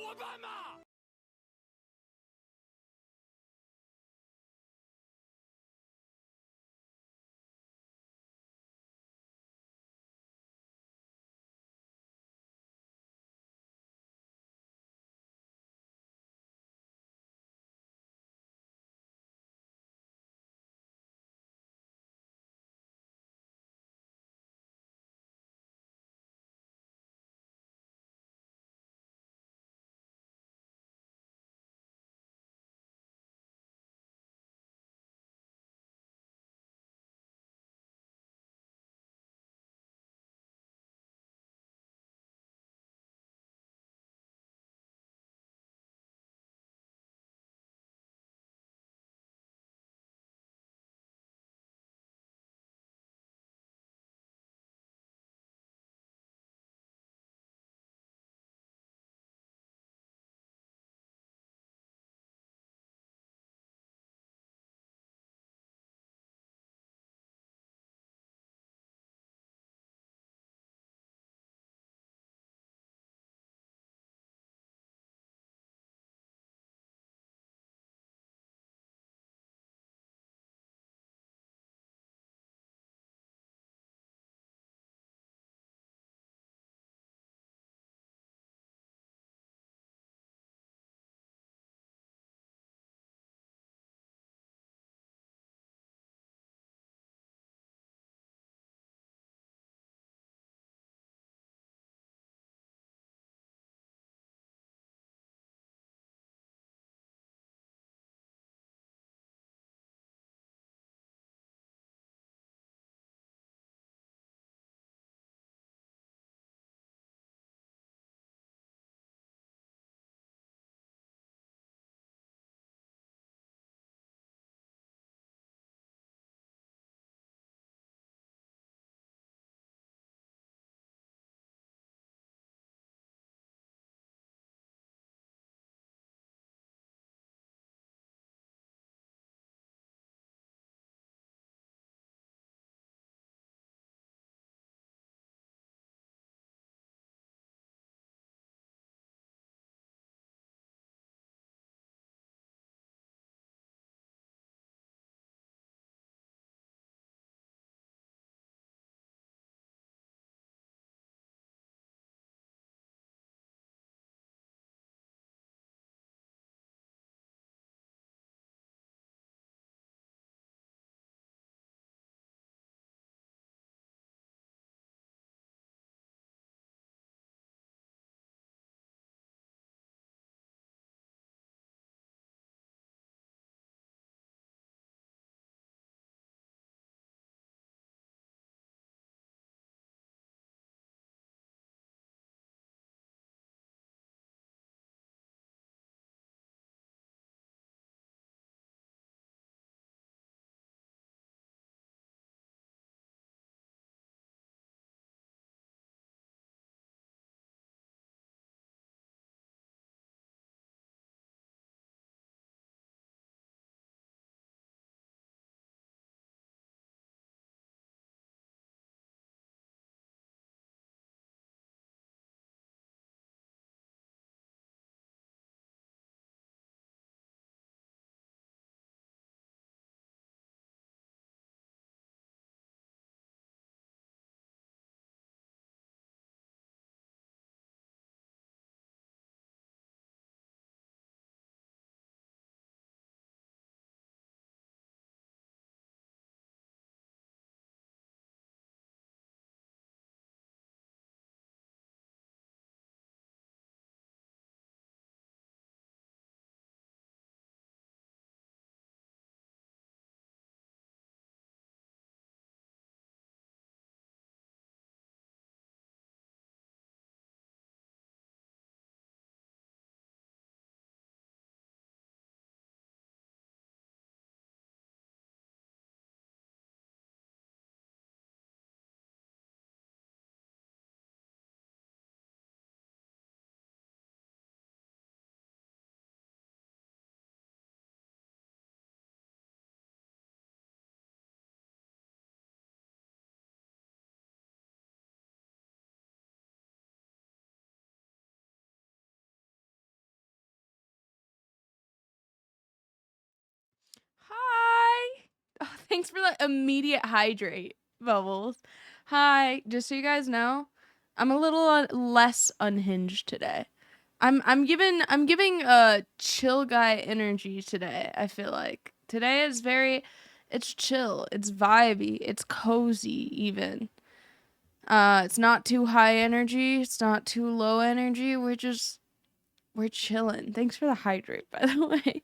伙伴吗？ Thanks for the immediate hydrate, Bubbles. Hi, just so you guys know, I'm a little less unhinged today. I'm giving chill guy energy today. I feel like today is it's chill, it's vibey, it's cozy even. It's not too high energy, it's not too low energy. We're chilling. Thanks for the hydrate, by the way.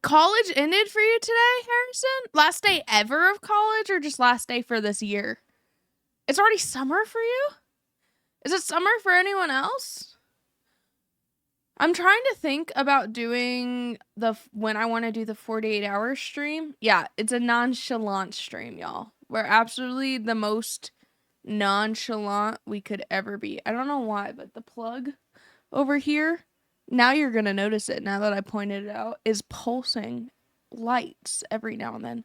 College ended for you today, Harrison? Last day ever of college or just last day for this year? It's already summer for you? Is it summer for anyone else? I'm trying to think about doing when I want to do the 48-hour stream. Yeah, it's a nonchalant stream, y'all. We're absolutely the most nonchalant we could ever be. I don't know why, but the plug over here, now you're going to notice it now that I pointed it out, is pulsing lights every now and then.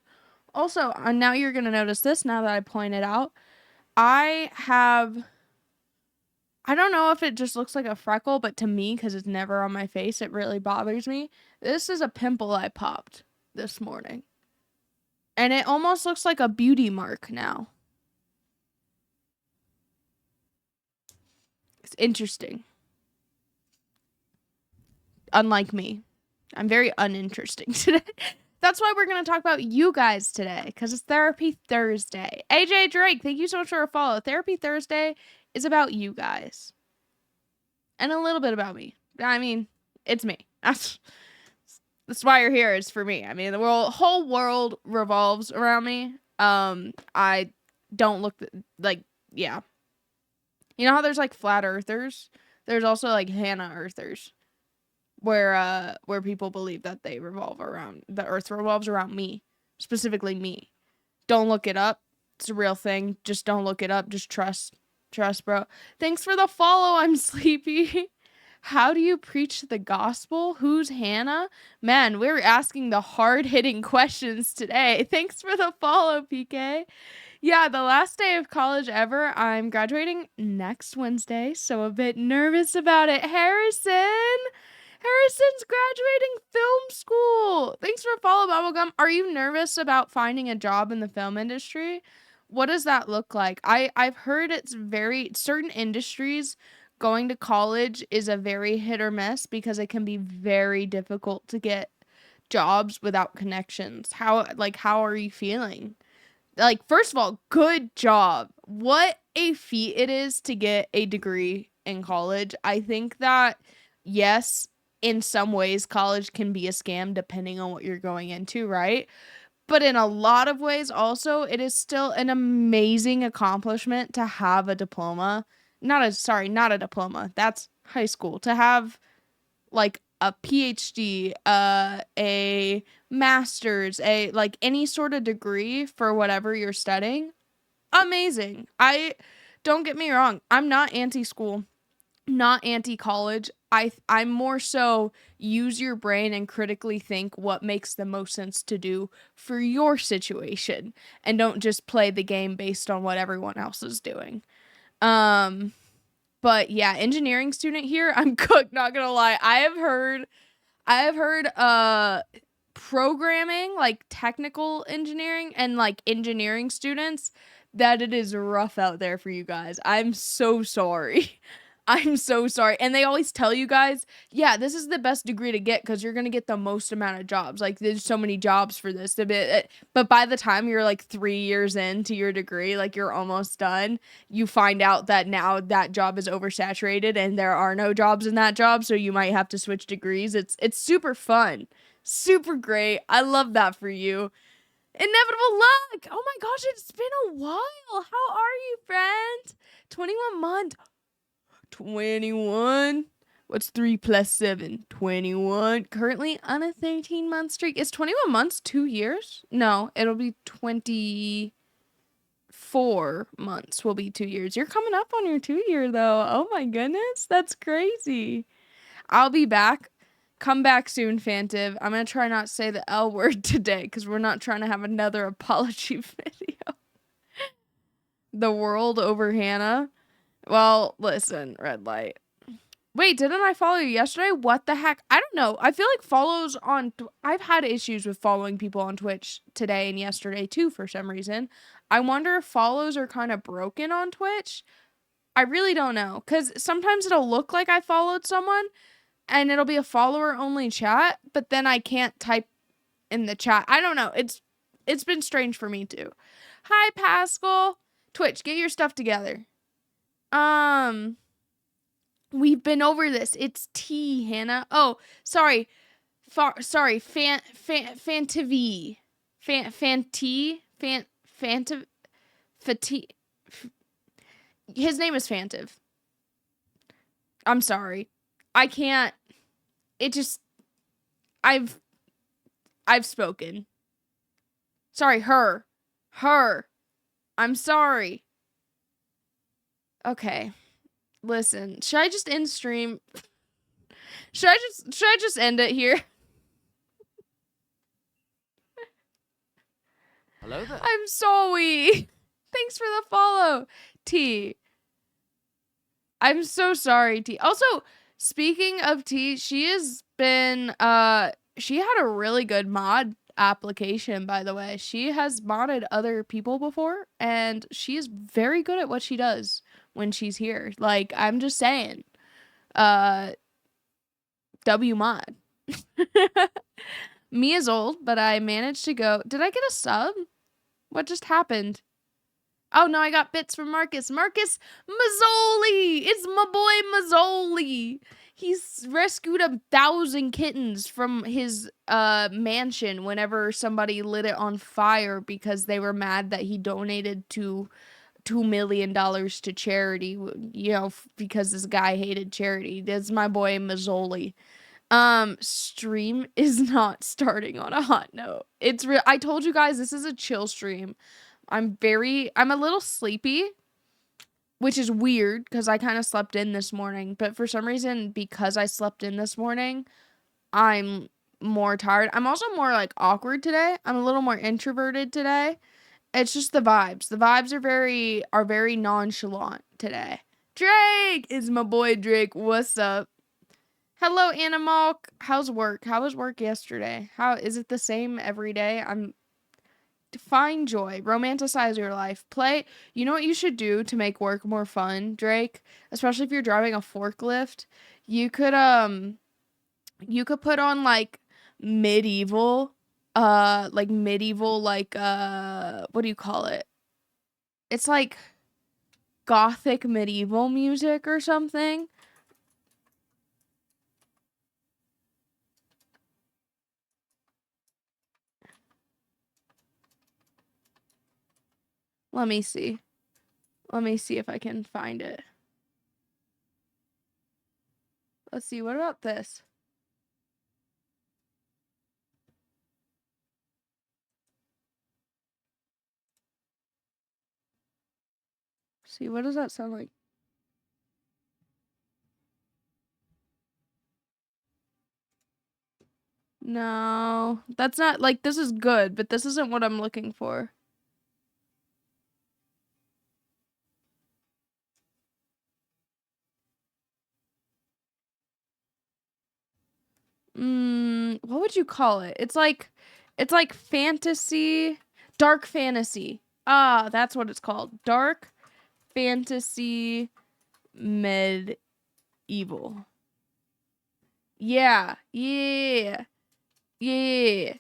Also, now you're going to notice this now that I pointed out. I don't know if it just looks like a freckle, but to me, because it's never on my face, it really bothers me. This is a pimple I popped this morning. And it almost looks like a beauty mark now. It's interesting. Unlike me. I'm very uninteresting today. That's why we're going to talk about you guys today, because it's Therapy Thursday. AJ Drake, thank you so much for a follow. Therapy Thursday is about you guys. And a little bit about me. I mean, it's me. That's why you're here, is for me. I mean, the whole world revolves around me. I don't look yeah. You know how there's like flat earthers? There's also like Hannah earthers. Where people believe that the earth revolves around me, specifically me. Don't look it up. It's a real thing. Just don't look it up. Just trust, bro. Thanks for the follow. I'm sleepy. How do you preach the gospel? Who's Hannah? Man, we're asking the hard-hitting questions today. Thanks for the follow, PK. Yeah, the last day of college ever. I'm graduating next Wednesday, so a bit nervous about it. Harrison's graduating film school. Thanks for follow, Bubblegum. Are you nervous about finding a job in the film industry? What does that look like? I've heard it's certain industries, going to college is a very hit or miss because it can be very difficult to get jobs without connections. How are you feeling? Like, first of all, good job. What a feat it is to get a degree in college. I think that, yes, in some ways, college can be a scam depending on what you're going into, right? But in a lot of ways, also, it is still an amazing accomplishment to have a diploma. Not a diploma. That's high school. To have, like, a PhD, a master's, any sort of degree for whatever you're studying. Amazing. Don't get me wrong. I'm not anti-school, not anti-college. I'm more so use your brain and critically think what makes the most sense to do for your situation, and don't just play the game based on what everyone else is doing. But yeah, engineering student here. I'm cooked, not gonna lie. I have heard programming, like technical engineering and like engineering students, that it is rough out there for you guys. I'm so sorry. I'm so sorry. And they always tell you guys, yeah, this is the best degree to get because you're going to get the most amount of jobs. Like, there's so many jobs for this. But by the time you're like 3 years into your degree, like you're almost done, you find out that now that job is oversaturated and there are no jobs in that job. So you might have to switch degrees. It's super fun. Super great. I love that for you. Inevitable luck. Oh my gosh, it's been a while. How are you, friend? 21 months. 21. What's 3 plus 7? 21. Currently on a 13-month streak. Is 21 months 2 years? No, it'll be 24 months will be 2 years. You're coming up on your 2-year, though. Oh my goodness. That's crazy. I'll be back. Come back soon, Fantiv. I'm going to try not to say the L word today because we're not trying to have another apology video. The world over Hannah. Well, listen, red light. Wait, didn't I follow you yesterday? What the heck? I don't know. I feel like follows on. I've had issues with following people on Twitch today and yesterday too for some reason. I wonder if follows are kind of broken on Twitch. I really don't know. Because sometimes it'll look like I followed someone and it'll be a follower only chat, but then I can't type in the chat. I don't know. It's been strange for me too. Hi, Pascal. Twitch, get your stuff together. We've been over this. It's T, Hannah. Oh, sorry. Sorry. Fantiv. Fantiv. Fati. His name is Fantiv. I'm sorry. I can't. It just. I've spoken. Sorry, her. I'm sorry. Okay. Listen, should I just end stream? Should I just end it here? Hello there. I'm sorry. Thanks for the follow, T. I'm so sorry, T. Also, speaking of T, she has been she had a really good mod application, by the way. She has modded other people before, and she is very good at what she does when she's here. Like, I'm just saying. W mod. Me is old, but I managed to go. Did I get a sub? What just happened? Oh no, I got bits from Marcus. Marcus Mazzoli! It's my boy Mazzoli! He's rescued 1,000 kittens from his mansion whenever somebody lit it on fire because they were mad that he donated $2 million to charity, you know, because this guy hated charity. That's my boy Mazzoli. Stream is not starting on a hot note. It's real. I told you guys this is a chill stream. I'm a little sleepy, which is weird because I kind of slept in this morning, but for some reason, because I slept in this morning, I'm more tired. I'm also more like awkward today. I'm a little more introverted today. It's just the vibes. The vibes are very nonchalant today. Drake is my boy Drake. What's up? Hello, Animal. How's work? How was work yesterday? How is it the same every day? Find joy. Romanticize your life. Play. You know what you should do to make work more fun, Drake? Especially if you're driving a forklift. You could put on like medieval, what do you call it? It's like gothic medieval music or something. Let me see. Let me see if I can find it. Let's see. What about this? See, what does that sound like? No, that's not like this is good, but this isn't what I'm looking for. What would you call it? It's like fantasy, dark fantasy. Ah, that's what it's called. Dark fantasy medieval. Yeah. Yeah. Yeah.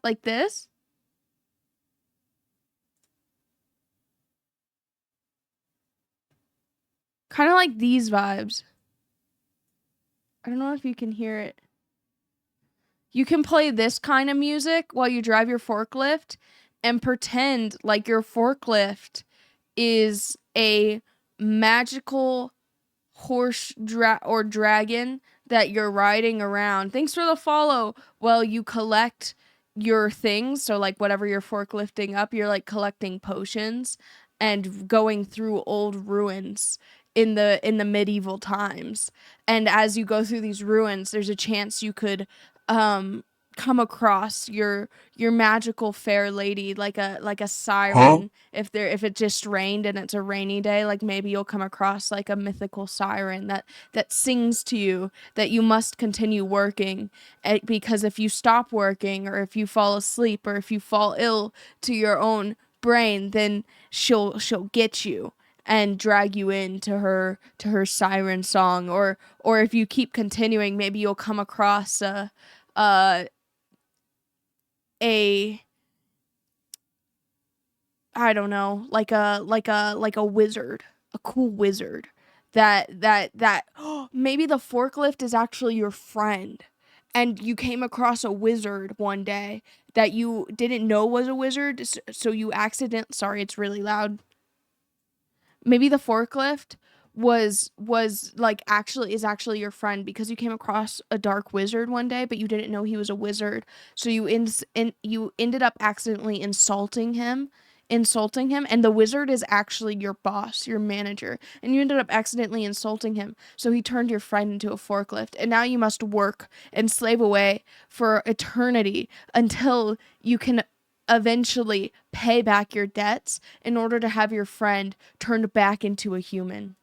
Like this? Kind of like these vibes. I don't know if you can hear it. You can play this kind of music while you drive your forklift and pretend like your forklift is a magical horse or dragon that you're riding around. Thanks for the follow. Well, you collect your things. So like whatever you're forklifting up, you're like collecting potions and going through old ruins in the medieval times. And as you go through these ruins, there's a chance you could come across your magical fair lady, like a siren. If it just rained and it's a rainy day, like maybe you'll come across like a mythical siren that sings to you that you must continue working, because if you stop working, or if you fall asleep, or if you fall ill to your own brain, then she'll get you and drag you into her siren song. Or if you keep continuing, maybe you'll come across a a I don't know, like a wizard, a cool wizard that maybe the forklift is actually your friend, and you came across a wizard one day that you didn't know was a wizard, so you sorry, it's really loud. Maybe the forklift was like actually is actually your friend, because you came across a dark wizard one day, but you didn't know he was a wizard, so you ended up accidentally insulting him, and the wizard is actually your boss, your manager, and you ended up accidentally insulting him, so he turned your friend into a forklift, and now you must work and slave away for eternity until you can eventually pay back your debts in order to have your friend turned back into a human.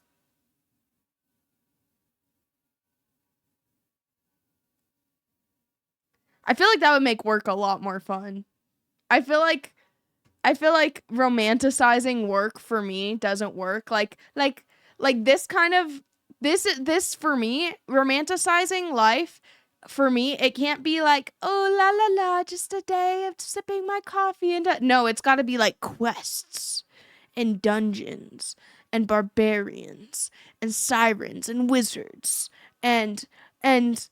I feel like that would make work a lot more fun. I feel like romanticizing work for me doesn't work. Like this kind of this for me, romanticizing life for me, it can't be like, oh la la la, just a day of sipping my coffee and no, it's got to be like quests and dungeons and barbarians and sirens and wizards and and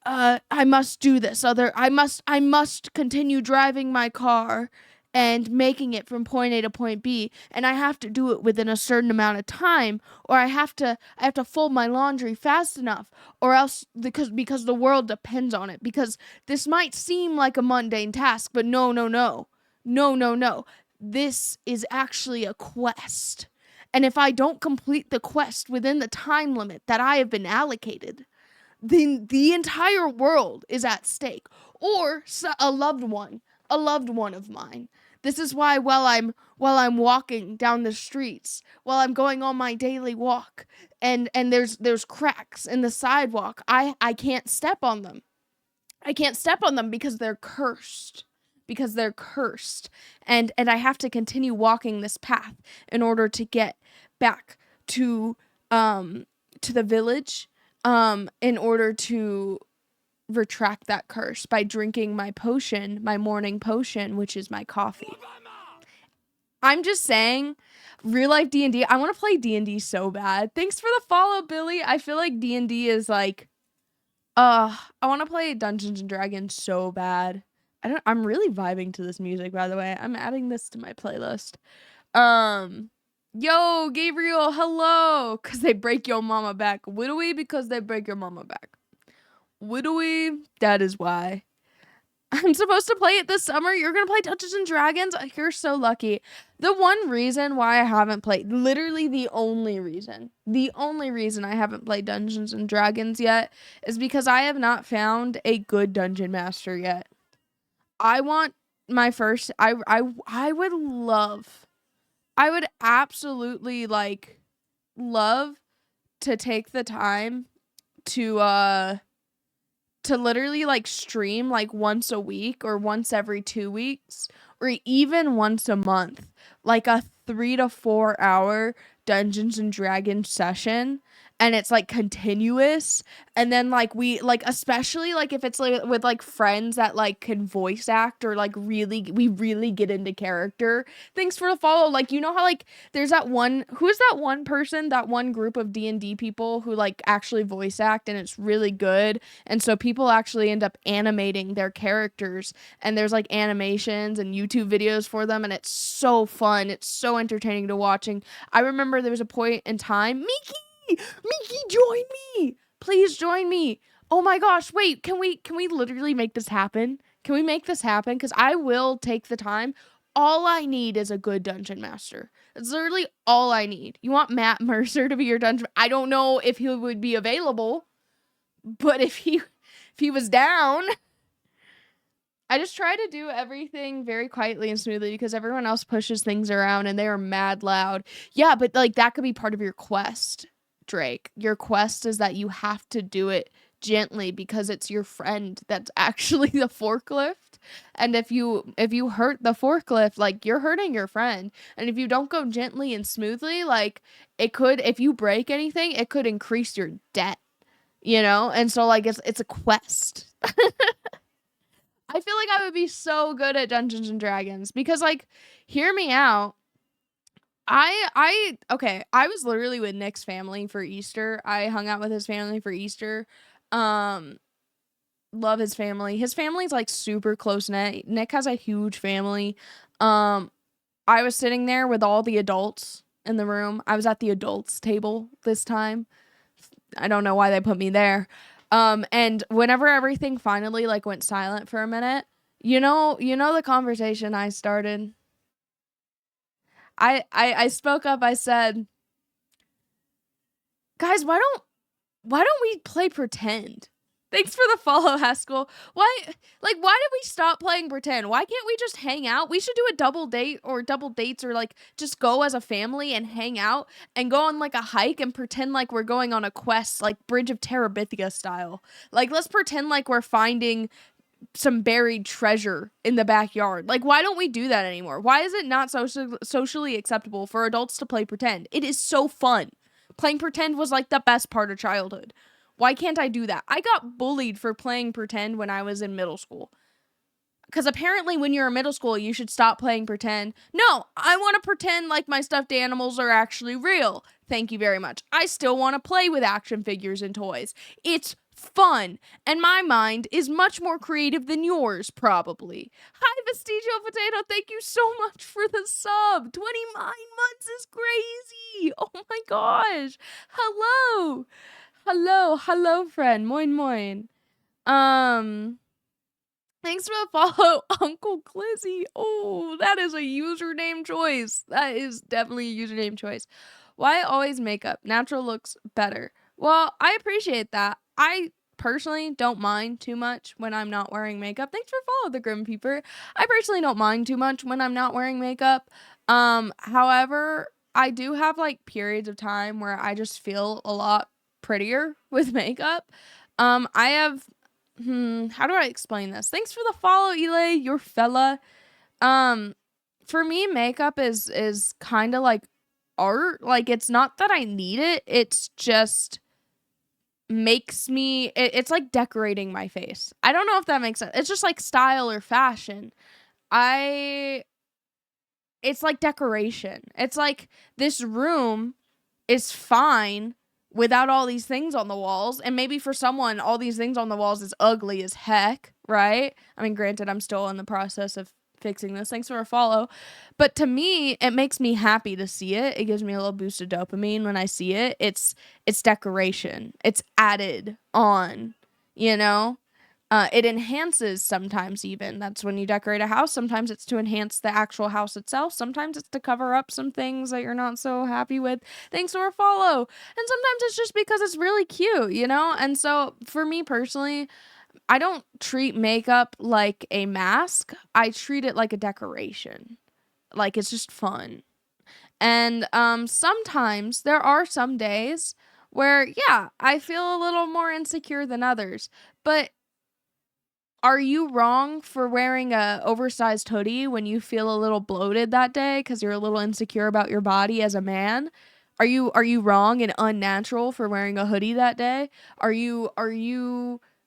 I must do this. I must continue driving my car and making it from point A to point B, and I have to do it within a certain amount of time, or I have to fold my laundry fast enough, or else because the world depends on it. Because this might seem like a mundane task, but no, no, no. No, no, no. This is actually a quest. And if I don't complete the quest within the time limit that I have been allocated, then the entire world is at stake, or a loved one of mine. This is why while I'm walking down the streets, while I'm going on my daily walk, and there's cracks in the sidewalk, I can't step on them. I can't step on them because they're cursed. Because they're cursed. And I have to continue walking this path in order to get back to the village, in order to retract that curse by drinking my potion, my morning potion, which is my coffee. I'm just saying, real life D&D, I want to play D&D so bad. Thanks for the follow, Billy. I feel like D&D is like, I want to play Dungeons and Dragons so bad. I'm really vibing to this music, by the way. I'm adding this to my playlist. Yo, Gabriel, hello. Cause they break your mama back. Widowy, because they break your mama back. Widowy, that is why. I'm supposed to play it this summer. You're gonna play Dungeons and Dragons? You're so lucky. The one reason why I haven't played, literally the only reason I haven't played Dungeons and Dragons yet is because I have not found a good dungeon master yet. I want my first, I would absolutely like love to take the time to literally like stream like once a week or once every 2 weeks or even once a month, like a 3 to 4 hour Dungeons and Dragons session, and it's like continuous, and then like we like, especially like if it's like with like friends that like can voice act, or like we really get into character. Thanks for the follow. Like, you know how like there's that one, who's that one person, that one group of D&D people who like actually voice act, and it's really good, and so people actually end up animating their characters, and there's like animations and YouTube videos for them, and it's so fun, it's so entertaining to watching. I remember there was a point in time, Miki, join me, please join me. Oh my gosh, wait, can we literally make this happen? Can we make this happen? Because I will take the time. All I need is a good dungeon master. That's literally all I need. You want Matt Mercer to be your dungeon? I don't know if he would be available, but if he was down, I just try to do everything very quietly and smoothly because everyone else pushes things around and they are mad loud. Yeah, but like that could be part of your quest, Drake. Your quest is that you have to do it gently because it's your friend that's actually the forklift. And if you hurt the forklift, like you're hurting your friend. And if you don't go gently and smoothly, like it could if you break anything, it could increase your debt, you know? And so like it's a quest. I feel like I would be so good at Dungeons and Dragons because like hear me out. I okay, I was literally with Nick's family for Easter. I hung out with his family for Easter. Um love his family. His family's like super close knit. Nick has a huge family. Um I was sitting there with all the adults in the room. I was at the adults table this time. I don't know why they put me there. And whenever everything finally like went silent for a minute, you know the conversation I started. I spoke up. I said, "Guys, why don't we play pretend?" Thanks for the follow, Haskell. Why did we stop playing pretend? Why can't we just hang out? We should do a double date or double dates or like just go as a family and hang out and go on like a hike and pretend like we're going on a quest, like Bridge of Terabithia style. Like let's pretend like we're finding some buried treasure in the backyard. Like, why don't we do that anymore? Why is it not socially acceptable for adults to play pretend? It is so fun. Playing pretend was like the best part of childhood. Why can't I do that? I got bullied for playing pretend when I was in middle school. Because apparently, when you're in middle school, you should stop playing pretend. No, I want to pretend like my stuffed animals are actually real. Thank you very much. I still want to play with action figures and toys. It's fun, and my mind is much more creative than yours, probably. Hi, Vestigio Potato. Thank you so much for the sub. 29 months is crazy. Oh my gosh. Hello. Hello, friend. Moin, moin. Um. Thanks for the follow, Uncle Clizzy. Oh, that is a username choice. That is definitely a username choice. Why always makeup? Natural looks better. Well, I appreciate that. I personally don't mind too much when I'm not wearing makeup. Thanks for follow the Grim Peeper. I personally don't mind too much when I'm not wearing makeup. However, I do have like periods of time where I just feel a lot prettier with makeup. I have how do I explain this? Thanks for the follow, Elay, your fella. Um, for me, makeup is kind of like art. Like it's not that I need it. It's just makes me it's like decorating my face. I don't know if that makes sense. It's just like style or fashion. I it's like decoration. It's like this room is fine without all these things on the walls. And maybe for someone, all these things on the walls is ugly as heck, right? I mean, granted, I'm still in the process of fixing this. Thanks for a follow. But to me, it makes me happy to see it. It gives me a little boost of dopamine when I see it. It's decoration. It's added on, you know? It enhances sometimes even. That's when you decorate a house. Sometimes it's to enhance the actual house itself. Sometimes it's to cover up some things that you're not so happy with. Thanks for a follow. And sometimes it's just because it's really cute, you know? And so for me personally, I don't treat makeup like a mask. I treat it like a decoration. Like it's just fun. And sometimes there are some days where yeah, I feel a little more insecure than others. But are you wrong for wearing a oversized hoodie when you feel a little bloated that day because you're a little insecure about your body as a man? Are you wrong and unnatural for wearing a hoodie that day? Are you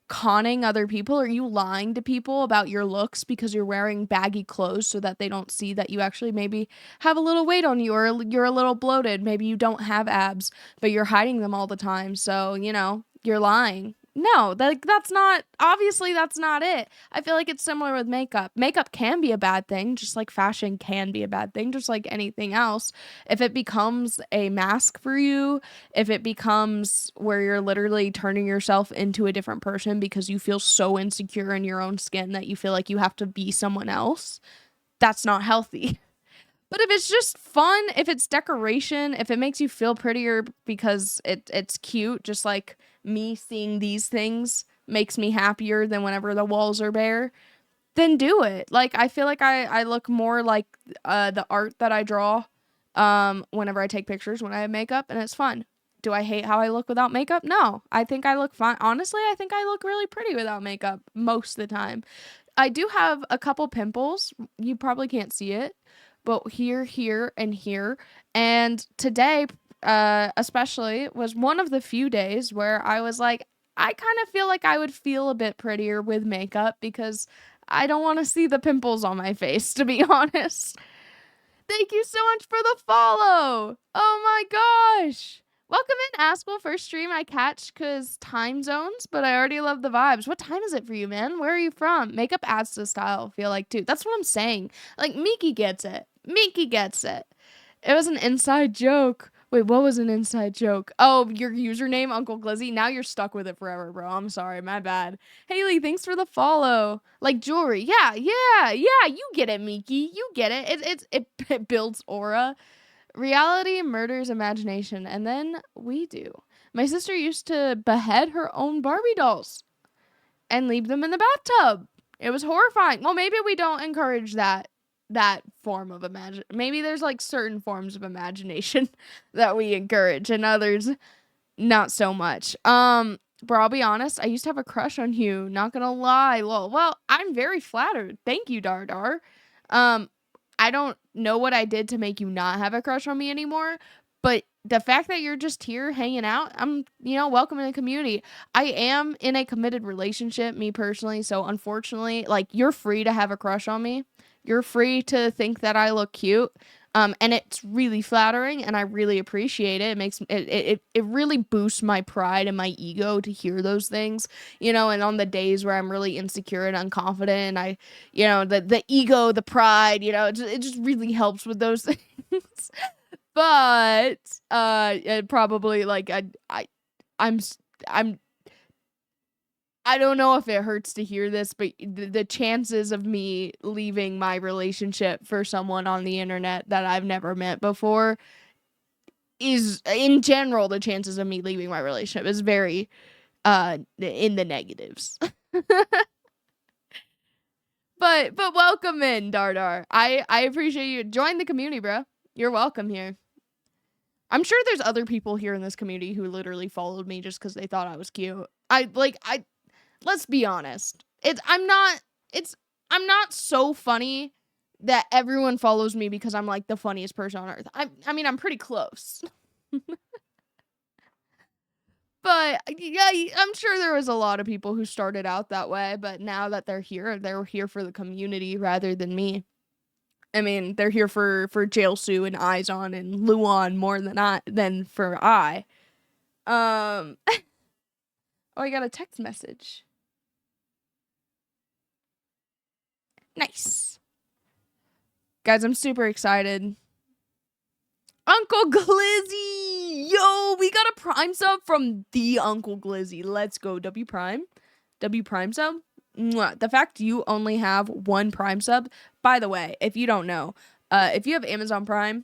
conning other people? Are you lying to people about your looks because you're wearing baggy clothes so that they don't see that you actually maybe have a little weight on you or you're a little bloated? Maybe you don't have abs, but you're hiding them all the time. So, you're lying. No, that's not obviously that's not it. I feel like it's similar with makeup. Makeup can be a bad thing, just like fashion can be a bad thing, just like anything else. If it becomes a mask for you, if it becomes where you're literally turning yourself into a different person because you feel so insecure in your own skin that you feel like you have to be someone else, that's not healthy. But if it's just fun, if it's decoration, if it makes you feel prettier because it's cute, just like me seeing these things makes me happier than whenever the walls are bare, then do it. Like, I feel like I look more like the art that I draw whenever I take pictures when I have makeup, and it's fun. Do I hate how I look without makeup? No. I think I look fine. Honestly, I think I look really pretty without makeup most of the time. I do have a couple pimples. You probably can't see it, but here, and here. And today, especially, was one of the few days where I was like, I kind of feel like I would feel a bit prettier with makeup because I don't want to see the pimples on my face, to be honest. Thank you so much for the follow. Oh my gosh. Welcome in, Askell. First stream I catch because time zones, but I already love the vibes. What time is it for you, man? Where are you from? Makeup adds to style, I feel like, too. That's what I'm saying. Like, Miki gets it. Miki gets it. It was an inside joke. Wait, what was an inside joke? Oh, your username, Uncle Glizzy. Now you're stuck with it forever, bro. I'm sorry. My bad. Haley, thanks for the follow. Like jewelry. Yeah. You get it, Miki. You get it. It builds aura. Reality murders imagination, and then we do. My sister used to behead her own Barbie dolls and leave them in the bathtub. It was horrifying. Well, maybe we don't encourage that form of maybe there's like certain forms of imagination that we encourage and others not so much. But I'll be honest, I used to have a crush on you, not gonna lie. Well, I'm very flattered. Thank you, Dar. Um, I don't know what I did to make you not have a crush on me anymore, but the fact that you're just here hanging out, I'm, welcome in the community. I am in a committed relationship, me personally, so unfortunately, like, you're free to have a crush on me. You're free to think that I look cute. And it's really flattering, and I really appreciate it. It makes it really boosts my pride and my ego to hear those things, and on the days where I'm really insecure and unconfident, and I, the ego, the pride, it just really helps with those things. But it probably like I'm I'm I don't know if it hurts to hear this, but the chances of me leaving my relationship for someone on the internet that I've never met before is, in general, the chances of me leaving my relationship is very in the negatives. But welcome in, Dardar. I appreciate you. Join the community, bro. You're welcome here. I'm sure there's other people here in this community who literally followed me just because they thought I was cute. Let's be honest. I'm not so funny that everyone follows me because I'm like the funniest person on earth. I mean, I'm pretty close. But yeah, I'm sure there was a lot of people who started out that way, but now that they're here for the community rather than me. I mean, they're here for Jailsu and Izon and Luan more than for I. Oh, I got a text message. Nice. Guys, I'm super excited. Uncle Glizzy! Yo, we got a Prime sub from the Uncle Glizzy. Let's go. W Prime sub. Mwah. The fact you only have one Prime sub. By the way, if you don't know, if you have Amazon Prime,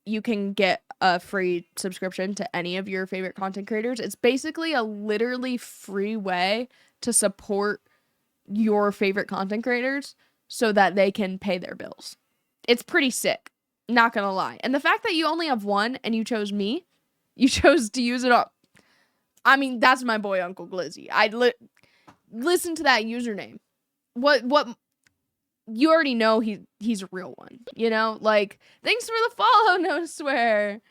you can get a free subscription to any of your favorite content creators. It's basically a literally free way to support your favorite content creators so that they can pay their bills. It's pretty sick, not gonna lie. And the fact that you only have one and you chose me, you chose to use it up. I mean, that's my boy Uncle Glizzy. Listen to that username. What you already know he's a real one, Like, thanks for the follow, no swear.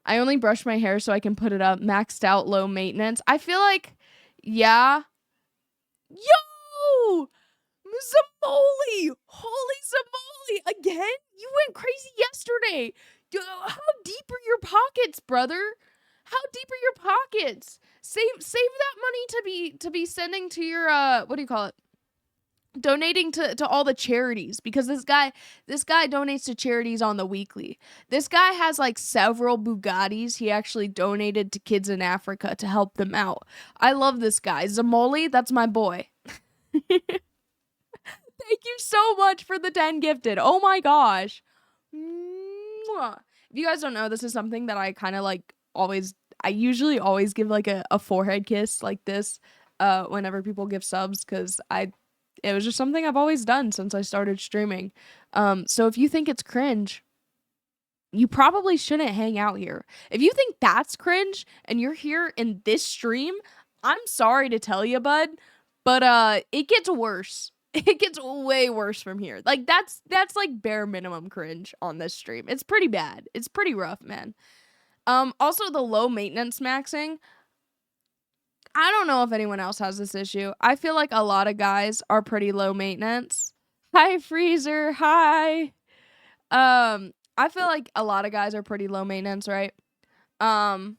I only brush my hair so I can put it up. Maxed out, low maintenance. I feel like, yeah. Yo! Zamoli! Holy Zamoli! Again? You went crazy yesterday. How deep are your pockets, brother? How deep are your pockets? Save that money to be sending to your what do you call it? Donating to all the charities, because this guy donates to charities on the weekly. This guy has like several Bugattis he actually donated to kids in Africa to help them out. I love this guy. Zamoli, that's my boy. Thank you so much for the 10 gifted. Oh my gosh. Mwah. If you guys don't know, this is something that I kind of like I usually always give like a forehead kiss like this whenever people give subs, because It was just something I've always done since I started streaming. So if you think it's cringe, you probably shouldn't hang out here. If you think that's cringe and you're here in this stream, I'm sorry to tell you, bud, but it gets worse. It gets way worse from here. Like that's like bare minimum cringe on this stream. It's pretty bad. It's pretty rough, man. Also the low maintenance maxing. I don't know if anyone else has this issue. I feel like a lot of guys are pretty low maintenance. Hi Freezer. Hi. I feel like a lot of guys are pretty low maintenance, right? Um,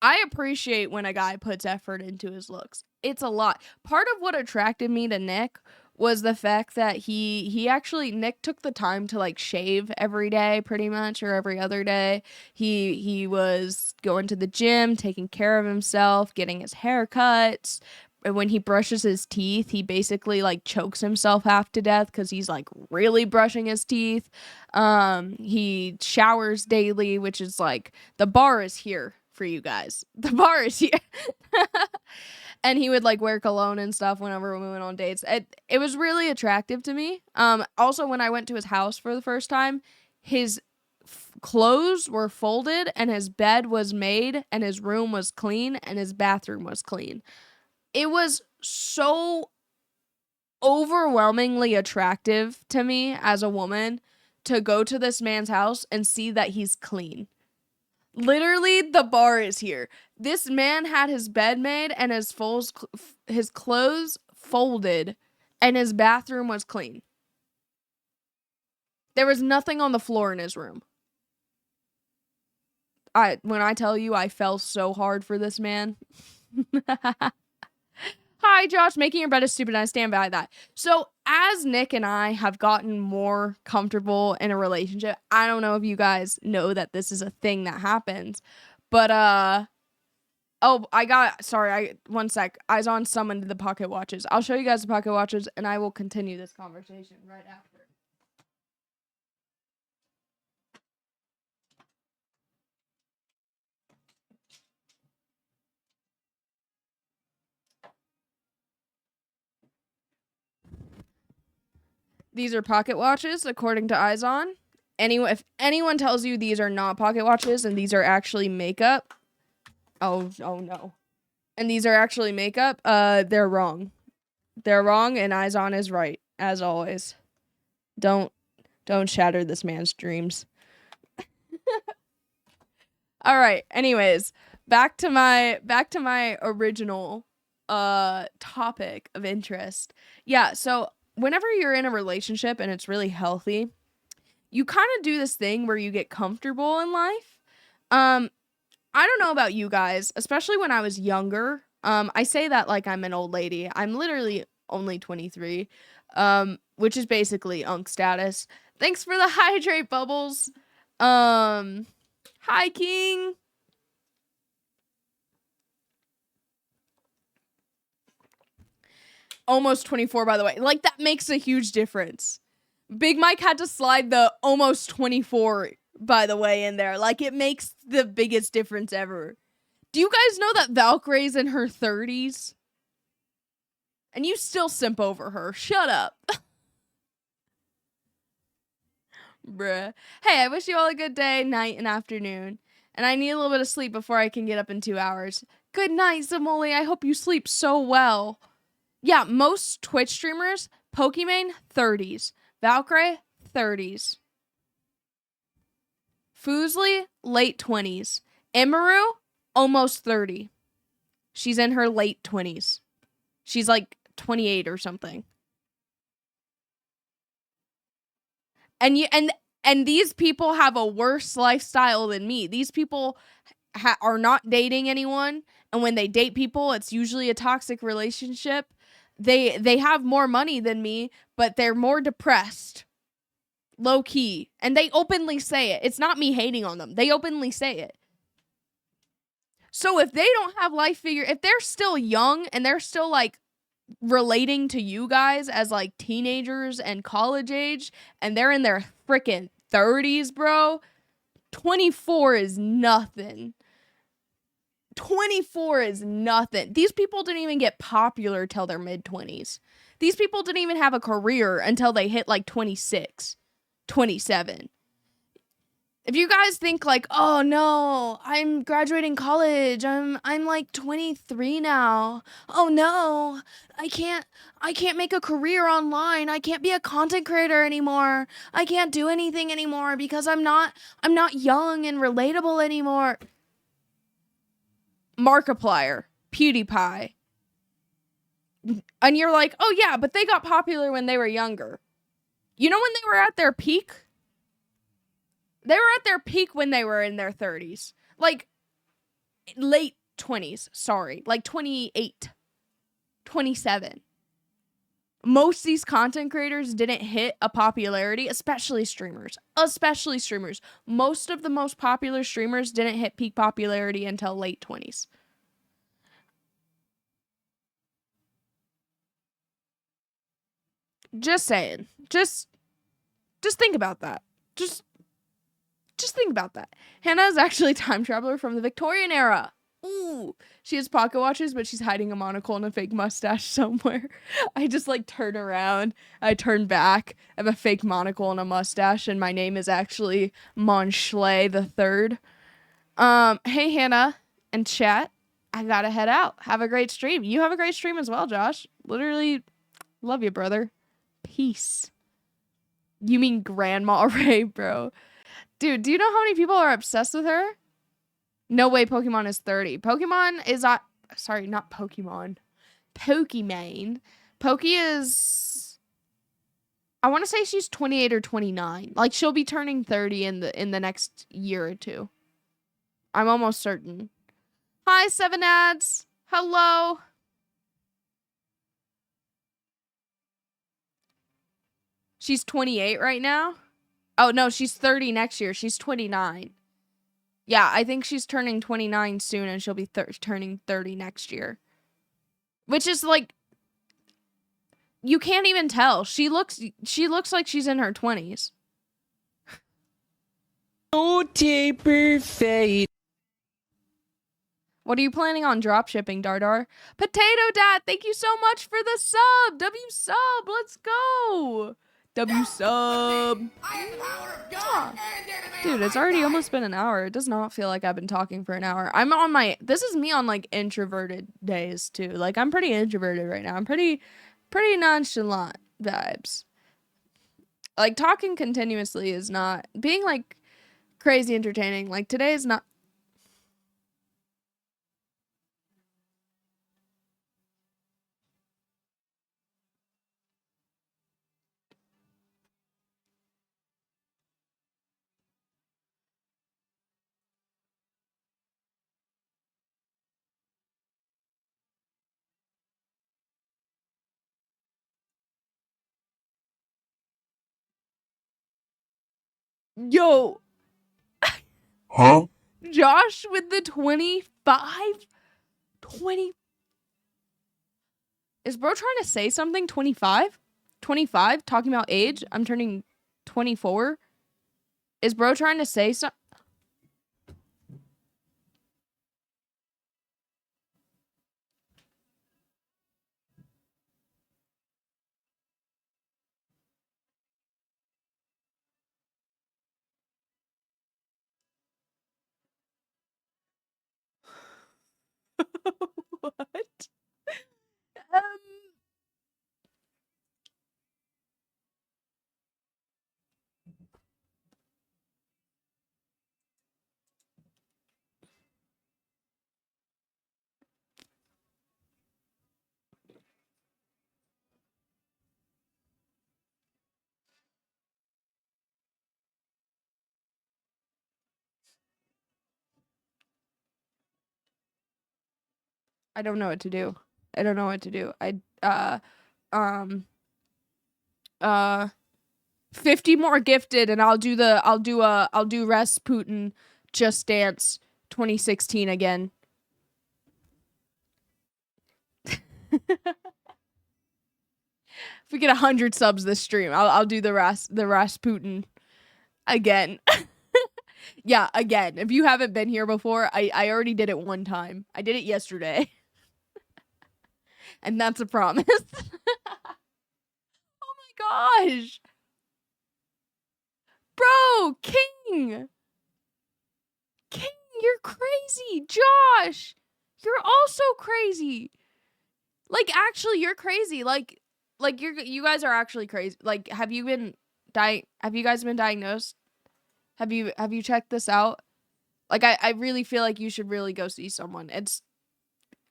I appreciate when a guy puts effort into his looks. It's a lot. Part of what attracted me to Nick was the fact that he actually Nick took the time to like shave every day pretty much, or every other day. He was going to the gym, taking care of himself, getting his hair cuts. And when he brushes his teeth, he basically like chokes himself half to death because he's like really brushing his teeth. He showers daily, which is like the bar is here for you guys. The bar is here. And he would like wear cologne and stuff whenever we went on dates. It was really attractive to me. Also when I went to his house for the first time, his clothes were folded and his bed was made and his room was clean and his bathroom was clean. It was so overwhelmingly attractive to me as a woman to go to this man's house and see that he's clean. Literally, the bar is here. This man had his bed made and his clothes folded, and his bathroom was clean. There was nothing on the floor in his room. When I tell you I fell so hard for this man. Hi, Josh. Making your bed is stupid, and I stand by that. So, as Nick and I have gotten more comfortable in a relationship, I don't know if you guys know that this is a thing that happens, but, one sec. Izon summoned the pocket watches. I'll show you guys the pocket watches, and I will continue this conversation right after. These are pocket watches, according to Izon. If anyone tells you these are not pocket watches and these are actually makeup, oh no. And these are actually makeup, they're wrong. They're wrong, and Izon is right, as always. Don't shatter this man's dreams. All right. Anyways, back to my original topic of interest. Yeah, so whenever you're in a relationship and it's really healthy, you kind of do this thing where you get comfortable in life. I don't know about you guys, especially when I was younger. I say that like I'm an old lady. I'm literally only 23, which is basically unk status. Thanks for the hydrate, Bubbles. Hi, King. Almost 24, by the way. Like, that makes a huge difference. Big Mike had to slide the almost 24, by the way, in there. Like, it makes the biggest difference ever. Do you guys know that Valkyrie's in her 30s? And you still simp over her. Shut up. Bruh. Hey, I wish you all a good day, night, and afternoon. And I need a little bit of sleep before I can get up in 2 hours. Good night, Zamoli. I hope you sleep so well. Yeah, most Twitch streamers, Pokimane, 30s. Valkyrie, 30s. Fuslie, late 20s. Imaru, almost 30. She's in her late 20s. She's like 28 or something. And these people have a worse lifestyle than me. These people are not dating anyone, and when they date people, it's usually a toxic relationship. They have more money than me, but they're more depressed. Low key. And they openly say it. It's not me hating on them. They openly say it. So if they don't have if they're still young and they're still like relating to you guys as like teenagers and college age, and they're in their freaking 30s, bro, 24 is nothing. 24 is nothing. These people didn't even get popular till their mid-20s. These people didn't even have a career until they hit like 26, 27. If you guys think like, oh no, I'm graduating college, I'm like 23 now. Oh no, I can't make a career online. I can't be a content creator anymore. I can't do anything anymore because I'm not young and relatable anymore. Markiplier, PewDiePie. And you're like, oh yeah, but they got popular when they were younger. You know when they were at their peak? They were at their peak when they were in their 30s. Like, late 20s, sorry. Like 28, 27. Most of these content creators didn't hit a popularity, especially streamers. Most of the most popular streamers didn't hit peak popularity until late 20s. Just saying. Just think about that. Just think about that. Hannah is actually a time traveler from the Victorian era. Ooh. She has pocket watches, but she's hiding a monocle and a fake mustache somewhere. I just like turn around. I turn back. I have a fake monocle and a mustache, and my name is actually Monchley the Third. Hey Hannah and chat. I gotta head out. Have a great stream. You have a great stream as well, Josh. Literally love you, brother. Peace. You mean Grandma Ray, bro. Dude, do you know how many people are obsessed with her? No way Pokemon is 30. Pokemon is sorry, not Pokemon. Pokimane. Pokey is, I want to say she's 28 or 29. Like she'll be turning 30 in the next year or two. I'm almost certain. Hi, 7ads. Hello. She's 28 right now. Oh, no, she's 30 next year. She's 29. Yeah, I think she's turning 29 soon, and she'll be turning 30 next year. Which is, like, you can't even tell. She looks like she's in her 20s. Oh, taper fade. What are you planning on drop shipping, Dardar? Potato Dad, thank you so much for the sub. W sub, let's go. W sub. Dude, it's already almost been an hour. It does not feel like I've been talking for an hour. I'm on this is me on like introverted days too. Like I'm pretty introverted right now. I'm pretty nonchalant vibes. Like talking continuously is not, being like crazy entertaining. Like today is not. Yo. Huh? Josh with the 25? 20. Is bro trying to say something? 25? 25? Talking about age? I'm turning 24. Is bro trying to say something? What? I don't know what to do. I don't know what to do. 50 more gifted and I'll do Rasputin Just Dance 2016 again. If we get 100 subs this stream, I'll do the Rasputin again. Yeah, again, if you haven't been here before, I already did it one time. I did it yesterday. And that's a promise. Oh my gosh. Bro, King. King, you're crazy. Josh, you're also crazy. Like, actually, you're crazy. Like you guys are actually crazy. Like, have you guys been diagnosed? Have you checked this out? Like, I really feel like you should really go see someone. It's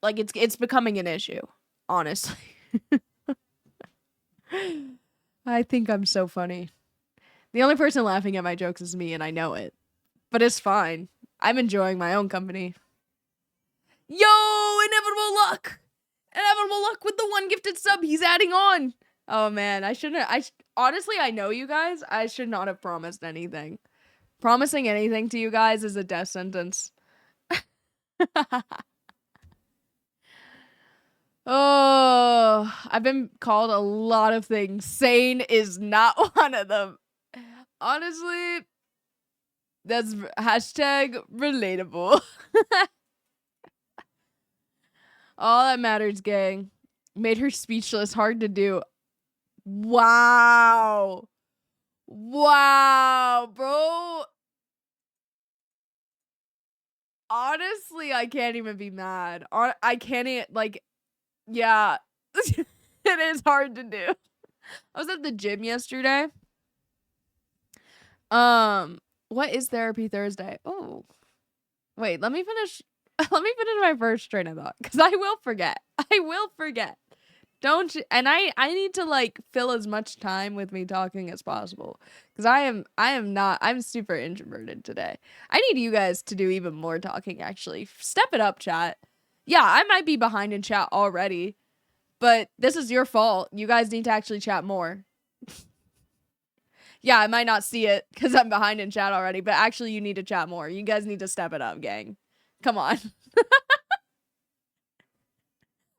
like it's becoming an issue, honestly. I think I'm so funny. The only person laughing at my jokes is me, and I know it. But it's fine. I'm enjoying my own company. Yo, inevitable luck! Inevitable luck with the one gifted sub. He's adding on. Oh man, I shouldn't. Honestly, I know you guys. I should not have promised anything. Promising anything to you guys is a death sentence. Oh, I've been called a lot of things. Sane is not one of them. Honestly, that's hashtag relatable. All that matters, gang. Made her speechless, hard to do. Wow. Wow, bro. Honestly, I can't even be mad. I can't even, like, yeah. It is hard to do. I was at the gym yesterday. What is Therapy Thursday? Oh, wait, let me finish. Let me finish my first train of thought, because I will forget. I will forget. Don't you? And I need to like fill as much time with me talking as possible, because I'm super introverted today. I need you guys to do even more talking. Actually, step it up, chat. Yeah, I might be behind in chat already, but this is your fault. You guys need to actually chat more. Yeah, I might not see it because I'm behind in chat already, but actually you need to chat more. You guys need to step it up, gang. Come on.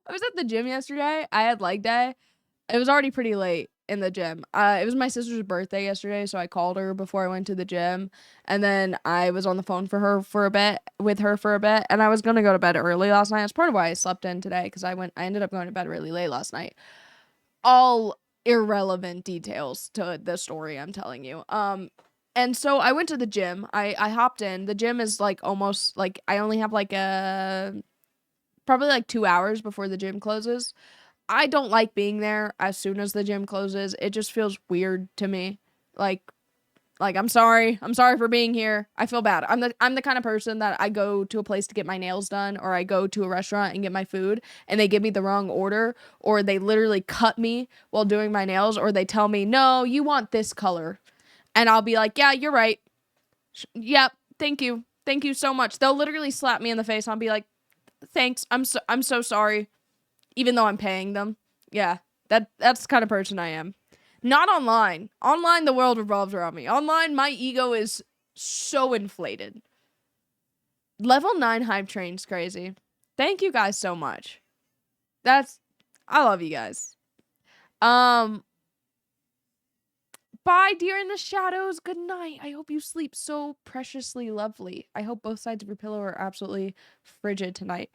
I was at the gym yesterday. I had leg day. It was already pretty late in the gym. It was my sister's birthday yesterday, so I called her before I went to the gym, and then I was on the phone with her for a bit, and I was gonna go to bed early last night. That's part of why I slept in today, because I ended up going to bed really late last night. All irrelevant details to the story I'm telling you. And so I went to the gym. I hopped in. The gym is like almost like I only have like probably like 2 hours before the gym closes. I don't like being there as soon as the gym closes. It just feels weird to me. Like I'm sorry. I'm sorry for being here. I feel bad. I'm the kind of person that I go to a place to get my nails done, or I go to a restaurant and get my food and they give me the wrong order, or they literally cut me while doing my nails, or they tell me, "No, you want this color." And I'll be like, "Yeah, you're right. Yep, thank you. Thank you so much." They'll literally slap me in the face and I'll be like, "Thanks. I'm so sorry." Even though I'm paying them. Yeah. That's the kind of person I am. Not online. Online, the world revolves around me. Online, my ego is so inflated. Level 9 hype train's crazy. Thank you guys so much. I love you guys. Bye, dear in the shadows. Good night. I hope you sleep so preciously lovely. I hope both sides of your pillow are absolutely frigid tonight.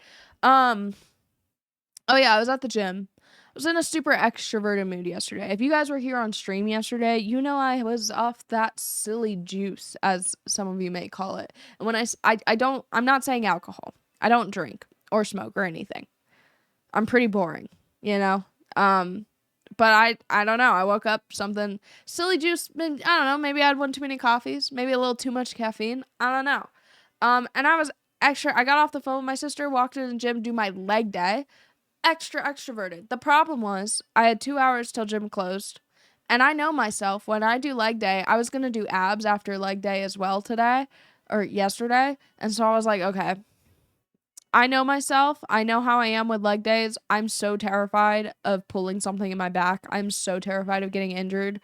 Oh yeah, I was at the gym. I was in a super extroverted mood yesterday. If you guys were here on stream yesterday, you know I was off that silly juice, as some of you may call it. And when I'm not saying alcohol. I don't drink or smoke or anything. I'm pretty boring, you know? But I don't know. I woke up something silly juice. I don't know. Maybe I had one too many coffees. Maybe a little too much caffeine. I don't know. And I was I got off the phone with my sister, walked to the gym, do my leg day. Extra extroverted. The problem was I had 2 hours till gym closed, and I know myself. When I do leg day, I was gonna do abs after leg day as well today or yesterday, and so I was like, okay, I know myself. I know how I am with leg days. I'm so terrified of pulling something in my back. I'm so terrified of getting injured,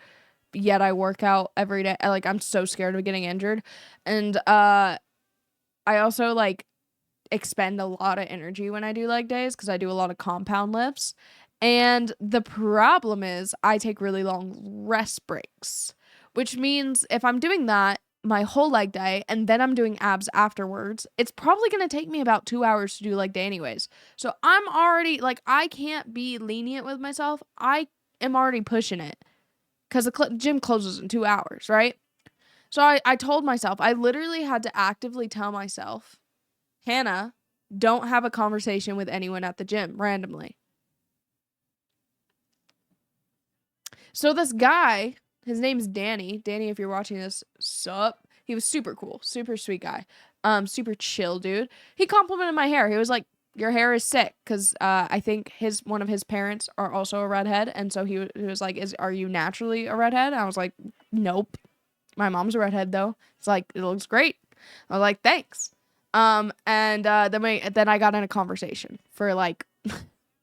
yet I work out every day. Like, I'm so scared of getting injured. And I also like expend a lot of energy when I do leg days because I do a lot of compound lifts. And the problem is I take really long rest breaks, which means if I'm doing that my whole leg day and then I'm doing abs afterwards, it's probably going to take me about 2 hours to do leg day anyways. So I'm already like, I can't be lenient with myself. I am already pushing it because the gym closes in 2 hours, right? So I told myself, I literally had to actively tell myself, Hannah, don't have a conversation with anyone at the gym randomly. So this guy, his name's Danny. Danny, if you're watching this, sup? He was super cool, super sweet guy, super chill dude. He complimented my hair. He was like, "Your hair is sick," because I think one of his parents are also a redhead, and so he was like, "Are you naturally a redhead?" And I was like, "Nope, my mom's a redhead though." It's like, "It looks great." I was like, "Thanks." Then I got in a conversation for like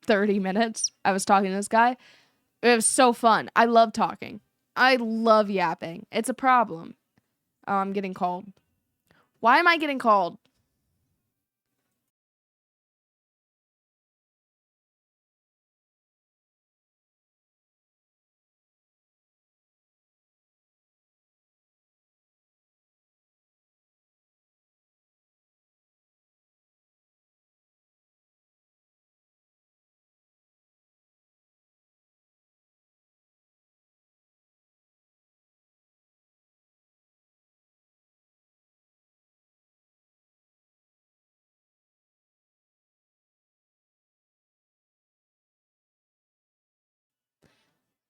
30 minutes. I was talking to this guy. It was so fun. I love talking. I love yapping. It's a problem. Oh, I'm getting called. Why am I getting called?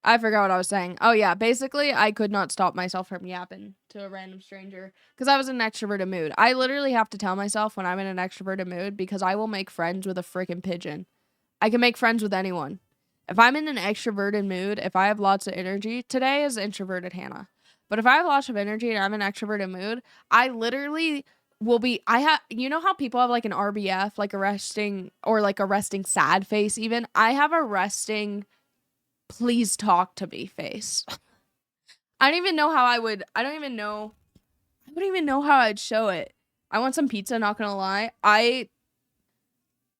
I forgot what I was saying. Oh yeah, basically I could not stop myself from yapping to a random stranger because I was in an extroverted mood. I literally have to tell myself when I'm in an extroverted mood because I will make friends with a freaking pigeon. I can make friends with anyone. If I'm in an extroverted mood, if I have lots of energy, today is introverted Hannah. But if I have lots of energy and I'm in an extroverted mood, I literally will be I have you know how people have like an RBF, like a resting or like a resting sad face even? I have a resting please talk to me face. I don't even know how I don't even know I don't even know how I'd show it. I want some pizza, not gonna lie. I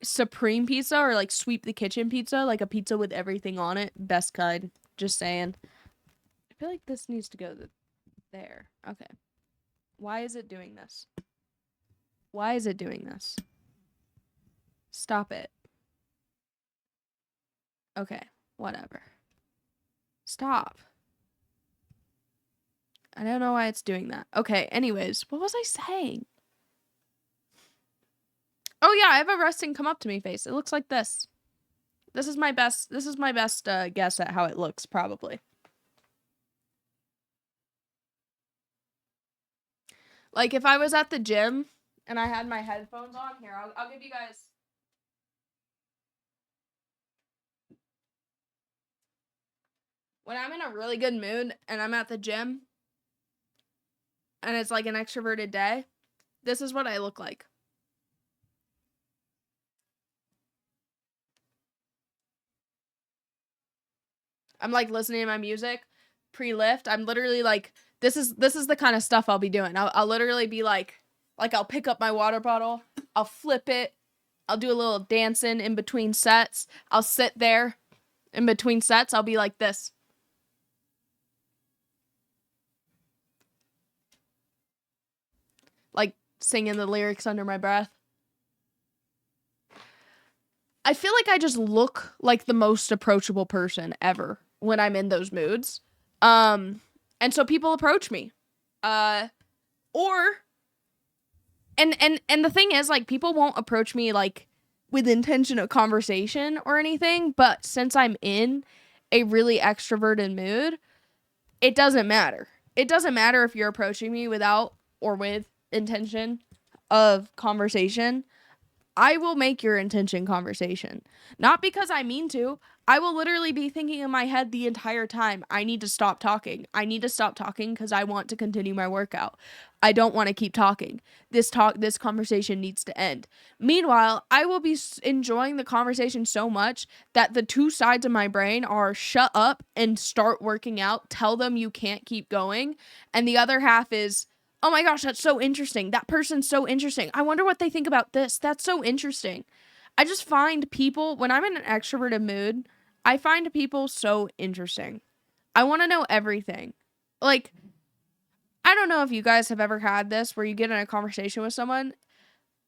supreme pizza or like sweep the kitchen pizza, like a pizza with everything on it. Best kind. Just saying. I feel like this needs to go there. Okay. Why is it doing this? Why is it doing this? Stop it. Okay. Whatever. Stop. I don't know why it's doing that. Okay. Anyways, what was I saying? Oh yeah, I have a resting come up to me face. It looks like this. This is my best guess at how it looks probably. Like if I was at the gym and I had my headphones on, here, I'll give you guys. When I'm in a really good mood and I'm at the gym and it's like an extroverted day, this is what I look like. I'm like listening to my music pre-lift. I'm literally like this is the kind of stuff I'll be doing. I'll literally be like I'll pick up my water bottle, I'll flip it, I'll do a little dancing in between sets. I'll sit there in between sets. I'll be like this. Like singing the lyrics under my breath. I feel like I just look like the most approachable person ever when I'm in those moods. And so people approach me. Or and the thing is like people won't approach me like with intention of conversation or anything, but since I'm in a really extroverted mood, it doesn't matter. It doesn't matter if you're approaching me without or with intention of conversation. I will make your intention conversation. Not because I mean to. I will literally be thinking in my head the entire time, I need to stop talking. I need to stop talking because I want to continue my workout. I don't want to keep talking. This conversation needs to end. Meanwhile, I will be enjoying the conversation so much that the two sides of my brain are shut up and start working out, tell them you can't keep going, and the other half is oh my gosh, that's so interesting. That person's so interesting. I wonder what they think about this. That's so interesting. I just find people, when I'm in an extroverted mood, I find people so interesting. I want to know everything. Like, I don't know if you guys have ever had this where you get in a conversation with someone.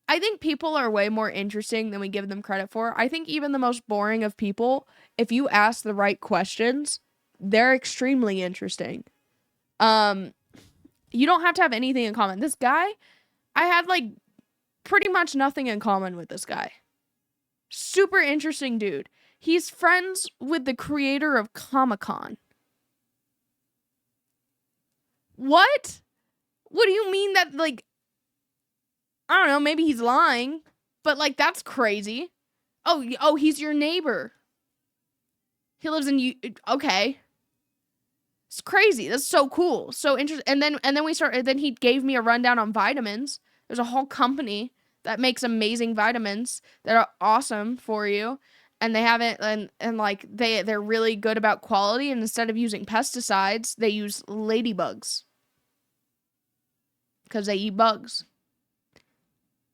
I think people are way more interesting than we give them credit for. I think even the most boring of people, if you ask the right questions, they're extremely interesting. Um, you don't have to have anything in common. This guy, I had like pretty much nothing in common with this guy. Super interesting dude. He's friends with the creator of Comic-Con. What? What do you mean that, like, I don't know, maybe he's lying, but like that's crazy. Oh, he's your neighbor. He lives in you. Okay. It's crazy. That's so cool. So interesting. Then he gave me a rundown on vitamins. There's a whole company that makes amazing vitamins that are awesome for you. And they haven't and like they're really good about quality, and instead of using pesticides, they use ladybugs. Because they eat bugs.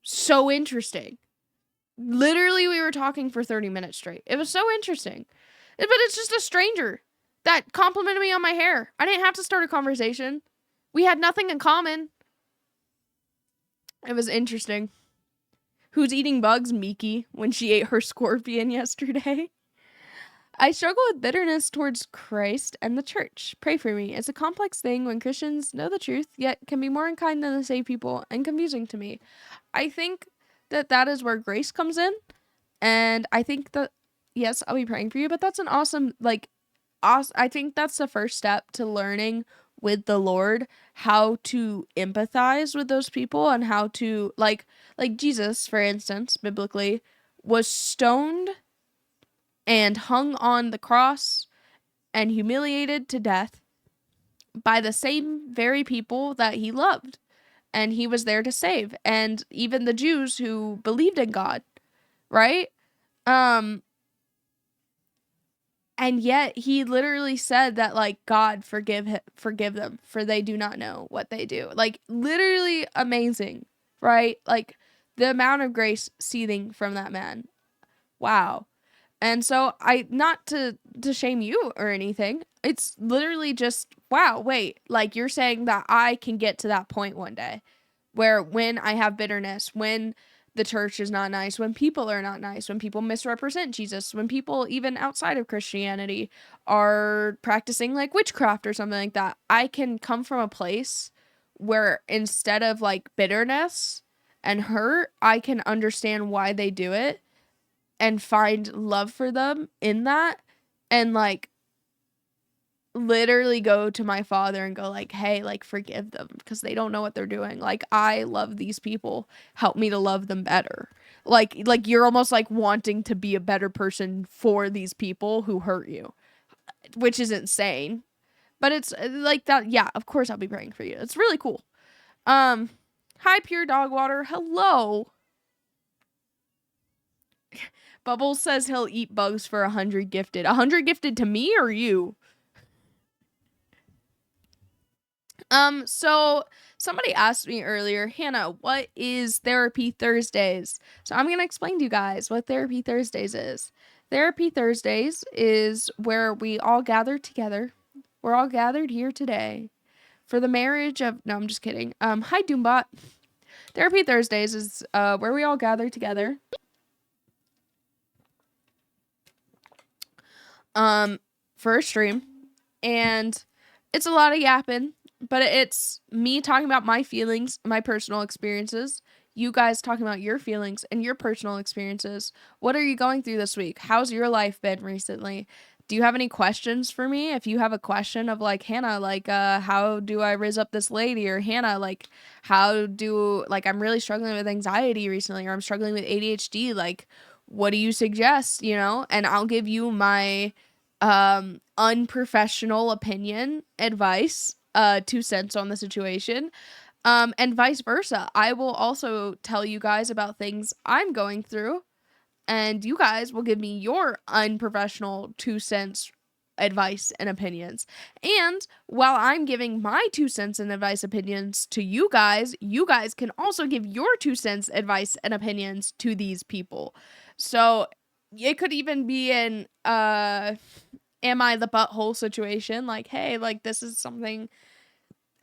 So interesting. Literally, we were talking for 30 minutes straight. It was so interesting. But it's just a stranger that complimented me on my hair. I didn't have to start a conversation. We had nothing in common. It was interesting. Who's eating bugs? Miki, when she ate her scorpion yesterday. I struggle with bitterness towards Christ and the church. Pray for me. It's a complex thing when Christians know the truth, yet can be more unkind than the saved people, and confusing to me. I think that is where grace comes in. And I think that, yes, I'll be praying for you, but that's an awesome, like, I think that's the first step to learning with the Lord how to empathize with those people, and how to, like Jesus, for instance, biblically, was stoned and hung on the cross and humiliated to death by the same very people that he loved and he was there to save. And even the Jews who believed in God, right? Um, and yet he literally said that, like, God forgive them, for they do not know what they do. Like, literally amazing, right? Like, the amount of grace seething from that man. Wow. And so, I, not to shame you or anything, it's literally just, wow, wait, like, you're saying that I can get to that point one day where, when I have bitterness, when the church is not nice, when people are not nice, when people misrepresent Jesus, when people even outside of Christianity are practicing like witchcraft or something like that, I can come from a place where, instead of like bitterness and hurt, I can understand why they do it and find love for them in that, and like literally go to my father and go like, hey, like, forgive them because they don't know what they're doing. Like, I love these people. Help me to love them better. Like you're almost like wanting to be a better person for these people who hurt you, which is insane. But it's like that. Yeah, of course I'll be praying for you. It's really cool. Hi, Pure Dog Water. Hello. Bubbles says he'll eat bugs for 100 gifted. 100 gifted to me or you? So somebody asked me earlier, Hannah, what is Therapy Thursdays? So I'm going to explain to you guys what Therapy Thursdays is. Therapy Thursdays is where we all gather together. We're all gathered here today for the marriage of, no, I'm just kidding. Hi, Doombot. Therapy Thursdays is where we all gather together for a stream, and it's a lot of yapping, but it's me talking about my feelings, my personal experiences, you guys talking about your feelings and your personal experiences. What are you going through this week? How's your life been recently? Do you have any questions for me? If you have a question of like, Hannah, like, how do I raise up this lady? Or Hannah, like, I'm really struggling with anxiety recently, or I'm struggling with ADHD. Like, what do you suggest, you know? And I'll give you my unprofessional opinion, advice, 2 cents on the situation. And vice versa. I will also tell you guys about things I'm going through, and you guys will give me your unprofessional 2 cents advice and opinions. And while I'm giving my 2 cents and advice opinions to you guys can also give your 2 cents advice and opinions to these people. So it could even be an am I the butthole situation, like, hey, like, this is something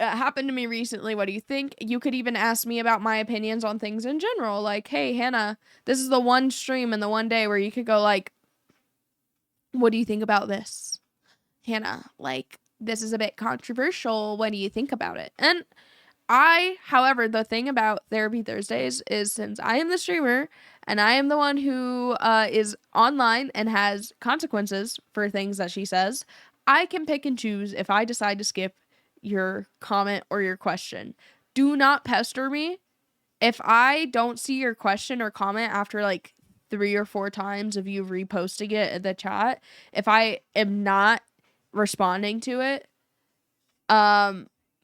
happened to me recently. What do you think? You could even ask me about my opinions on things in general. Like, hey, Hannah, this is the one stream and the one day where you could go like, what do you think about this? Hannah, like, this is a bit controversial. What do you think about it? And however, the thing about Therapy Thursdays is since I am the streamer and I am the one who is online and has consequences for things that she says, I can pick and choose if I decide to skip your comment or your question. Do not pester me. If I don't see your question or comment after like 3 or 4 times of you reposting it in the chat, if I am not responding to it,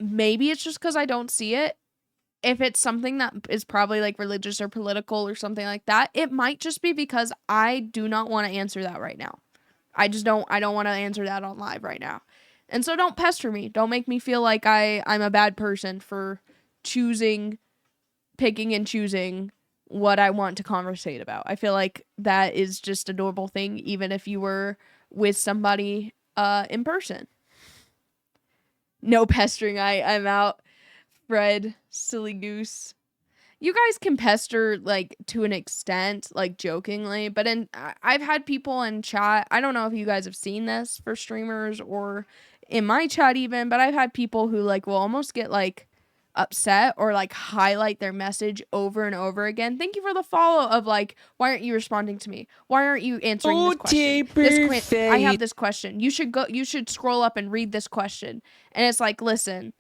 maybe it's just because I don't see it. If it's something that is probably like religious or political or something like that, it might just be because I do not want to answer that right now. I don't want to answer that on live right now. And so don't pester me. Don't make me feel like I'm a bad person for picking and choosing what I want to conversate about. I feel like that is just a normal thing, even if you were with somebody in person. No pestering. I'm out. Fred, silly goose. You guys can pester like to an extent, like jokingly, but I've had people in chat. I don't know if you guys have seen this for streamers or in my chat even, but I've had people who like will almost get like upset or like highlight their message over and over again. Thank you for the follow of like, why aren't you responding to me? Why aren't you answering this question? I have perfect. this question. You should scroll up and read this question. And it's like, listen,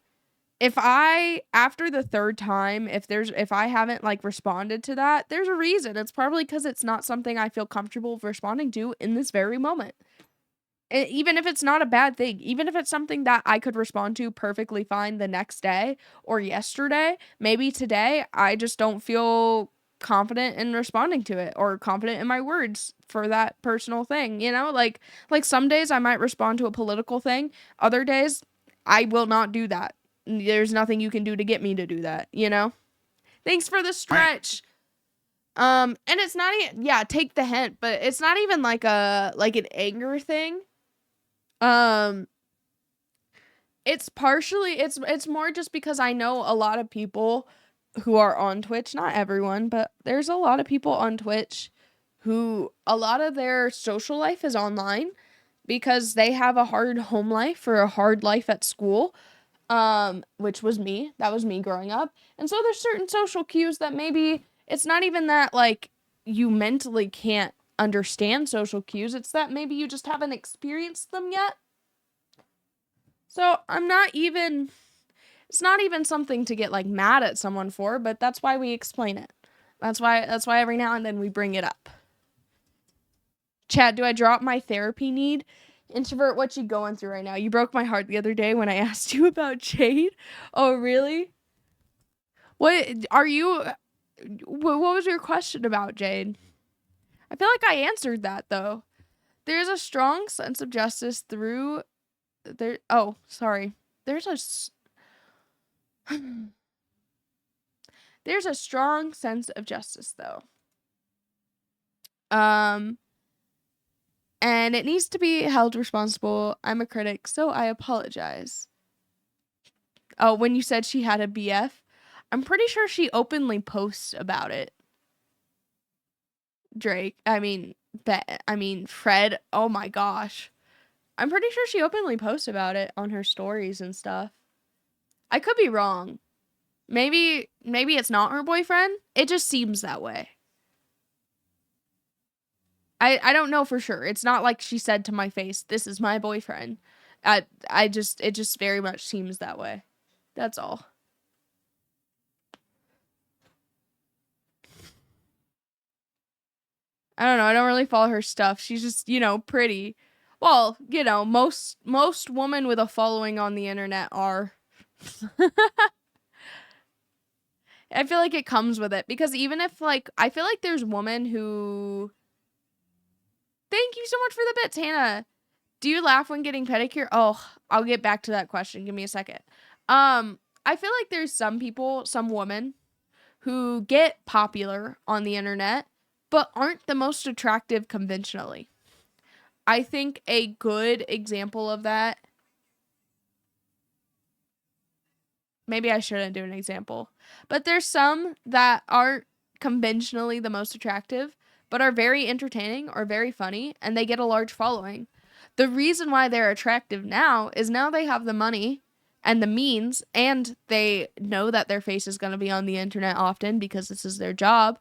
if I after the third time, if I haven't like responded to that, there's a reason. It's probably because it's not something I feel comfortable responding to in this very moment. Even if it's not a bad thing, even if it's something that I could respond to perfectly fine the next day or yesterday, maybe today I just don't feel confident in responding to it or confident in my words for that personal thing, you know? Like some days I might respond to a political thing, other days I will not do that. There's nothing you can do to get me to do that, you know? Thanks for the stretch. And it's not even, yeah, take the hint, but it's not even like an anger thing. Um, it's more just because I know a lot of people who are on Twitch, not everyone, but there's a lot of people on Twitch who a lot of their social life is online because they have a hard home life or a hard life at school. Which was me. That was me growing up. And so there's certain social cues that maybe it's not even that like you mentally can't understand social cues, it's that maybe you just haven't experienced them yet. So it's not even something to get like mad at someone for, but that's why we explain it. That's why every now and then we bring it up. Chad, do I drop my therapy need? Introvert, what you going through right now? You broke my heart the other day when I asked you about Jade. Oh, really? What was your question about, Jade? I feel like I answered that though. There's a strong sense of justice through there. Oh, sorry. There's a strong sense of justice though. And it needs to be held responsible. I'm a critic, so I apologize. Oh, when you said she had a BF, I'm pretty sure she openly posts about it. Fred. Oh my gosh. I'm pretty sure she openly posts about it on her stories and stuff. I could be wrong. Maybe it's not her boyfriend. It just seems that way. I don't know for sure. It's not like she said to my face, "This is my boyfriend." It just very much seems that way. That's all. I don't know. I don't really follow her stuff. She's just, pretty. Well, most women with a following on the internet are. I feel like it comes with it because even if like I feel like there's women who Thank you so much for the bits, Hannah. Do you laugh when getting pedicure? Oh, I'll get back to that question. Give me a second. I feel like there's some people, some women who get popular on the internet but aren't the most attractive conventionally. I think a good example of that maybe I shouldn't do an example. But there's some that aren't conventionally the most attractive, but are very entertaining or very funny, and they get a large following. The reason why they're attractive now is now they have the money and the means, and they know that their face is going to be on the internet often because this is their job,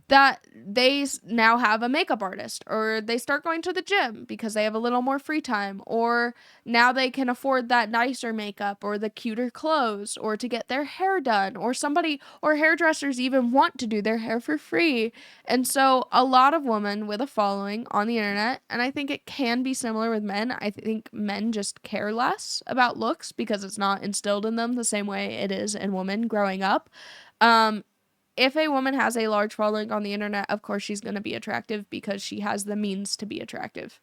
that they now have a makeup artist, or they start going to the gym because they have a little more free time, or now they can afford that nicer makeup or the cuter clothes, or to get their hair done, or somebody or hairdressers even want to do their hair for free. And so a lot of women with a following on the internet, and I think it can be similar with men. I think men just care less about looks because it's not instilled in them the same way it is in women growing up. Um, if a woman has a large following on the internet, of course she's going to be attractive because she has the means to be attractive.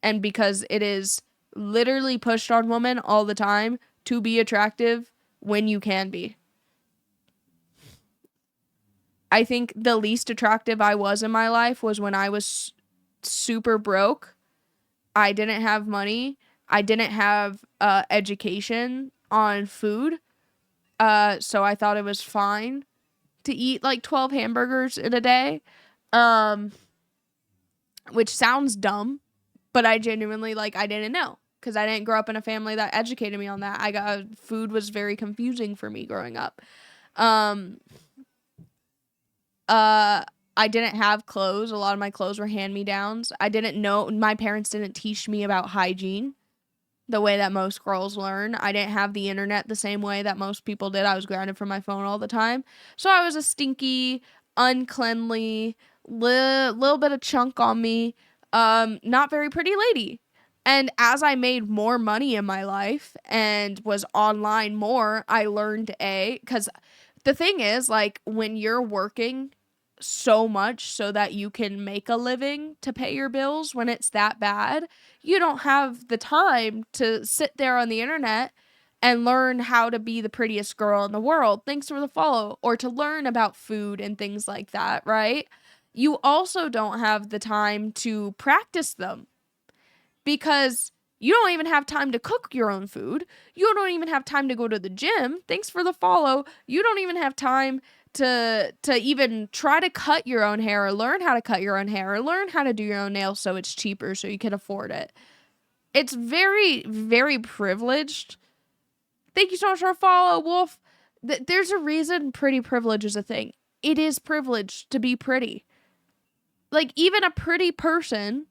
And because it is literally pushed on women all the time to be attractive when you can be. I think the least attractive I was in my life was when I was super broke. I didn't have money. I didn't have education on food. So I thought it was fine to eat like 12 hamburgers in a day, um, which sounds dumb, but I genuinely, like, I didn't know because I didn't grow up in a family that educated me on that. Food was very confusing for me growing up. Um, I didn't have clothes. A lot of my clothes were hand-me-downs. I didn't know, my parents didn't teach me about hygiene the way that most girls learn. I didn't have the internet the same way that most people did. I was grounded from my phone all the time. So I was a stinky, uncleanly, little bit of chunk on me, not very pretty lady. And as I made more money in my life and was online more, I learned because the thing is, like, when you're working so much so that you can make a living to pay your bills when it's that bad, you don't have the time to sit there on the internet and learn how to be the prettiest girl in the world. Thanks for the follow. Or to learn about food and things like that, right? You also don't have the time to practice them because you don't even have time to cook your own food. You don't even have time to go to the gym. Thanks for the follow. You don't even have time to even try to cut your own hair, or learn how to cut your own hair, or learn how to do your own nails so it's cheaper so you can afford it. It's very, very privileged. Thank you so much for follow, Wolf. There's a reason pretty privilege is a thing. It is privilege to be pretty. Like, even a pretty person,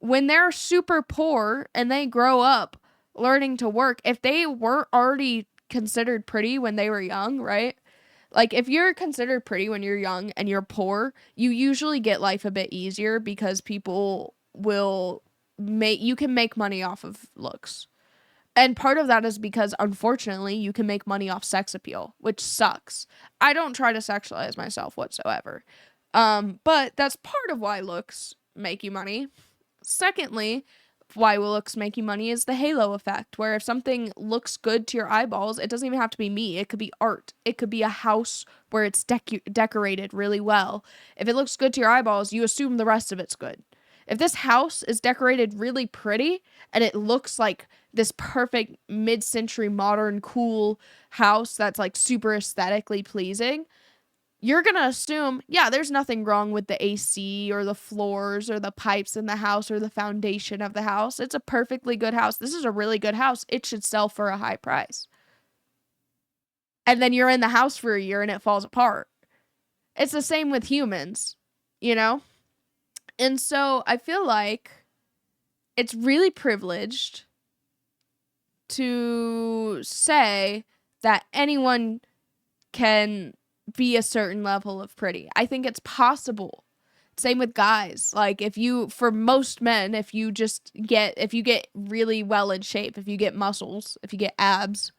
when they're super poor and they grow up learning to work, if they weren't already considered pretty when they were young, right? Like, if you're considered pretty when you're young and you're poor, you usually get life a bit easier because people will you can make money off of looks. And part of that is because, unfortunately, you can make money off sex appeal, which sucks. I don't try to sexualize myself whatsoever. But that's part of why looks make you money. Secondly, why looks make you money is the halo effect, where if something looks good to your eyeballs, it doesn't even have to be me. It could be art. It could be a house where it's decorated really well. If it looks good to your eyeballs, you assume the rest of it's good. If this house is decorated really pretty and it looks like this perfect mid-century modern cool house that's like super aesthetically pleasing, you're going to assume, yeah, there's nothing wrong with the AC or the floors or the pipes in the house or the foundation of the house. It's a perfectly good house. This is a really good house. It should sell for a high price. And then you're in the house for a year and it falls apart. It's the same with humans, you know? And so I feel like it's really privileged to say that anyone can be a certain level of pretty. I think it's possible. Same with guys. Like, for most men, if you get really well in shape, if you get muscles, if you get abs,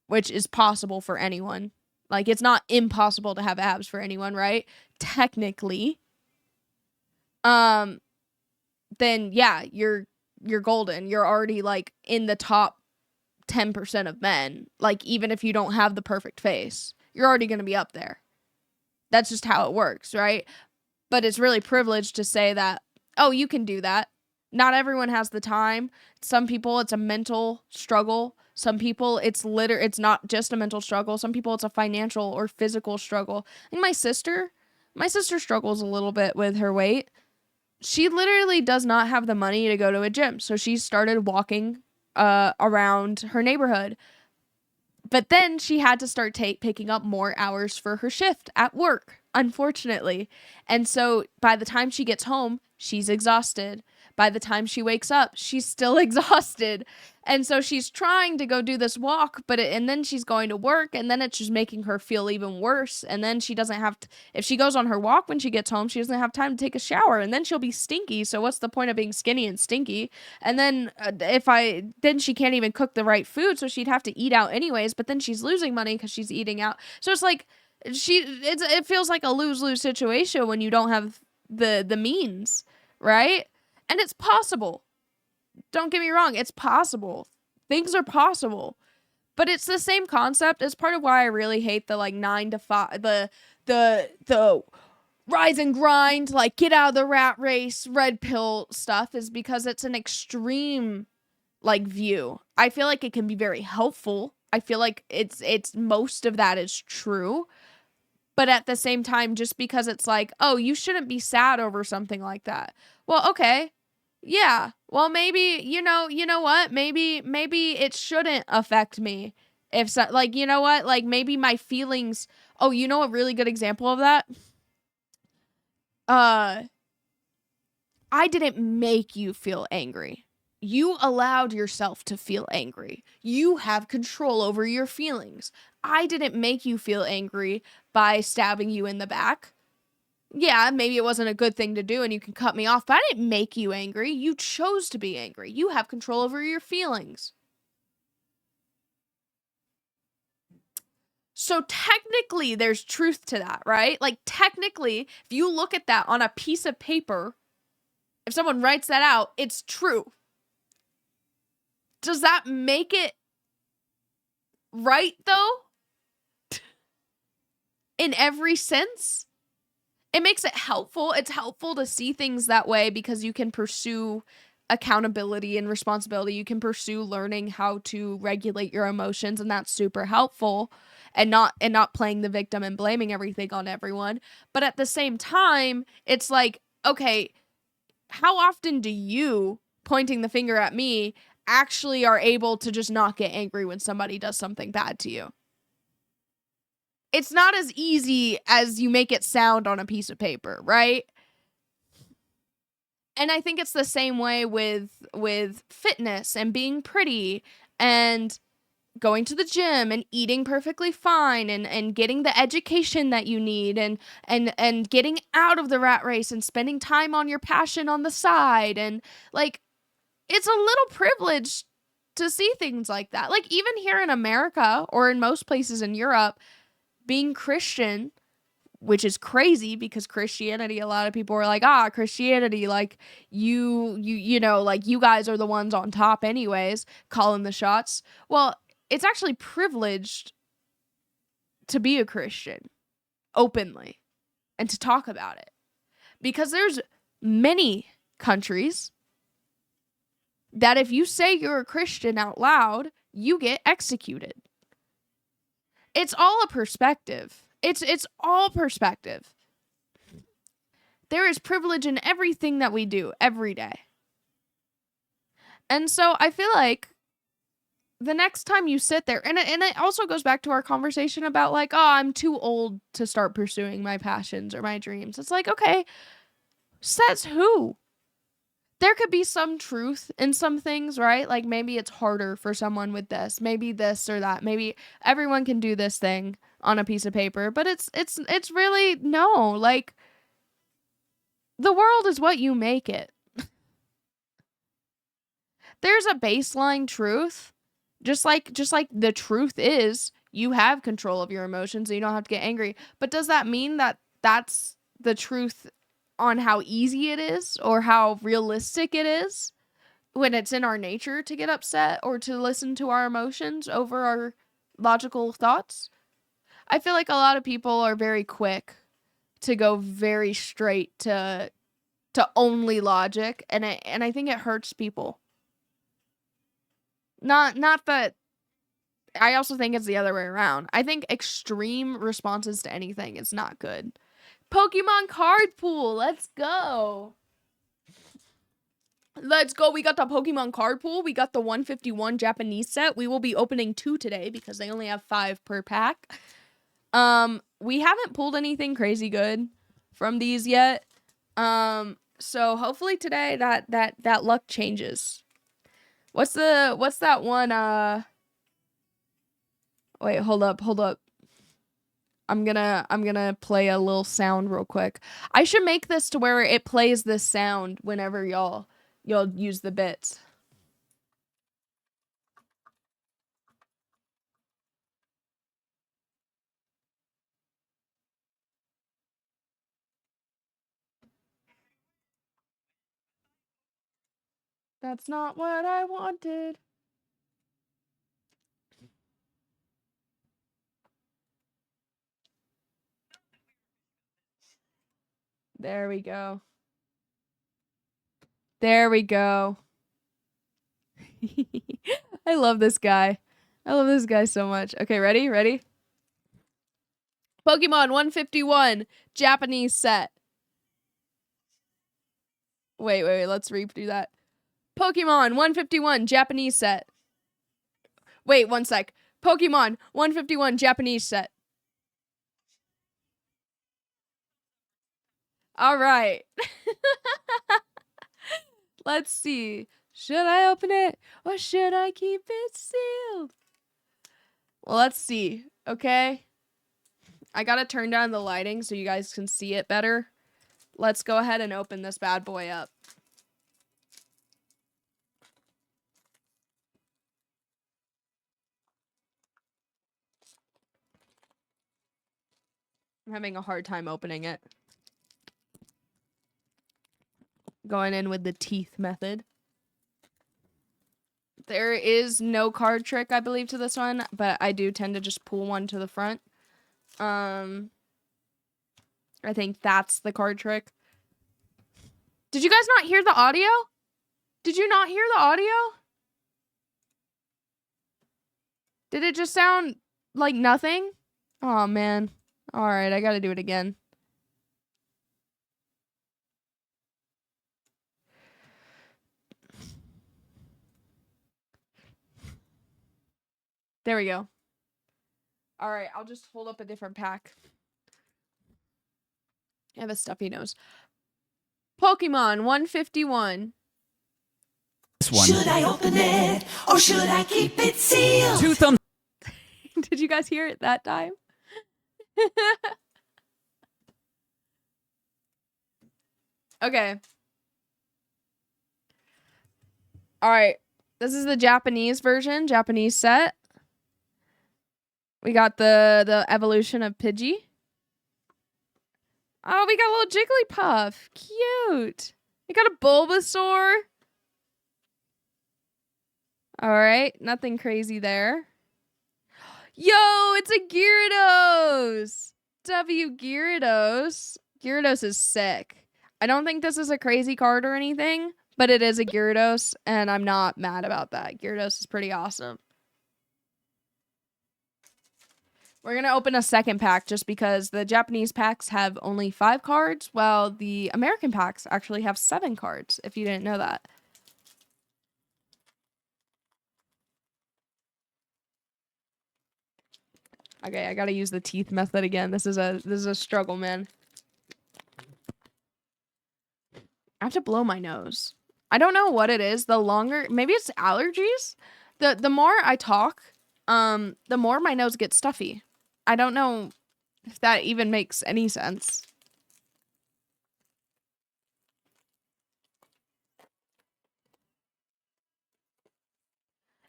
which is possible for anyone. Like, it's not impossible to have abs for anyone, right? Technically. Then yeah, you're golden. You're already like in the top 10% of men. Like, even if you don't have the perfect face, you're already going to be up there. That's just how it works, right? But it's really privileged to say that, oh, you can do that. Not everyone has the time. Some people it's a mental struggle. Some people it's not just a mental struggle. Some people it's a financial or physical struggle. I think my sister struggles a little bit with her weight. She literally does not have the money to go to a gym. So she started walking around her neighborhood. But then she had to start picking up more hours for her shift at work, unfortunately. And so by the time she gets home, she's exhausted. By the time she wakes up, she's still exhausted. And so she's trying to go do this walk, and then she's going to work, and then it's just making her feel even worse. And then she doesn't have to, if she goes on her walk when she gets home, she doesn't have time to take a shower, and then she'll be stinky. So what's the point of being skinny and stinky? And then then she can't even cook the right food, so she'd have to eat out anyways, but then she's losing money because she's eating out. So it's like it feels like a lose-lose situation when you don't have the means, right? And it's possible. Don't get me wrong, it's possible. Things are possible. But it's the same concept. It's part of why I really hate the like 9 to 5 the rise and grind, like get out of the rat race, red pill stuff, is because it's an extreme like view. I feel like it can be very helpful. I feel like it's most of that is true. But at the same time, just because it's like, oh, you shouldn't be sad over something like that. Well, okay. Yeah. Well, maybe, you know what? Maybe it shouldn't affect me. If so, like, you know what? Like maybe my feelings. Oh, you know a really good example of that? I didn't make you feel angry. You allowed yourself to feel angry. You have control over your feelings. I didn't make you feel angry by stabbing you in the back. Yeah, maybe it wasn't a good thing to do and you can cut me off, but I didn't make you angry. You chose to be angry. You have control over your feelings. So technically, there's truth to that, right? Like, technically, if you look at that on a piece of paper, if someone writes that out, it's true. Does that make it right, though? In every sense? It makes it helpful. It's helpful to see things that way because you can pursue accountability and responsibility. You can pursue learning how to regulate your emotions, and that's super helpful. And not playing the victim and blaming everything on everyone. But at the same time, it's like, okay, how often do you, pointing the finger at me, actually are able to just not get angry when somebody does something bad to you? It's not as easy as you make it sound on a piece of paper, right? And I think it's the same way with fitness and being pretty and going to the gym and eating perfectly fine and getting the education that you need and getting out of the rat race and spending time on your passion on the side. And like, it's a little privilege to see things like that. Like even here in America or in most places in Europe, being Christian, which is crazy because Christianity, a lot of people are like, Christianity, like you know, like you guys are the ones on top anyways, calling the shots. Well, it's actually privileged to be a Christian openly and to talk about it because there's many countries that if you say you're a Christian out loud, you get executed. It's all a perspective. It's all perspective. There is privilege in everything that we do every day. And so I feel like the next time you sit there, and it also goes back to our conversation about like, I'm too old to start pursuing my passions or my dreams. It's like, okay, says who? There could be some truth in some things, right? Like maybe it's harder for someone with this, maybe this or that. Maybe everyone can do this thing on a piece of paper, but it's really no, like the world is what you make it. There's a baseline truth. Just like the truth is you have control of your emotions and you don't have to get angry. But does that mean that that's the truth on how easy it is or how realistic it is when it's in our nature to get upset or to listen to our emotions over our logical thoughts? I feel like a lot of people are very quick to go very straight to to only logic, and I think it hurts people. Not that I also think it's the other way around. I think extreme responses to anything is not good. Pokemon card pool, let's go. Let's go. We got the Pokemon card pool. We got the 151 Japanese set. We will be opening 2 today because they only have 5 per pack. We haven't pulled anything crazy good from these yet. So hopefully today that luck changes. What's that one? Wait, hold up. I'm gonna play a little sound real quick. I should make this to where it plays this sound whenever y'all use the bits. That's not what I wanted. There we go. There we go. I love this guy. I love this guy so much. Okay, ready? Ready? Pokemon 151 Japanese set. Wait. Let's redo that. Pokemon 151 Japanese set. Wait, one sec. Pokemon 151 Japanese set. All right. Let's see. Should I open it or should I keep it sealed? Well, let's see. Okay. I gotta turn down the lighting so you guys can see it better. Let's go ahead and open this bad boy up. I'm having a hard time opening it. Going in with the teeth method. There is no card trick, I believe, to this one, but I do tend to just pull one to the front. I think that's the card trick. Did you guys not hear the audio? Did you not hear the audio? Did it just sound like nothing? Oh, man. All right, I gotta do it again. There we go. All right, I'll just hold up a different pack. I have a stuffy nose. Pokemon 151. Should I open it or should I keep it sealed? 2 thumbs. Did you guys hear it that time? Okay. All right. This is the Japanese version, Japanese set. We got the evolution of Pidgey. Oh, we got a little Jigglypuff. Cute. We got a Bulbasaur. All right. Nothing crazy there. Yo, it's a Gyarados. Gyarados. Gyarados is sick. I don't think this is a crazy card or anything, but it is a Gyarados, and I'm not mad about that. Gyarados is pretty awesome. We're going to open a second pack just because the Japanese packs have only 5 cards, while the American packs actually have 7 cards, if you didn't know that. Okay, I got to use the teeth method again. This is a struggle, man. I have to blow my nose. I don't know what it is. The longer, maybe it's allergies. The more I talk, the more my nose gets stuffy. I don't know if that even makes any sense.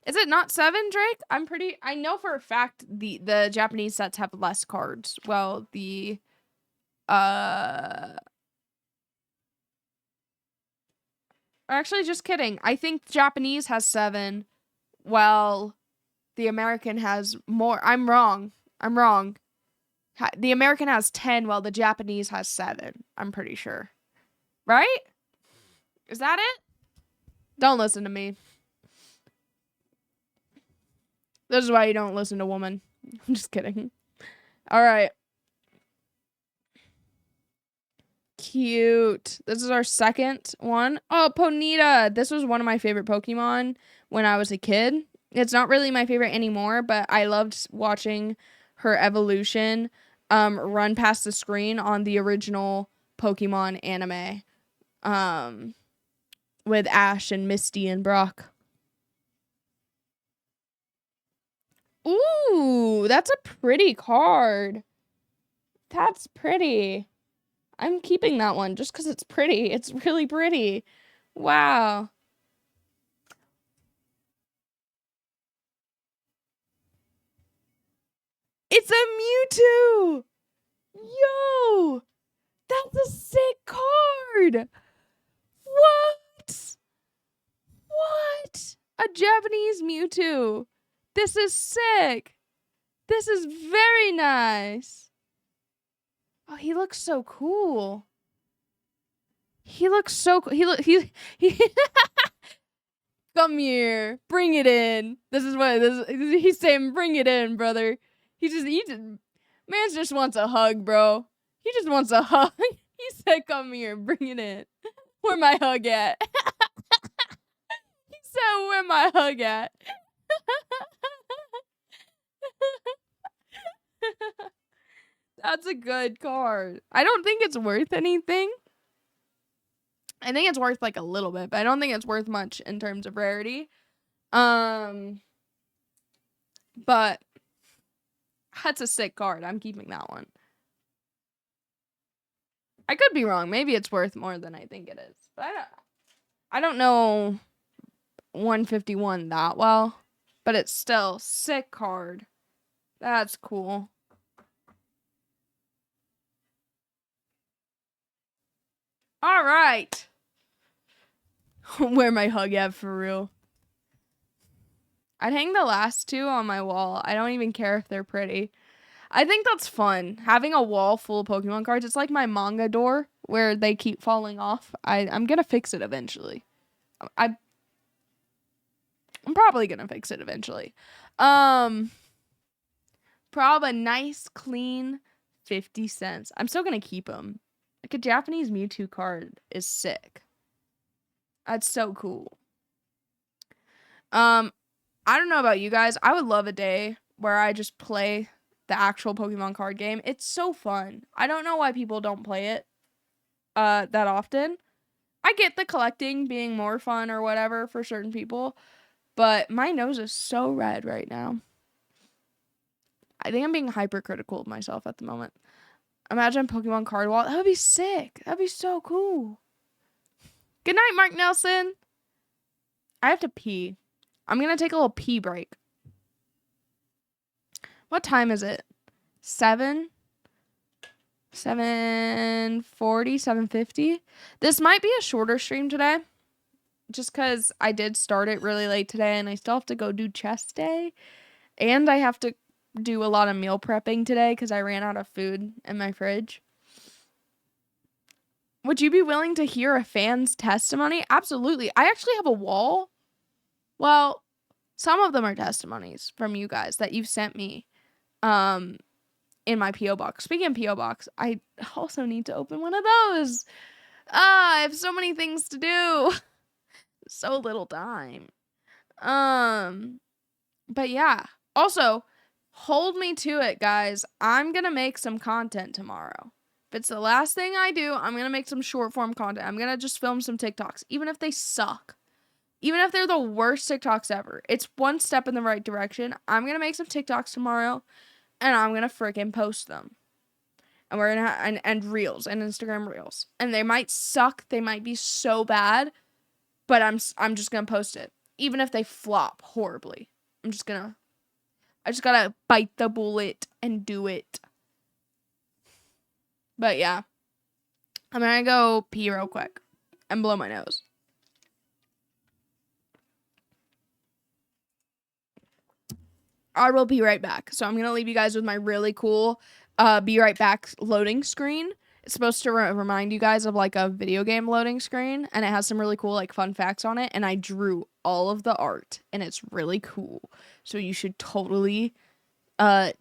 Is it not 7, Drake? I know for a fact the Japanese sets have less cards. Well, the actually, just kidding. I think Japanese has 7, while the American has more. I'm wrong. The American has 10, while the Japanese has 7. I'm pretty sure. Right? Is that it? Don't listen to me. This is why you don't listen to women. I'm just kidding. All right. Cute. This is our second one. Oh, Ponyta. This was one of my favorite Pokemon when I was a kid. It's not really my favorite anymore, but I loved watching her evolution run past the screen on the original Pokemon anime with Ash and Misty and Brock. Ooh, that's a pretty card. That's pretty. I'm keeping that one just because it's pretty. It's really pretty. Wow. It's a Mewtwo! Yo! That's a sick card! What? What? A Japanese Mewtwo. This is sick. This is very nice. Oh, he looks so cool. He looks so cool. He Come here. Bring it in. This is what he's saying. Bring it in, brother. He just man just wants a hug, bro. He just wants a hug. He said, come here, bring it in. Where my hug at? He said, where my hug at? That's a good card. I don't think it's worth anything. I think it's worth like a little bit, but I don't think it's worth much in terms of rarity. But that's a sick card. I'm keeping that one. I could be wrong. Maybe it's worth more than I think it is. But I don't know 151 that well. But it's still sick card. That's cool. All right. Where my hug at for real? I'd hang the last two on my wall. I don't even care if they're pretty. I think that's fun. Having a wall full of Pokemon cards. It's like my manga door where they keep falling off. I'm gonna fix it eventually. I'm probably gonna fix it eventually. Probably a nice, clean 50 cents. I'm still gonna keep them. Like a Japanese Mewtwo card is sick. That's so cool. I don't know about you guys. I would love a day where I just play the actual Pokemon card game. It's so fun. I don't know why people don't play it that often. I get the collecting being more fun or whatever for certain people, but my nose is so red right now. I think I'm being hypercritical of myself at the moment. Imagine Pokemon card wall. That would be sick. That'd be so cool. Good night, Mark Nelson. I have to pee. I'm going to take a little pee break. What time is it? 7:40, 7:50. This might be a shorter stream today. Just because I did start it really late today and I still have to go do chest day. And I have to do a lot of meal prepping today because I ran out of food in my fridge. Would you be willing to hear a fan's testimony? Absolutely. I actually have a wall. Well, some of them are testimonies from you guys that you've sent me in my P.O. box. Speaking of P.O. box, I also need to open one of those. I have so many things to do. So little time. But yeah. Also, hold me to it, guys. I'm going to make some content tomorrow. If it's the last thing I do, I'm going to make some short form content. I'm going to just film some TikToks, even if they suck. Even if they're the worst TikToks ever. It's one step in the right direction. I'm going to make some TikToks tomorrow, and I'm going to freaking post them. And we're going to and reels and Instagram reels. And they might suck. They might be so bad, but I'm just going to post it. Even if they flop horribly. I just got to bite the bullet and do it. But yeah. I'm going to go pee real quick and blow my nose. I will be right back. So I'm going to leave you guys with my really cool be right back loading screen. It's supposed to remind you guys of like a video game loading screen, and it has some really cool like fun facts on it. And I drew all of the art, and it's really cool. So you should totally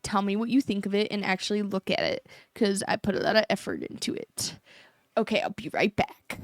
tell me what you think of it and actually look at it because I put a lot of effort into it. Okay, I'll be right back.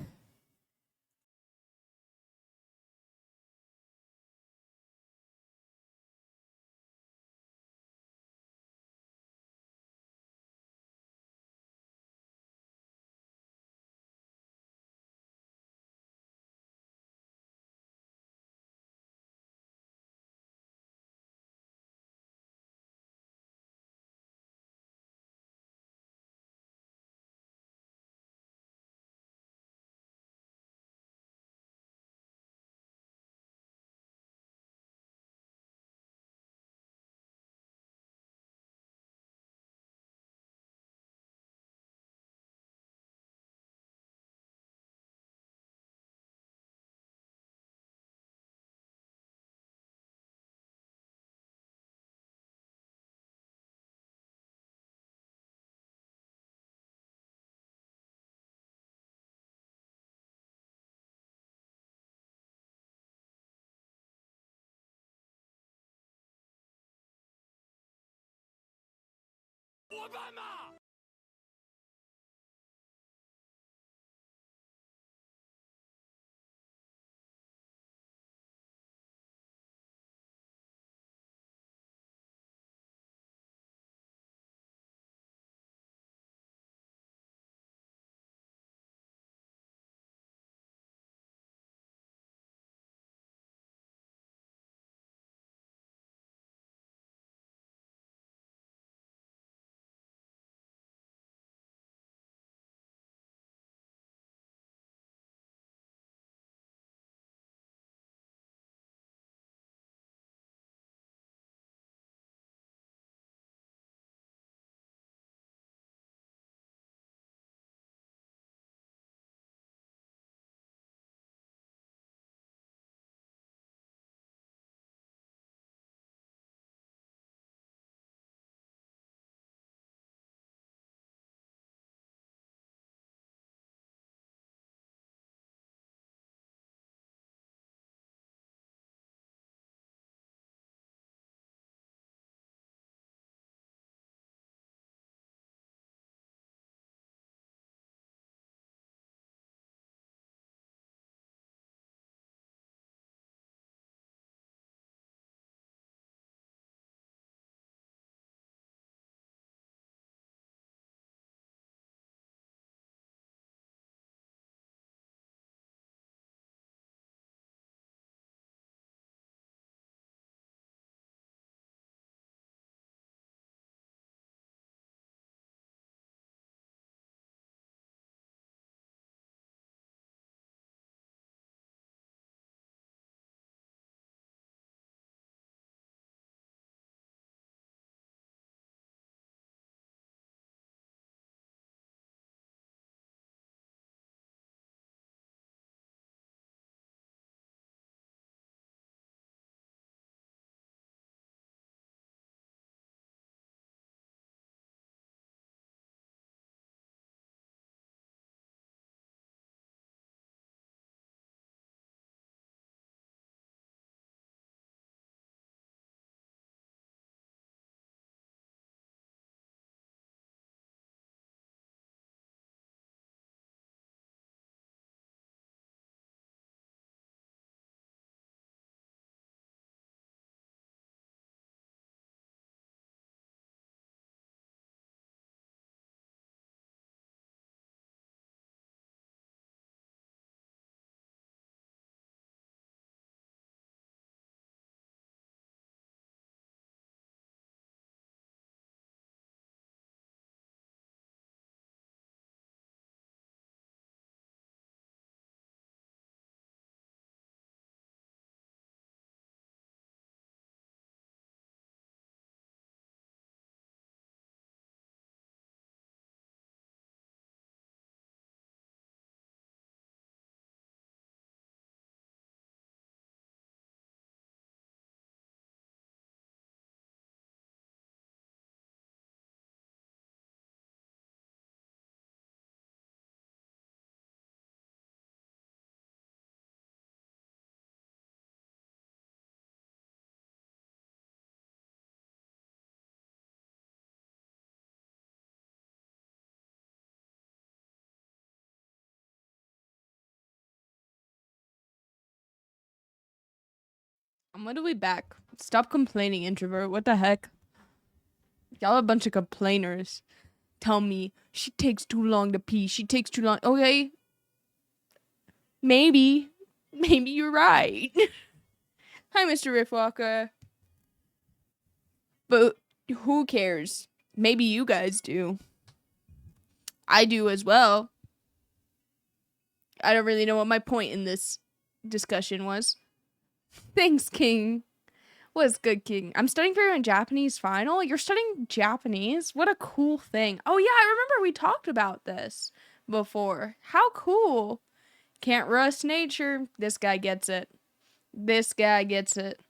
I'm literally back. Stop complaining, introvert. What the heck? Y'all a bunch of complainers. Tell me she takes too long to pee. She takes too long. Okay. Maybe. Maybe you're right. Hi, Mr. Riffwalker. But who cares? Maybe you guys do. I do as well. I don't really know what my point in this discussion was. Thanks, King. What's good, King? I'm studying for a Japanese final. You're studying Japanese? What a cool thing. Oh, yeah, I remember we talked about this before. How cool. Can't rust nature. This guy gets it. This guy gets it.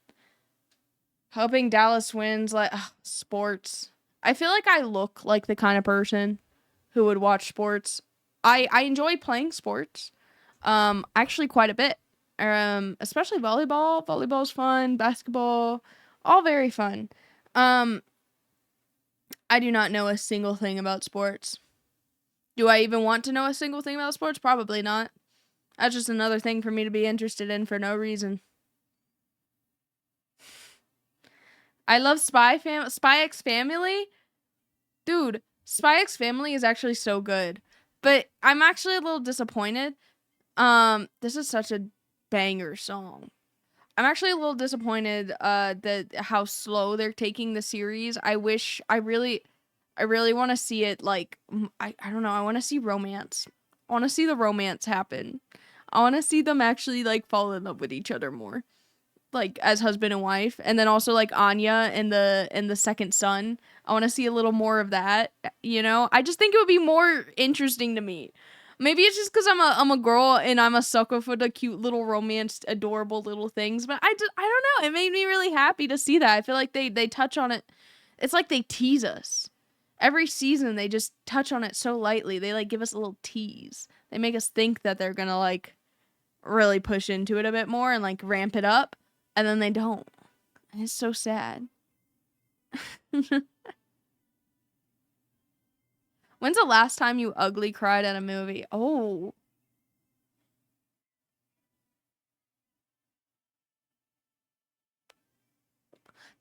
Hoping Dallas wins, like, sports. I feel like I look like the kind of person who would watch sports. I enjoy playing sports. Actually quite a bit. Especially volleyball. Volleyball's fun. Basketball, all very fun. I do not know a single thing about sports. Do I even want to know a single thing about sports? Probably not. That's just another thing for me to be interested in for no reason. I love Spy X Family. Dude, Spy X Family is actually so good. But I'm actually a little disappointed. This is such a banger song. I'm actually a little disappointed that how slow they're taking the series. I really want to see it, like, I don't know, I want to see romance. I want to see the romance happen. I want to see them actually, like, fall in love with each other more, like, as husband and wife. And then also, like, Anya and the second son, I want to see a little more of that, you know? I just think it would be more interesting to me. Maybe it's just because I'm a girl and I'm a sucker for the cute little romance, adorable little things. But I don't know. It made me really happy to see that. I feel like they touch on it. It's like they tease us. Every season they just touch on it so lightly. They, like, give us a little tease. They make us think that they're gonna, like, really push into it a bit more and, like, ramp it up. And then they don't. And it's so sad. When's the last time you ugly cried at a movie? Oh.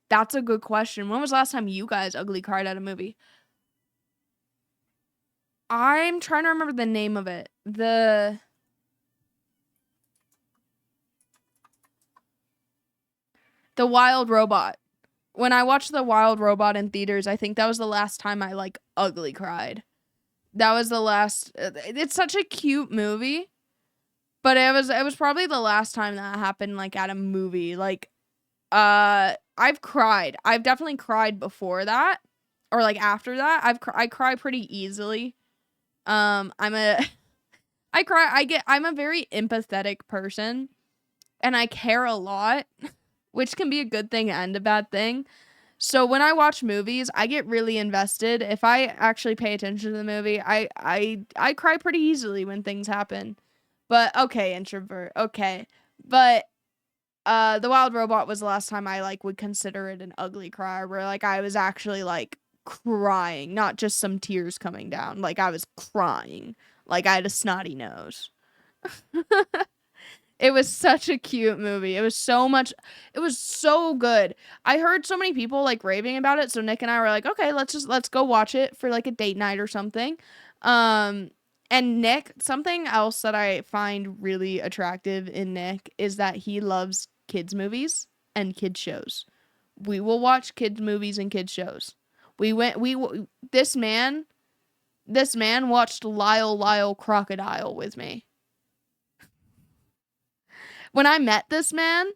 That's a good question. When was the last time you guys ugly cried at a movie? I'm trying to remember the name of it. The Wild Robot. When I watched The Wild Robot in theaters, I think that was the last time I, like, ugly cried. That was the last. It's such a cute movie, but it was probably the last time that happened, like, at a movie. Like, I've cried. I've definitely cried before that, or, like, after that. I cry pretty easily. I'm a I'm a very empathetic person, and I care a lot, which can be a good thing and a bad thing. So when I watch movies, I get really invested. If I actually pay attention to the movie, I cry pretty easily when things happen. But okay, introvert. Okay. But The Wild Robot was the last time I, like, would consider it an ugly cry, where, like, I was actually, like, crying, not just some tears coming down. Like, I was crying. Like, I had a snotty nose. It was such a cute movie. It was so good. I heard so many people, like, raving about it, so Nick and I were like, okay, let's go watch it for, like, a date night or something. And Nick, something else that I find really attractive in Nick is that he loves kids movies and kids shows. We will watch kids movies and kids shows. This man watched Lyle Crocodile with me. When I met this man,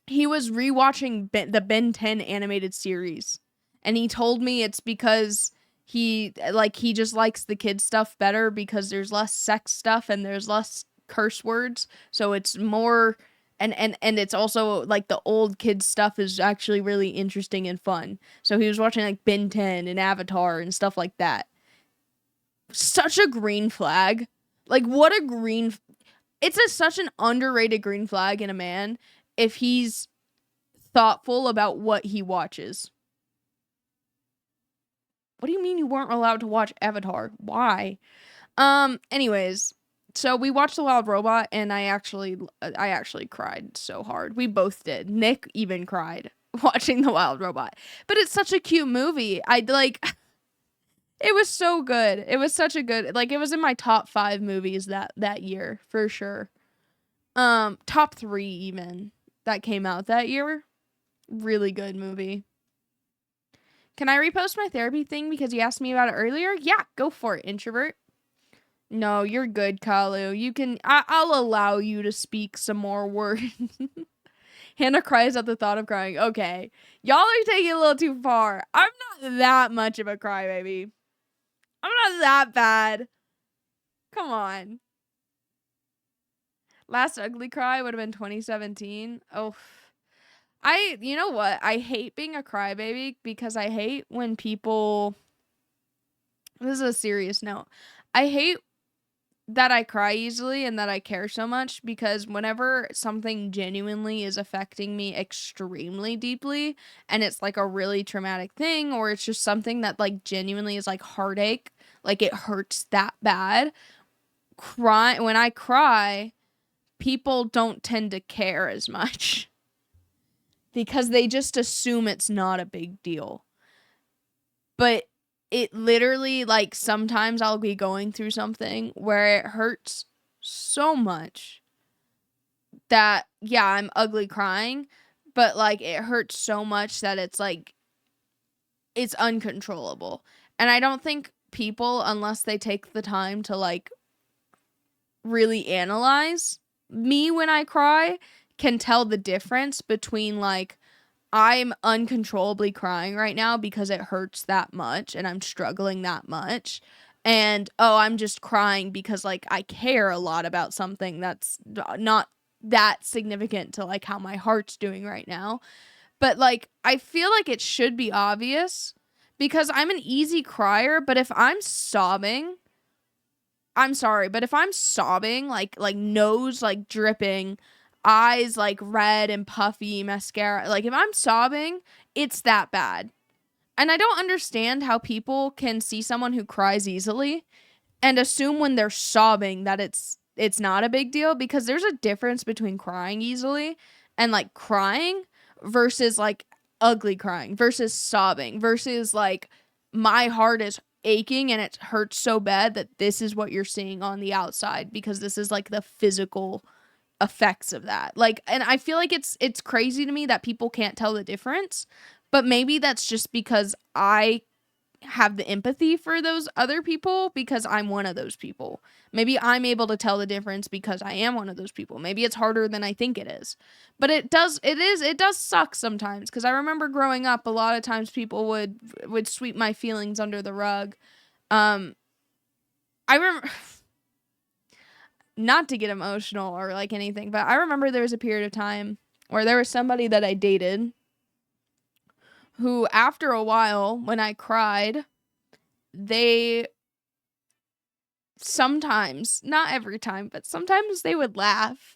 he was rewatching the Ben 10 animated series, and he told me it's because he just likes the kid stuff better because there's less sex stuff and there's less curse words, so it's more, and it's also, like, the old kid stuff is actually really interesting and fun. So he was watching, like, Ben 10 and Avatar and stuff like that. Such a green flag. Like, what a green it's such an underrated green flag in a man if he's thoughtful about what he watches. What do you mean you weren't allowed to watch Avatar? Why? Anyways, So we watched The Wild Robot, and I actually cried so hard. We both did. Nick even cried watching The Wild Robot. But it's such a cute movie. I like it was so good. It was such a good, like, it was in my top 5 movies that year for sure. Top 3 even that came out that year. Really good movie. Can I repost my therapy thing because you asked me about it earlier? Yeah, go for it, introvert. No, you're good, Kalu. You can. I'll allow you to speak some more words. Hannah cries at the thought of crying. Okay, y'all are taking it a little too far. I'm not that much of a crybaby. I'm not that bad. Come on. Last ugly cry would have been 2017. Oh, you know what? I hate being a crybaby because I hate when people. This is a serious note. I hate that I cry easily and that I care so much because whenever something genuinely is affecting me extremely deeply and it's like a really traumatic thing or it's just something that like genuinely is like heartache, like it hurts that bad, when I cry, people don't tend to care as much because they just assume it's not a big deal. But it literally, like, sometimes I'll be going through something where it hurts so much that, yeah, I'm ugly crying, but, like, it hurts so much that it's, like, it's uncontrollable. And I don't think people, unless they take the time to, like, really analyze me when I cry, can tell the difference between, like, I'm uncontrollably crying right now because it hurts that much and I'm struggling that much. And, oh, I'm just crying because, like, I care a lot about something that's not that significant to, like, how my heart's doing right now. But, like, I feel like it should be obvious because I'm an easy crier, but if I'm sobbing, I'm sorry, but if I'm sobbing, like nose like dripping, eyes like red and puffy, mascara, like if I'm sobbing, it's that bad. And I don't understand how people can see someone who cries easily and assume when they're sobbing that it's not a big deal because there's a difference between crying easily and like crying versus like ugly crying versus sobbing versus like my heart is aching and it hurts so bad that this is what you're seeing on the outside because this is like the physical effects of that. Like, and I feel like it's crazy to me that people can't tell the difference, but maybe that's just because I have the empathy for those other people because I'm one of those people. Maybe I'm able to tell the difference because I am one of those people. Maybe it's harder than I think it is. But it does suck sometimes because I remember growing up a lot of times people would sweep my feelings under the rug. I remember not to get emotional or like anything, but I remember there was a period of time where there was somebody that I dated who after a while when I cried, they sometimes, not every time, but sometimes they would laugh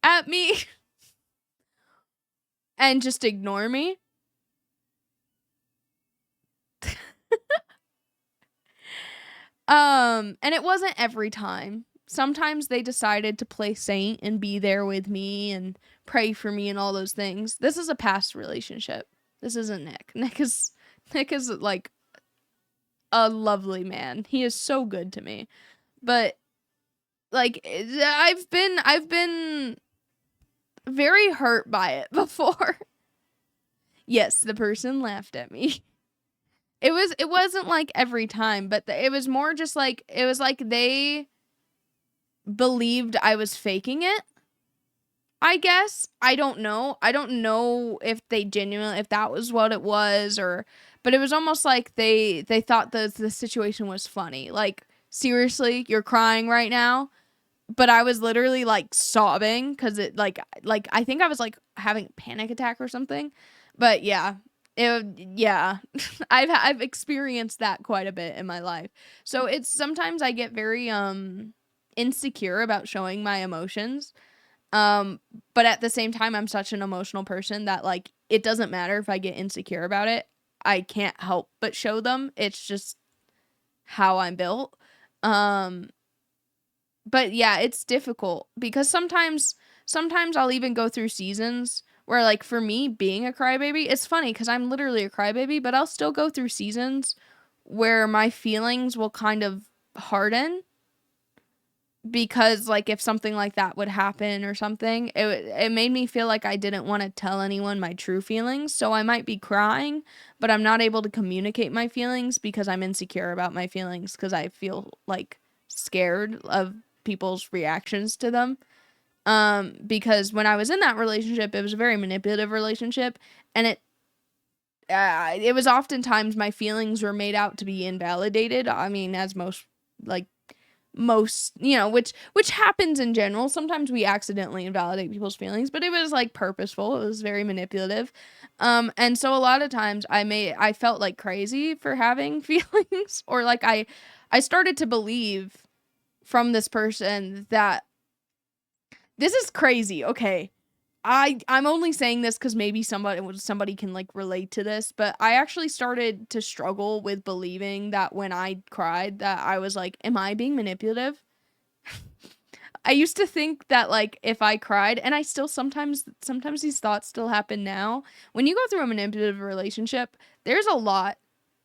at me and just ignore me. And it wasn't every time. Sometimes they decided to play saint and be there with me and pray for me and all those things. This is a past relationship. This isn't Nick. Nick is like a lovely man. He is so good to me. But like I've been very hurt by it before. Yes, the person laughed at me. It wasn't like every time, but it was more just like it was like they believed I was faking it. I guess. I don't know. I don't know if they genuinely if that was what it was or but it was almost like they thought the situation was funny. Like seriously, you're crying right now? But I was literally like sobbing cuz it like I think I was like having a panic attack or something. But yeah. Yeah. I've experienced that quite a bit in my life. So it's sometimes I get very insecure about showing my emotions. Um, but at the same time, I'm such an emotional person that like it doesn't matter if I get insecure about it. I can't help but show them. It's just how I'm built. Um, but yeah, it's difficult because sometimes I'll even go through seasons where, like, for me being a crybaby, it's funny because I'm literally a crybaby, but I'll still go through seasons where my feelings will kind of harden because, like, if something like that would happen or something, it made me feel like I didn't want to tell anyone my true feelings. So I might be crying, but I'm not able to communicate my feelings because I'm insecure about my feelings because I feel like scared of people's reactions to them. Because when I was in that relationship, it was a very manipulative relationship, and it was oftentimes my feelings were made out to be invalidated. I mean, as like most, which happens in general. Sometimes we accidentally invalidate people's feelings, but it was like purposeful. It was very manipulative. And so a lot of times I felt like crazy for having feelings, or like I started to believe from this person that this is crazy. Okay. I'm only saying this because maybe somebody can like relate to this, but I actually started to struggle with believing that when I cried that I was like, am I being manipulative? I used to think that, like, if I cried, and I still sometimes these thoughts still happen now. When you go through a manipulative relationship, there's a lot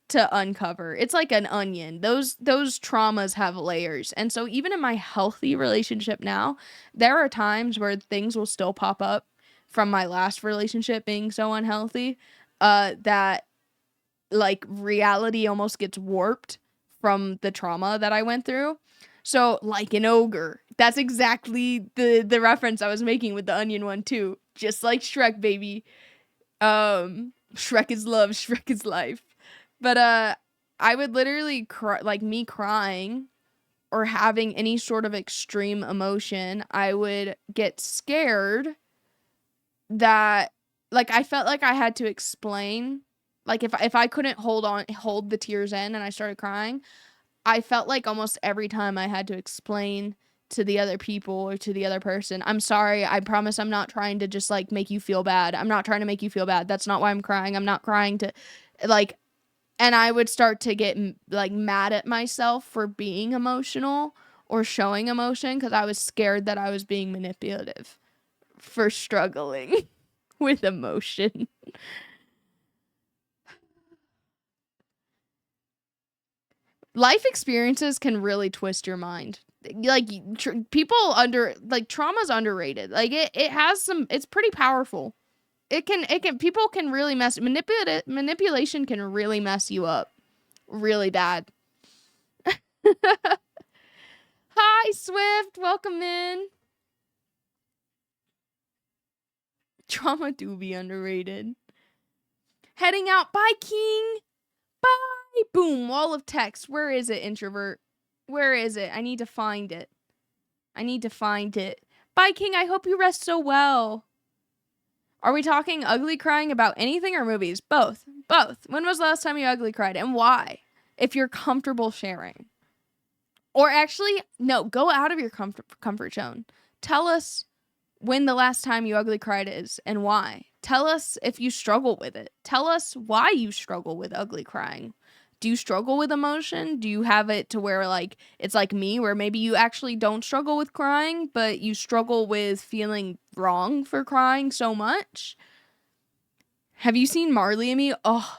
to uncover. It's like an onion. Those traumas have layers. And so even in my healthy relationship now, there are times where things will still pop up from my last relationship being so unhealthy, that like reality almost gets warped from the trauma that I went through. So, like an ogre. That's exactly the reference I was making with the onion one too. Just like Shrek, baby. Shrek is love, Shrek is life. But I would literally cry, like me crying or having any sort of extreme emotion, I would get scared that, like, I felt like I had to explain, like, if I couldn't hold the tears in and I started crying, I felt like almost every time I had to explain to the other people or to the other person, I'm sorry, I promise I'm not trying to just like make you feel bad. I'm not trying to make you feel bad. That's not why I'm crying. I'm not crying to, like, and I would start to get like mad at myself for being emotional or showing emotion because I was scared that I was being manipulative for struggling with emotion. Life experiences can really twist your mind. Like, people trauma's underrated. Like, it has some, it's pretty powerful. It can people can really manipulation can really mess you up really bad. Hi Swift, welcome in. Trauma do be underrated. Heading out. Bye, King. Bye. Boom. Wall of text. Where is it, introvert? Where is it? I need to find it. Bye, King. I hope you rest so well. Are we talking ugly crying about anything or movies? Both. When was the last time you ugly cried and why? If you're comfortable sharing. Or actually, no, go out of your comfort zone. Tell us when the last time you ugly cried is and why. Tell us if you struggle with it. Tell us why you struggle with ugly crying. Do you struggle with emotion? Do you have it to where, like, it's like me, where maybe you actually don't struggle with crying, but you struggle with feeling wrong for crying so much? Have you seen Marley and Me? Oh,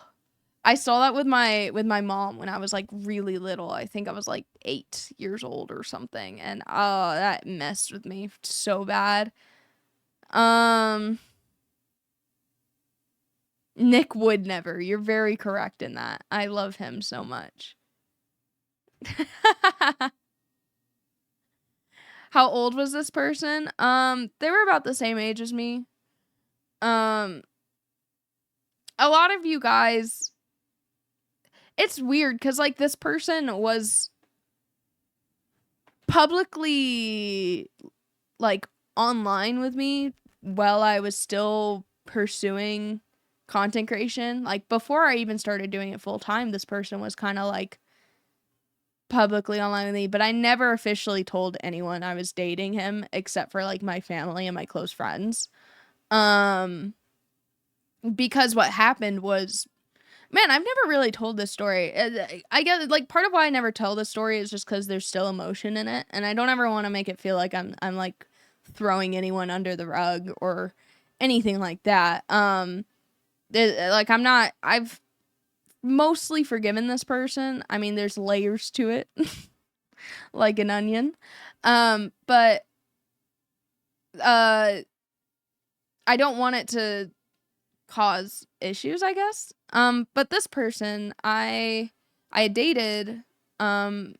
I saw that with my mom when I was like really little. I think I was like 8 years old or something, and oh, that messed with me so bad. Nick would never. You're very correct in that. I love him so much. How old was this person? They were about the same age as me. A lot of you guys, it's weird because, like, this person was publicly, like, online with me while I was still pursuing content creation. Like, before I even started doing it full time, this person was kind of like publicly online with me, but I never officially told anyone I was dating him except for like my family and my close friends. Because what happened was Man, I've never really told this story. I guess, like, part of why I never tell this story is just because there's still emotion in it, and I don't ever want to make it feel like I'm like throwing anyone under the rug or anything like that. Like, I'm not. I've mostly forgiven this person. I mean, there's layers to it, like an onion. But uh, I don't want it to cause issues, I guess. But this person I dated for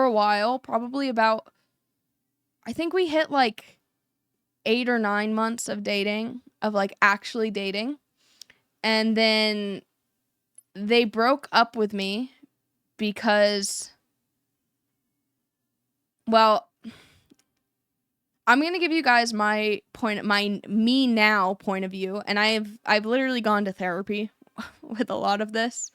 a while, probably about, I think we hit like 8 or 9 months of dating, of like actually dating. And then they broke up with me because, well, I'm going to give you guys my me now point of view, and I've literally gone to therapy with a lot of this.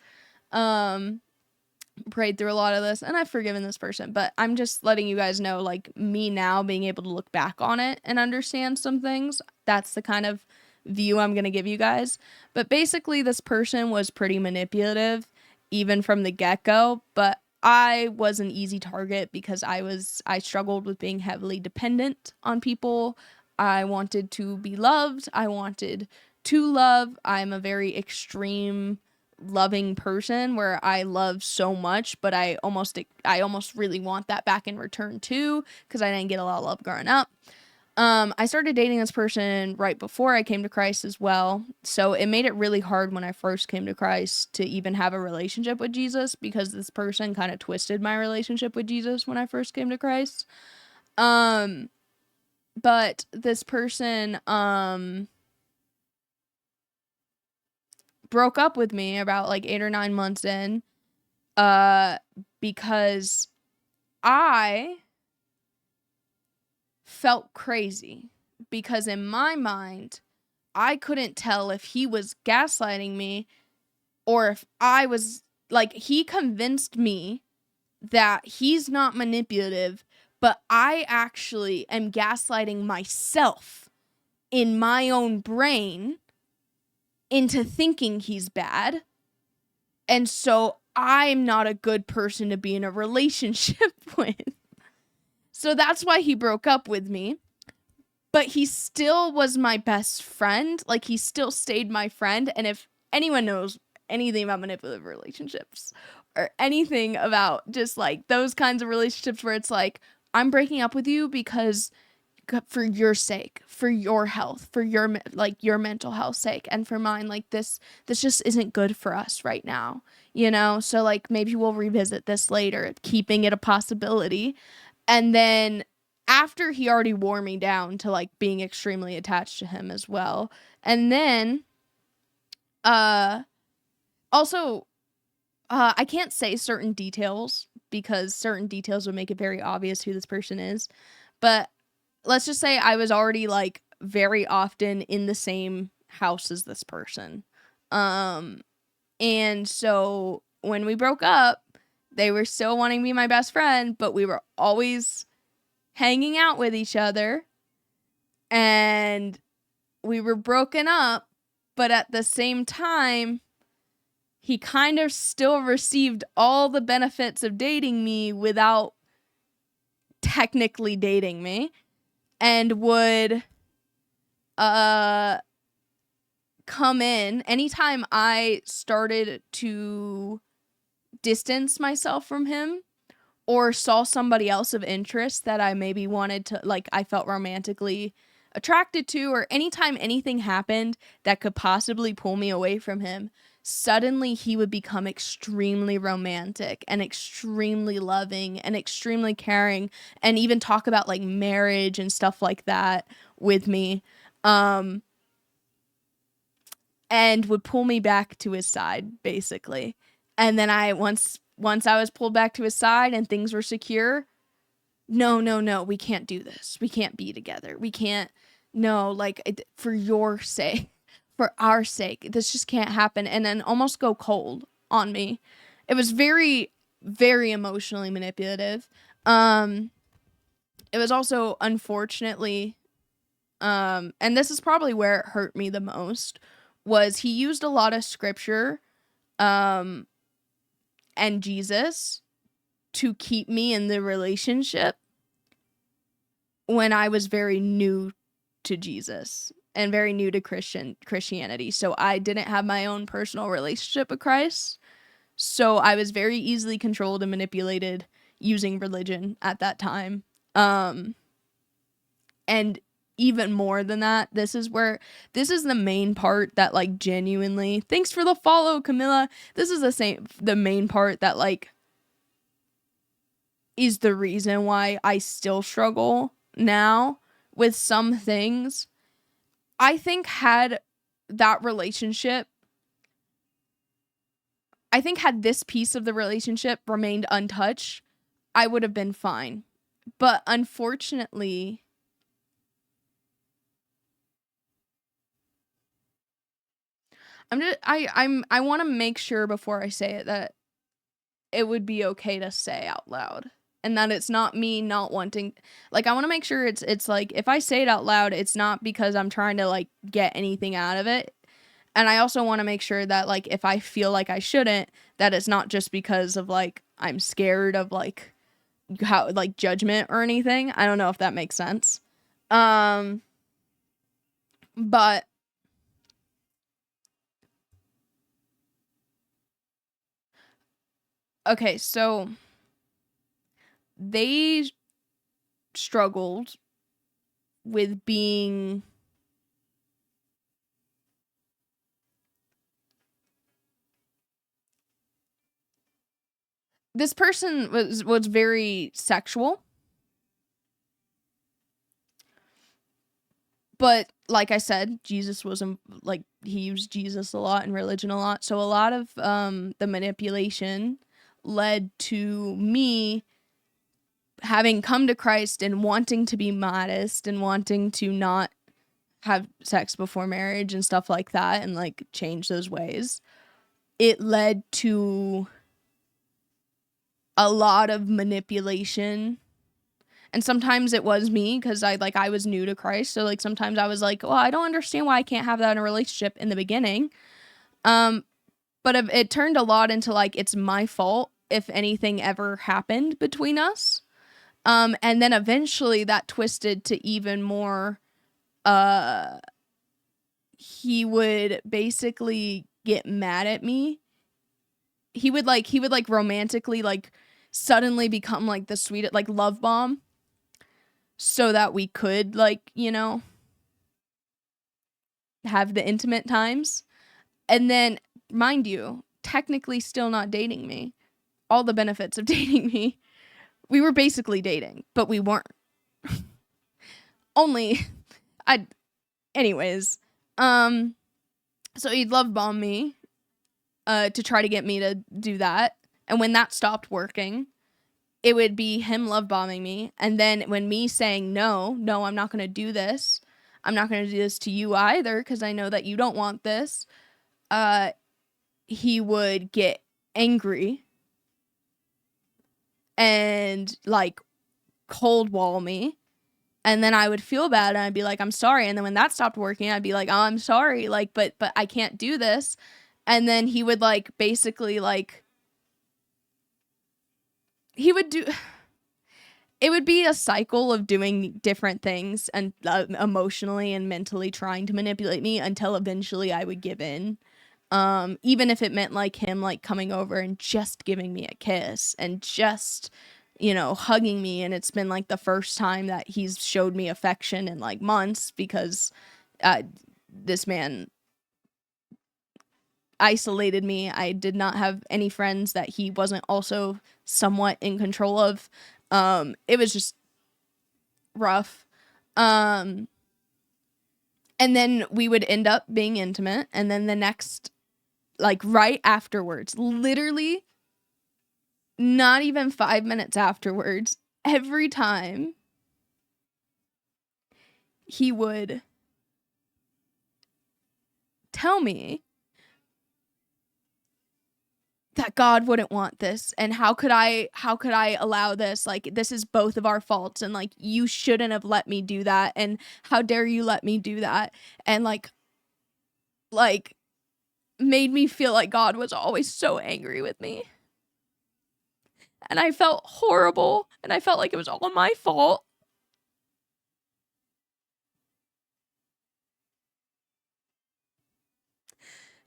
Prayed through a lot of this, and I've forgiven this person, but I'm just letting you guys know, like, me now being able to look back on it and understand some things. That's the kind of view I'm going to give you guys. But basically, this person was pretty manipulative even from the get-go, but I was an easy target because I struggled with being heavily dependent on people. I wanted to be loved. I wanted to love. I'm a very extreme loving person where I love so much, but I almost really want that back in return too, because I didn't get a lot of love growing up. I started dating this person right before I came to Christ as well, so it made it really hard when I first came to Christ to even have a relationship with Jesus, because this person kind of twisted my relationship with Jesus when I first came to Christ. But this person broke up with me about like 8 or 9 months in, because I felt crazy, because in my mind, I couldn't tell if he was gaslighting me or if I was, like, he convinced me that he's not manipulative, but I actually am gaslighting myself in my own brain into thinking he's bad. And so I'm not a good person to be in a relationship with. So that's why he broke up with me. But he still was my best friend. Like, he still stayed my friend. And if anyone knows anything about manipulative relationships or anything about just like those kinds of relationships where it's like, I'm breaking up with you because for your sake, for your health, for your like your mental health sake, and for mine, like this just isn't good for us right now, you know? So like maybe we'll revisit this later, keeping it a possibility. And then after he already wore me down to like being extremely attached to him as well. And then uh also I can't say certain details because certain details would make it very obvious who this person is. But let's just say I was already like very often in the same house as this person. And so when we broke up, they were still wanting to be my best friend, but we were always hanging out with each other, and we were broken up, but at the same time, he kind of still received all the benefits of dating me without technically dating me, and would come in anytime I started to distance myself from him or saw somebody else of interest that I maybe wanted to, like, I felt romantically attracted to, or anytime anything happened that could possibly pull me away from him, suddenly he would become extremely romantic and extremely loving and extremely caring, and even talk about like marriage and stuff like that with me. And would pull me back to his side, basically. And then once I was pulled back to his side and things were secure, no, we can't do this. We can't be together. We can't, no, like, for your sake, for our sake, this just can't happen. And then almost go cold on me. It was very, very emotionally manipulative. It was also, unfortunately, and this is probably where it hurt me the most, was he used a lot of scripture and Jesus to keep me in the relationship when I was very new to Jesus and very new to Christianity. So I didn't have my own personal relationship with Christ. So I was very easily controlled and manipulated using religion at that time. And even more than that, this is the main part that like genuinely, thanks for the follow, Camilla. This is the main part that like is the reason why I still struggle now with some things. I think had this piece of the relationship remained untouched, I would have been fine. But unfortunately, I want to make sure before I say it that it would be okay to say out loud, and that it's not me not wanting, like, I want to make sure it's like, if I say it out loud, it's not because I'm trying to like get anything out of it. And I also want to make sure that like if I feel like I shouldn't, that it's not just because of like I'm scared of like how like judgment or anything. I don't know if that makes sense. But okay, so they struggled with being this person was very sexual. But like I said, Jesus was like, he used Jesus a lot and religion a lot. So a lot of the manipulation led to me having come to Christ and wanting to be modest and wanting to not have sex before marriage and stuff like that and like change those ways. It led to a lot of manipulation. And sometimes it was me because I was new to Christ. So like sometimes I was like, well, I don't understand why I can't have that in a relationship in the beginning. But it turned a lot into like, it's my fault if anything ever happened between us. And then eventually that twisted to even more, he would basically get mad at me. He would like romantically like suddenly become like the sweetest, like love bomb, so that we could like, you know, have the intimate times. And then, mind you, technically still not dating me. All the benefits of dating me. We were basically dating, but we weren't. Only anyways. So he'd love bomb me to try to get me to do that. And when that stopped working, it would be him love bombing me. And then when me saying, no, I'm not going to do this. I'm not going to do this to you either, because I know that you don't want this. He would get angry and like cold wall me. And then I would feel bad and I'd be like, I'm sorry. And then when that stopped working, I'd be like, oh, I'm sorry. Like, but I can't do this. And then he would like basically like, he would do, it would be a cycle of doing different things and emotionally and mentally trying to manipulate me until eventually I would give in. Even if it meant like him like coming over and just giving me a kiss and just, you know, hugging me. And it's been like the first time that he's showed me affection in like months, because this man isolated me. I did not have any friends that he wasn't also somewhat in control of. It was just rough. And then we would end up being intimate, and then the next, like right afterwards, literally not even 5 minutes afterwards, every time he would tell me that God wouldn't want this, and how could I allow this? Like, this is both of our faults, and like, you shouldn't have let me do that, and how dare you let me do that? And like made me feel like God was always so angry with me. And I felt horrible, and I felt like it was all my fault.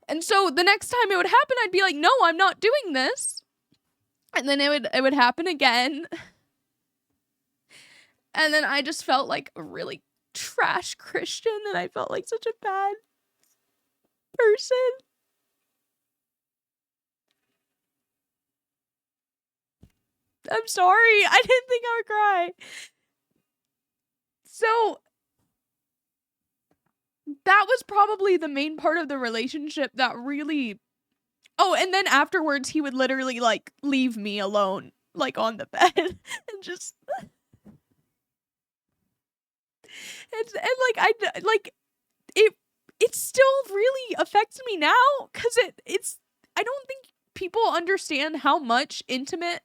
And so the next time it would happen, I'd be like, no, I'm not doing this. And then it would happen again. And then I just felt like a really trash Christian, and I felt like such a bad person. I'm sorry. I didn't think I would cry. So that was probably the main part of the relationship that really... Oh, and then afterwards, he would literally, like, leave me alone, like, on the bed, and just... It still really affects me now, because it's... I don't think people understand how much intimate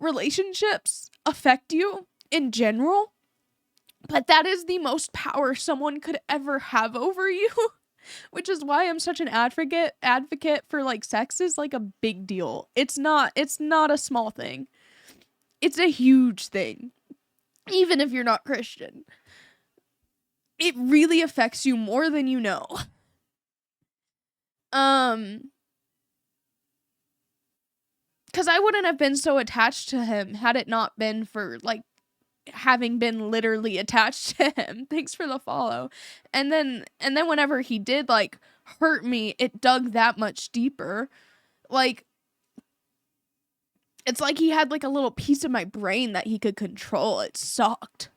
relationships affect you in general, but that is the most power someone could ever have over you. Which is why I'm such an advocate for, like, sex is, like, a big deal. It's not a small thing. It's a huge thing. Even if you're not Christian. It really affects you more than you know. Because I wouldn't have been so attached to him had it not been for, like, having been literally attached to him. Thanks for the follow. And then whenever he did, like, hurt me, it dug that much deeper. Like, it's like he had, like, a little piece of my brain that he could control. It sucked.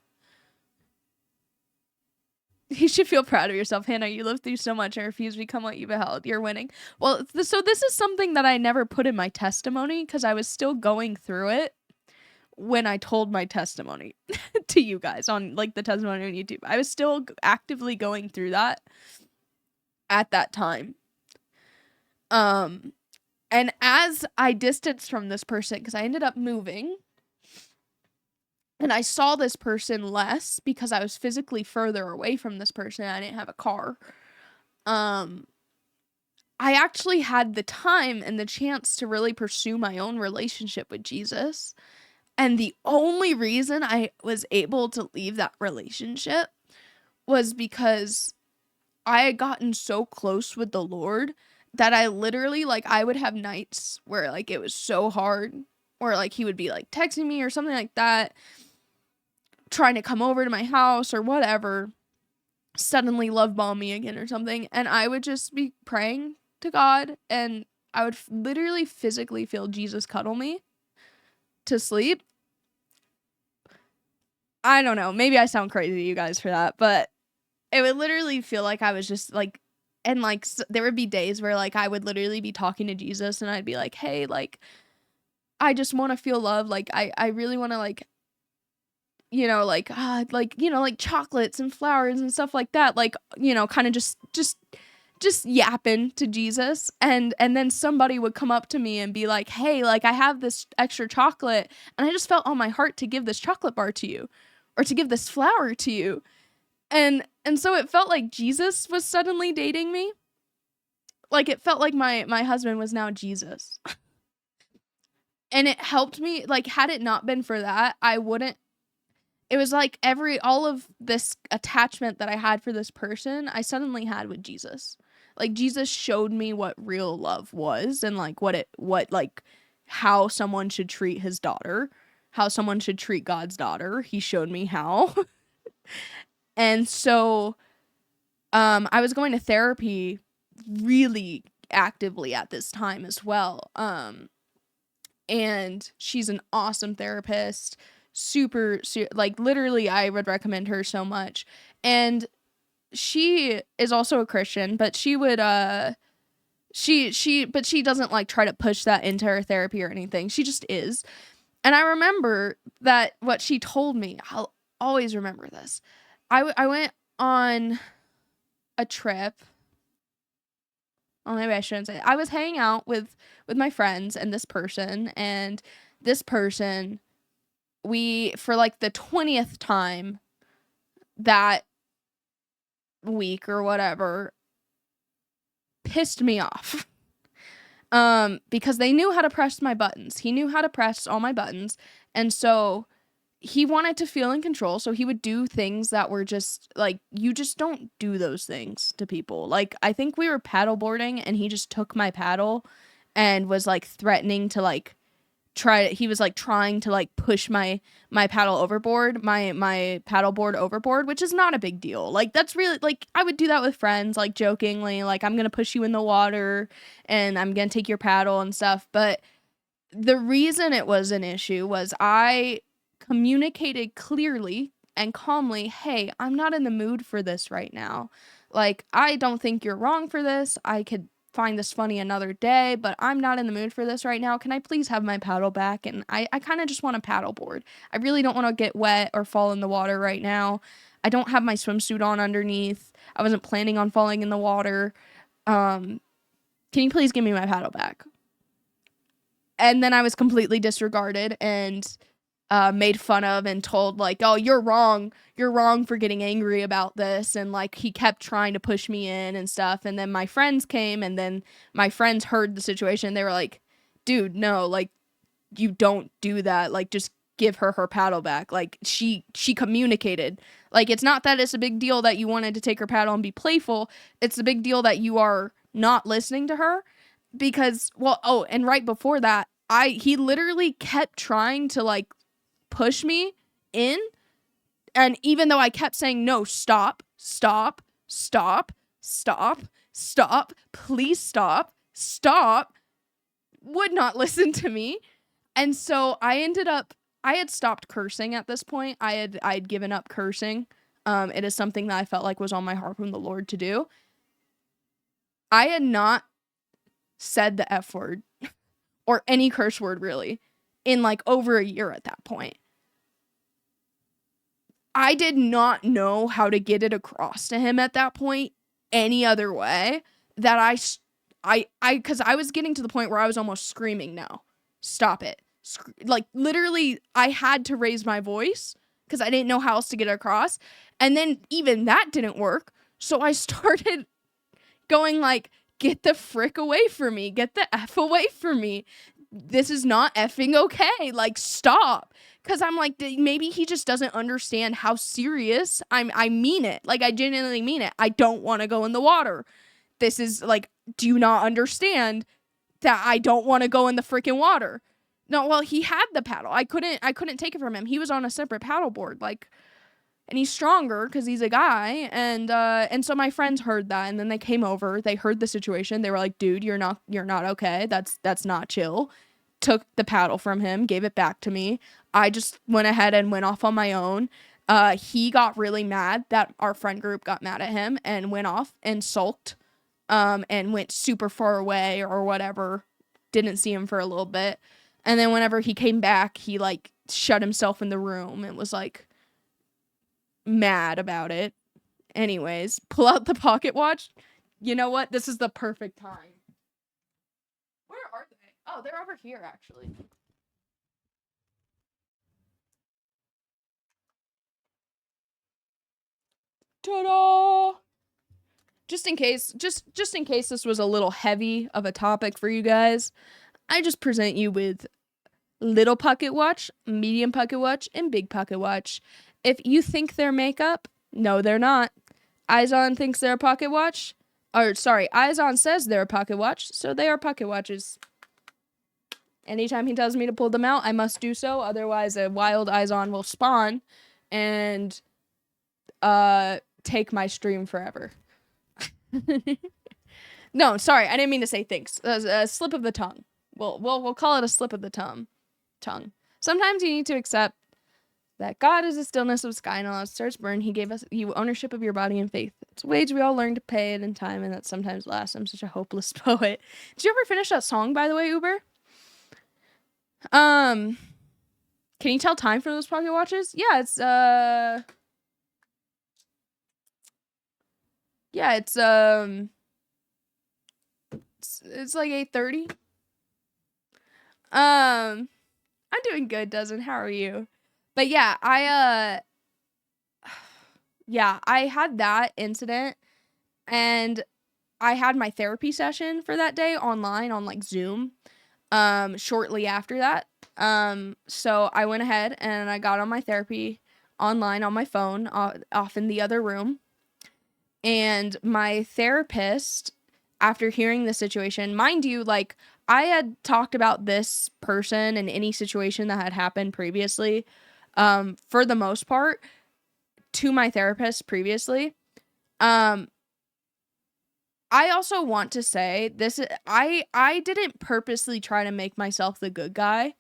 You should feel proud of yourself, Hannah. You lived through so much and refused to become what you beheld. You're winning. Well, so this is something that I never put in my testimony because I was still going through it when I told my testimony to you guys on, like, the testimony on YouTube. I was still actively going through that at that time. And as I distanced from this person, because I ended up moving, and I saw this person less because I was physically further away from this person and I didn't have a car. I actually had the time and the chance to really pursue my own relationship with Jesus. And the only reason I was able to leave that relationship was because I had gotten so close with the Lord that I literally, like, I would have nights where, like, it was so hard, or, like, he would be, like, texting me or something like that, trying to come over to my house or whatever, suddenly love bomb me again or something, and I would just be praying to God, and I would literally physically feel Jesus cuddle me to sleep. I don't know, maybe I sound crazy to you guys for that, but it would literally feel like I was just, like, and, like, there would be days where, like, I would literally be talking to Jesus, and I'd be like, hey, like, I just want to feel love, like, I really want to, like, you know, like, you know, like, chocolates and flowers and stuff like that, like, you know, kind of just yapping to Jesus, and then somebody would come up to me and be like, hey, like, I have this extra chocolate, and I just felt on my heart to give this chocolate bar to you, or to give this flower to you, and so it felt like Jesus was suddenly dating me, like, it felt like my husband was now Jesus, and it helped me, like, had it not been for that, I wouldn't... It was like all of this attachment that I had for this person, I suddenly had with Jesus. Like, Jesus showed me what real love was, and, like, like, how someone should treat his daughter, how someone should treat God's daughter. He showed me how. And so, I was going to therapy really actively at this time as well. And she's an awesome therapist. Super, like, literally, I would recommend her so much. And she is also a Christian, but she would, but she doesn't, like, try to push that into her therapy or anything. She just is. And I remember that what she told me, I'll always remember this. I went on a trip. Well, maybe I shouldn't say it. I was hanging out with my friends and this person, and this person, we, for, like, the 20th time that week or whatever, pissed me off. Because they knew how to press my buttons. He knew how to press all my buttons. And so he wanted to feel in control. So he would do things that were just like, you just don't do those things to people. Like, I think we were paddleboarding and he just took my paddle and was like threatening to like he was like trying to like push my paddle overboard, my paddleboard overboard, which is not a big deal. Like, that's really, like, I would do that with friends, like jokingly, like, I'm gonna push you in the water and I'm gonna take your paddle and stuff. But the reason it was an issue was I communicated clearly and calmly, hey, I'm not in the mood for this right now. Like, I don't think you're wrong for this. I could find this funny another day, but I'm not in the mood for this right now. Can I please have my paddle back? And I kind of just want a paddleboard. I really don't want to get wet or fall in the water right now. I don't have my swimsuit on underneath. I wasn't planning on falling in the water. Can you please give me my paddle back? And then I was completely disregarded and made fun of and told like, oh, you're wrong for getting angry about this. And like, he kept trying to push me in and stuff. And then my friends came, and then my friends heard the situation. They were like, dude, no, like, you don't do that. Like, just give her paddle back. Like, she communicated. Like, it's not that it's a big deal that you wanted to take her paddle and be playful. It's a big deal that you are not listening to her. Because, well, oh, and right before that, he literally kept trying to like push me in, and even though I kept saying, no, stop, please stop, would not listen to me. And so I had stopped cursing at this point. I'd given up cursing. It is something that I felt like was on my heart from the Lord to do. I had not said the F word or any curse word really in like over a year at that point. I did not know how to get it across to him at that point any other way that because I was getting to the point where I was almost screaming, no, stop it. Like, literally, I had to raise my voice because I didn't know how else to get it across. And then even that didn't work. So I started going like, get the frick away from me. Get the F away from me. This is not effing okay. Like, stop. Because I'm like, maybe he just doesn't understand how serious I mean it. Like, I genuinely mean it. I don't want to go in the water. This is like, do you not understand that I don't want to go in the freaking water? No, well, he had the paddle. I couldn't take it from him. He was on a separate paddleboard. Like, and he's stronger because he's a guy. And so my friends heard that, and then they came over. They heard the situation. They were like, dude, you're not okay. That's not chill. Took the paddle from him, gave it back to me. I just went ahead and went off on my own. He got really mad that our friend group got mad at him and went off and sulked, and went super far away or whatever. Didn't see him for a little bit. And then whenever he came back, he like shut himself in the room and was like mad about it. Anyways, pull out the pocket watch. You know what? This is the perfect time. Where are they? Oh, they're over here, actually. Ta-da! Just in case this was a little heavy of a topic for you guys, I just present you with little pocket watch, medium pocket watch, and big pocket watch. If you think they're makeup, no, they're not. Izon thinks they're a pocket watch. Izon says they're a pocket watch, so they are pocket watches. Anytime he tells me to pull them out, I must do so. Otherwise, a wild Izon will spawn and take my stream forever. No, sorry, I didn't mean to say thanks. A slip of the tongue. We'll call it a slip of the tongue. Sometimes you need to accept that God is the stillness of sky and all its stars burn. He gave you ownership of your body and faith. It's a wage we all learn to pay it in time, and that sometimes lasts. I'm such a hopeless poet. Did you ever finish that song, by the way, Uber? Can you tell time from those pocket watches? Yeah, it's it's like 8:30. I'm doing good, Dozen. How are you? But yeah, I had that incident, and I had my therapy session for that day online on like Zoom shortly after that. So I went ahead and I got on my therapy online on my phone off in the other room. And my therapist, after hearing the situation, mind you, like I had talked about this person and any situation that had happened previously, for the most part, to my therapist previously. Um, I also want to say this, I didn't purposely try to make myself the good guy.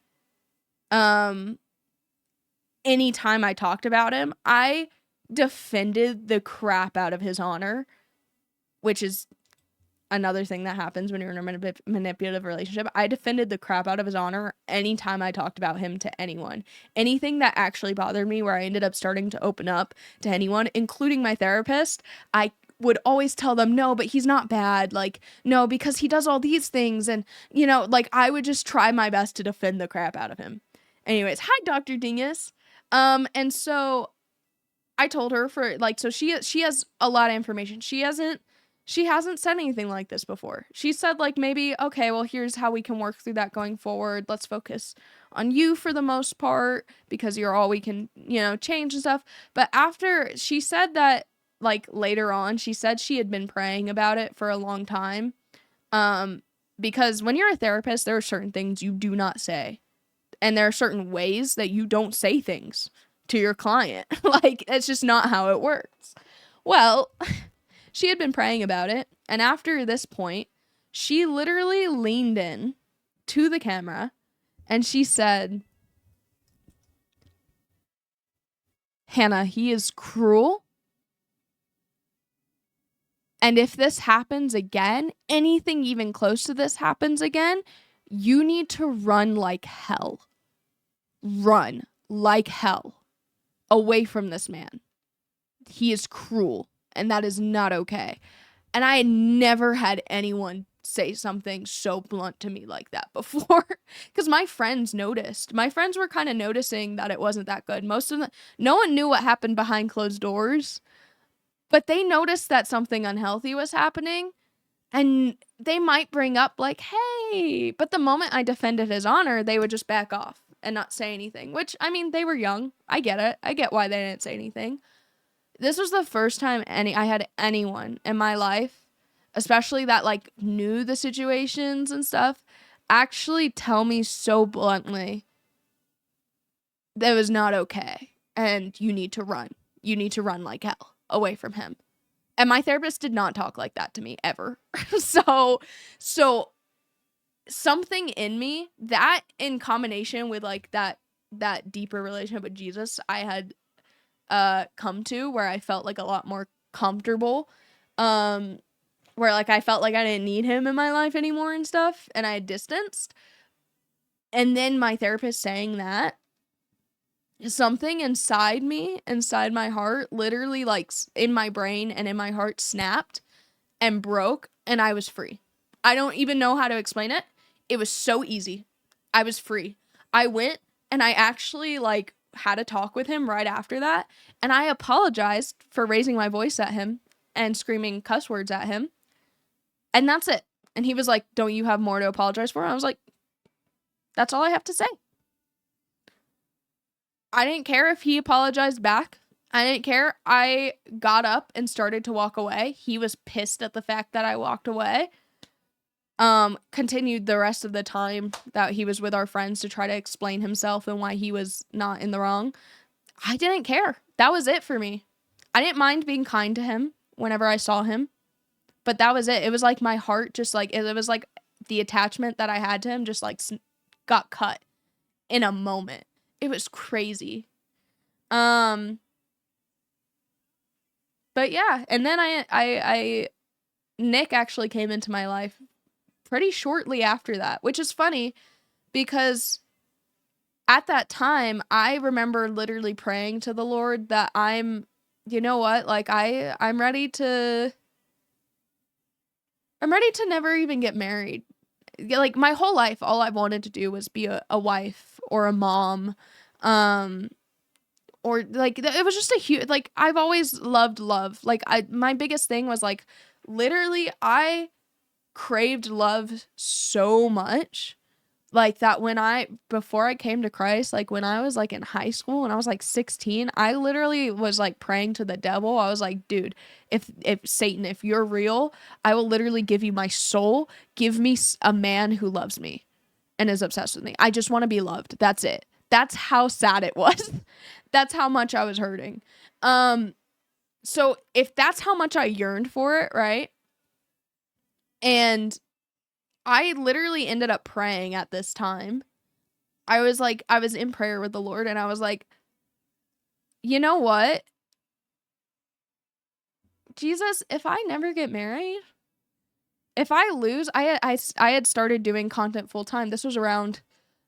Um, Anytime I talked about him, I defended the crap out of his honor, which is another thing that happens when you're in a manipulative relationship. I defended the crap out of his honor anytime I talked about him to anyone. Anything that actually bothered me, where I ended up starting to open up to anyone, including my therapist, I would always tell them, no, but he's not bad. Like, no, because he does all these things. And, you know, like I would just try my best to defend the crap out of him. Anyways, hi, Dr. Dingus. And so I told her for like, so she has a lot of information. She hasn't said anything like this before. She said like, maybe, okay, well, here's how we can work through that going forward. Let's focus on you for the most part because you're all we can, you know, change and stuff. But after she said that, like later on, she said she had been praying about it for a long time. Because when you're a therapist, there are certain things you do not say. And there are certain ways that you don't say things to your client. Like, it's just not how it works. Well, she had been praying about it, and after this point, she literally leaned in to the camera and she said, Hannah, he is cruel. And if this happens again, anything even close to this happens again, you need to run like hell. Run like hell away from this man. He is cruel, and that is not okay. And I had never had anyone say something so blunt to me like that before. Because my friends noticed. My friends were kind of noticing that it wasn't that good. Most of them, no one knew what happened behind closed doors, but they noticed that something unhealthy was happening. And they might bring up, like, hey, but the moment I defended his honor, they would just back off and not say anything. Which, I mean, they were young. I get it. I get why they didn't say anything. This was the first time I had anyone in my life, especially that like knew the situations and stuff, actually tell me so bluntly that it was not okay and you need to run. You need to run like hell away from him. And my therapist did not talk like that to me ever. So something in me, that in combination with like that deeper relationship with Jesus I had come to, where I felt like a lot more comfortable, where like I felt like I didn't need him in my life anymore and stuff, and I had distanced. And then my therapist saying that, something inside me, inside my heart, literally like in my brain and in my heart snapped and broke, and I was free. I don't even know how to explain it. It was so easy. I was free. I went and I actually like had a talk with him right after that, and I apologized for raising my voice at him and screaming cuss words at him, and that's it. And he was like, don't you have more to apologize for? And I was like, that's all I have to say. I didn't care if he apologized back. I didn't care. I got up and started to walk away. He was pissed at the fact that I walked away. Continued the rest of the time that he was with our friends to try to explain himself and why he was not in the wrong. I didn't care. That was it for me. I didn't mind being kind to him whenever I saw him, but that was it. It was like my heart just like, it was like the attachment that I had to him just like got cut in a moment. It was crazy. But yeah, and then I Nick actually came into my life pretty shortly after that, which is funny because at that time I remember literally praying to the Lord that you know what, like I'm ready to never even get married. Like my whole life, all I wanted to do was be a wife or a mom, or like it was just a huge, like I've always loved love. Like my biggest thing was like literally, I craved love so much, like, that before I came to Christ, like, when I was, like, in high school and I was, like, 16, I literally was, like, praying to the devil. I was like, "Dude, if Satan, if you're real, I will literally give you my soul. Give me a man who loves me and is obsessed with me. I just wanna be loved. That's it." That's how sad it was. That's how much I was hurting. So if that's how much I yearned for it, right? And I literally ended up praying at this time. I was in prayer with the Lord and I was like, you know what? Jesus, if I never get married, if I lose, I had started doing content full time. This was around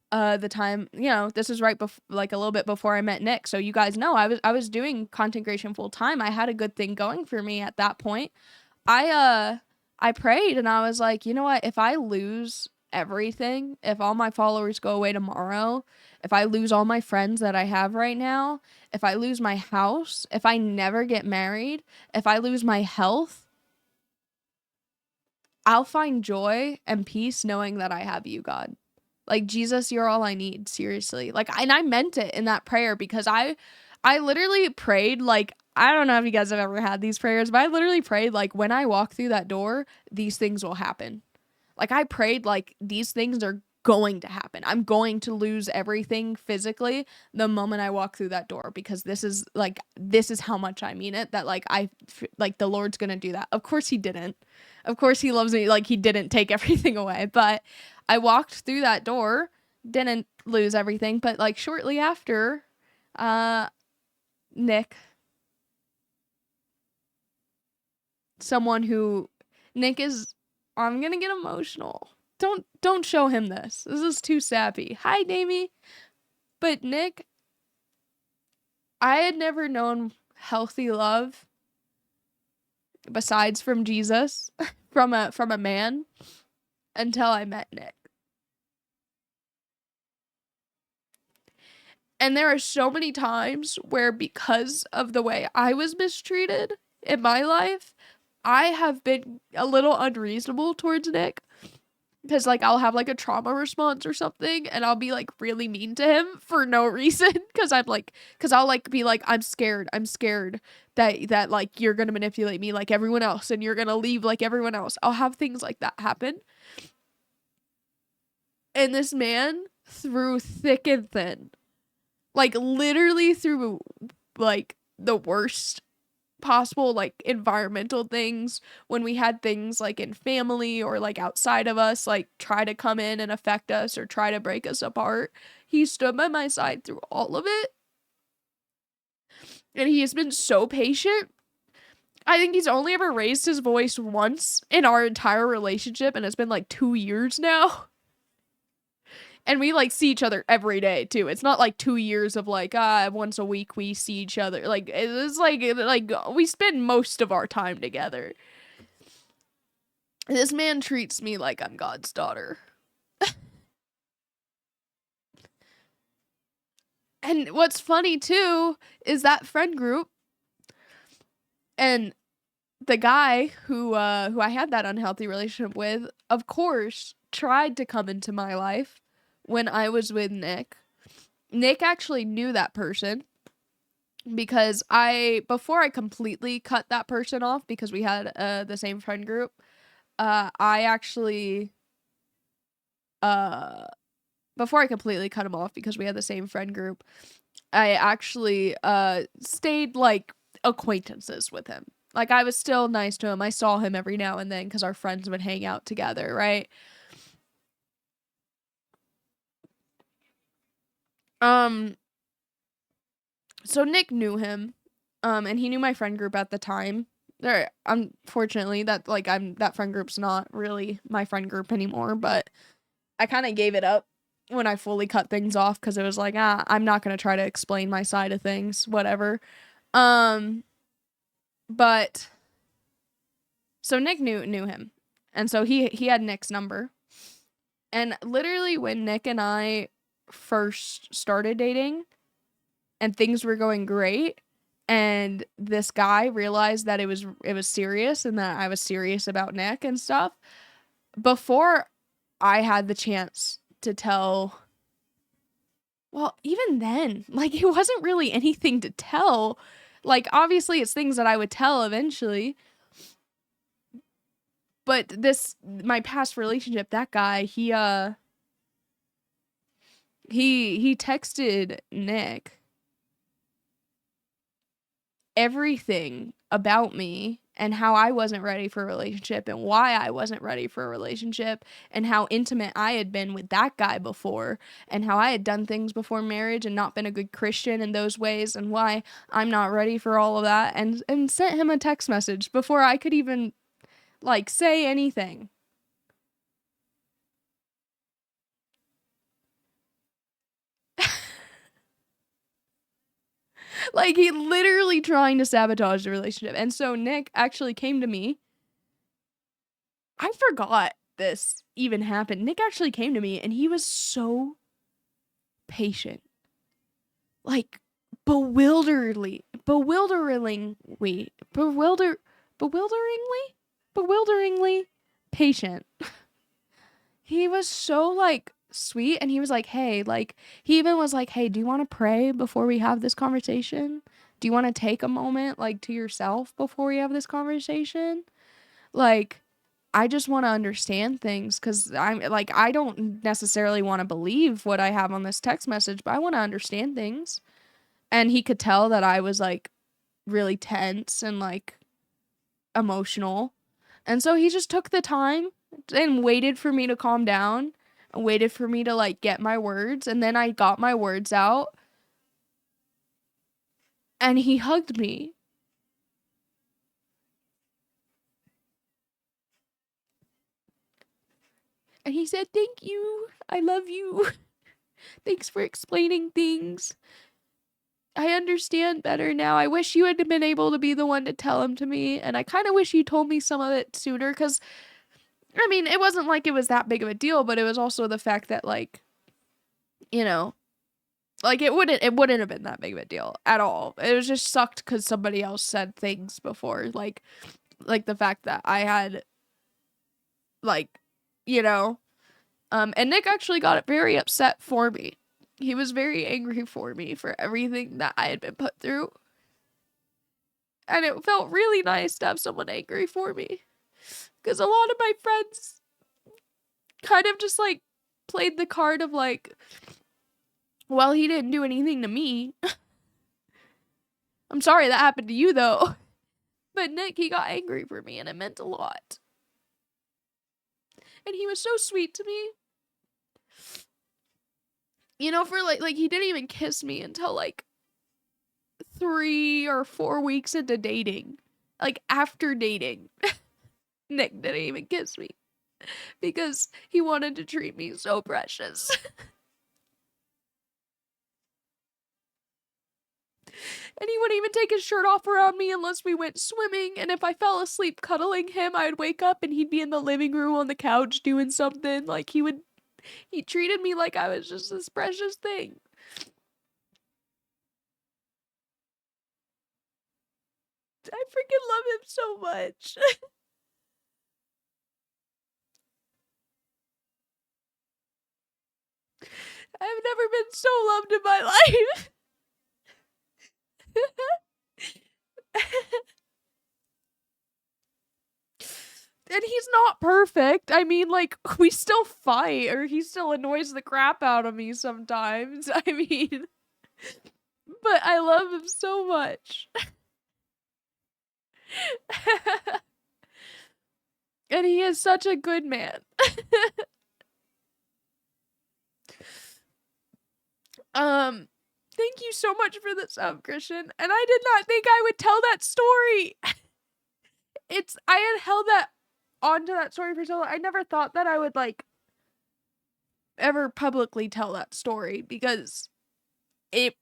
the time, this was right before, like a little bit before I met Nick. So you guys know I was doing content creation full time. I had a good thing going for me at that point. I prayed and I was like, you know what? If I lose everything, if all my followers go away tomorrow, if I lose all my friends that I have right now, if I lose my house, if I never get married, if I lose my health, I'll find joy and peace knowing that I have you, God. Like, Jesus, you're all I need, seriously. Like, and I meant it in that prayer because I literally prayed, like, I don't know if you guys have ever had these prayers, but I literally prayed, like, when I walk through that door, these things will happen. Like, I prayed, like, these things are going to happen. I'm going to lose everything physically the moment I walk through that door because this is how much I mean it, that, like, like, the Lord's gonna do that. Of course he didn't. Of course he loves me. Like, he didn't take everything away, but I walked through that door, didn't lose everything, but, like, shortly after, Nick, someone who Nick is I'm gonna get emotional. Don't show him this. This is too sappy. Hi, Damie. But Nick, I had never known healthy love besides from Jesus, from a man, until I met Nick. And there are so many times where, because of the way I was mistreated in my life, I have been a little unreasonable towards Nick. Because, like, I'll have, like, a trauma response or something, and I'll be, like, really mean to him for no reason. Because I'll, like, be like, I'm scared that, like, you're gonna manipulate me like everyone else, and you're gonna leave like everyone else. I'll have things like that happen. And this man, through thick and thin, like, literally through, like, the worst possible, like, environmental things, when we had things like in family or like outside of us, like, try to come in and affect us or try to break us apart, he stood by my side through all of it. And he has been so patient. I think he's only ever raised his voice once in our entire relationship, and it's been like 2 years now. And we, like, see each other every day too. It's not like 2 years of, like, once a week we see each other. Like, it's like we spend most of our time together. This man treats me like I'm God's daughter. And what's funny too is that friend group and the guy who I had that unhealthy relationship with, of course, tried to come into my life when I was with Nick. Nick actually knew that person because before I completely cut that person off, because we had the same friend group, I actually before I completely cut him off because we had the same friend group, I actually stayed like acquaintances with him. Like, I was still nice to him. I saw him every now and then because our friends would hang out together, right? So Nick knew him, and he knew my friend group at the time. There, unfortunately, that friend group's not really my friend group anymore, but I kind of gave it up when I fully cut things off because it was like, I'm not gonna try to explain my side of things, whatever. But so Nick knew him, and so he had Nick's number, and literally when Nick and I first started dating, and things were going great, and this guy realized that it was serious and that I was serious about Nick and stuff before I had the chance to tell. Well, even then, like, it wasn't really anything to tell. Like, obviously it's things that I would tell eventually, but my past relationship, that guy, he texted Nick everything about me and how I wasn't ready for a relationship and why I wasn't ready for a relationship and how intimate I had been with that guy before and how I had done things before marriage and not been a good Christian in those ways and why I'm not ready for all of that, and sent him a text message before I could even like say anything. Like, he literally trying to sabotage the relationship. And so Nick actually came to me. I forgot this even happened. Nick actually came to me and he was so patient. Like, bewilderingly patient. He was so like sweet, and he was like, "Hey," like he even was like, "Hey, do you want to pray before we have this conversation? Do you want to take a moment like to yourself before we have this conversation? Like, I just want to understand things cuz I'm like I don't necessarily want to believe what I have on this text message, but I want to understand things." And he could tell that I was like really tense and like emotional. And so he just took the time and waited for me to calm down and waited for me to like get my words. And then I got my words out and he hugged me. And he said, "Thank you. I love you. Thanks for explaining things. I understand better now. I wish you had been able to be the one to tell him to me. And I kind of wish you told me some of it sooner because, I mean, it wasn't like it was that big of a deal, but it was also the fact that, like, you know, like it wouldn't have been that big of a deal at all. It was just sucked because somebody else said things before, like the fact that I had, like, you know, and Nick actually got very upset for me. He was very angry for me for everything that I had been put through. And it felt really nice to have someone angry for me. Because a lot of my friends kind of just like played the card of like, well, he didn't do anything to me. I'm sorry that happened to you though. But Nick, he got angry for me and it meant a lot. And he was so sweet to me. You know, for like he didn't even kiss me until like 3 or 4 weeks into dating. Like after dating. Nick didn't even kiss me because he wanted to treat me so precious. And he wouldn't even take his shirt off around me unless we went swimming. And if I fell asleep cuddling him, I'd wake up and he'd be in the living room on the couch doing something. Like he treated me like I was just this precious thing. I freaking love him so much. I've never been so loved in my life. And he's not perfect. I mean, like, we still fight, or he still annoys the crap out of me sometimes. I mean, but I love him so much. And he is such a good man. Thank you so much for this Christian. And I did not think I would tell that story. I had held that onto that story for so long. I never thought that I would like ever publicly tell that story because it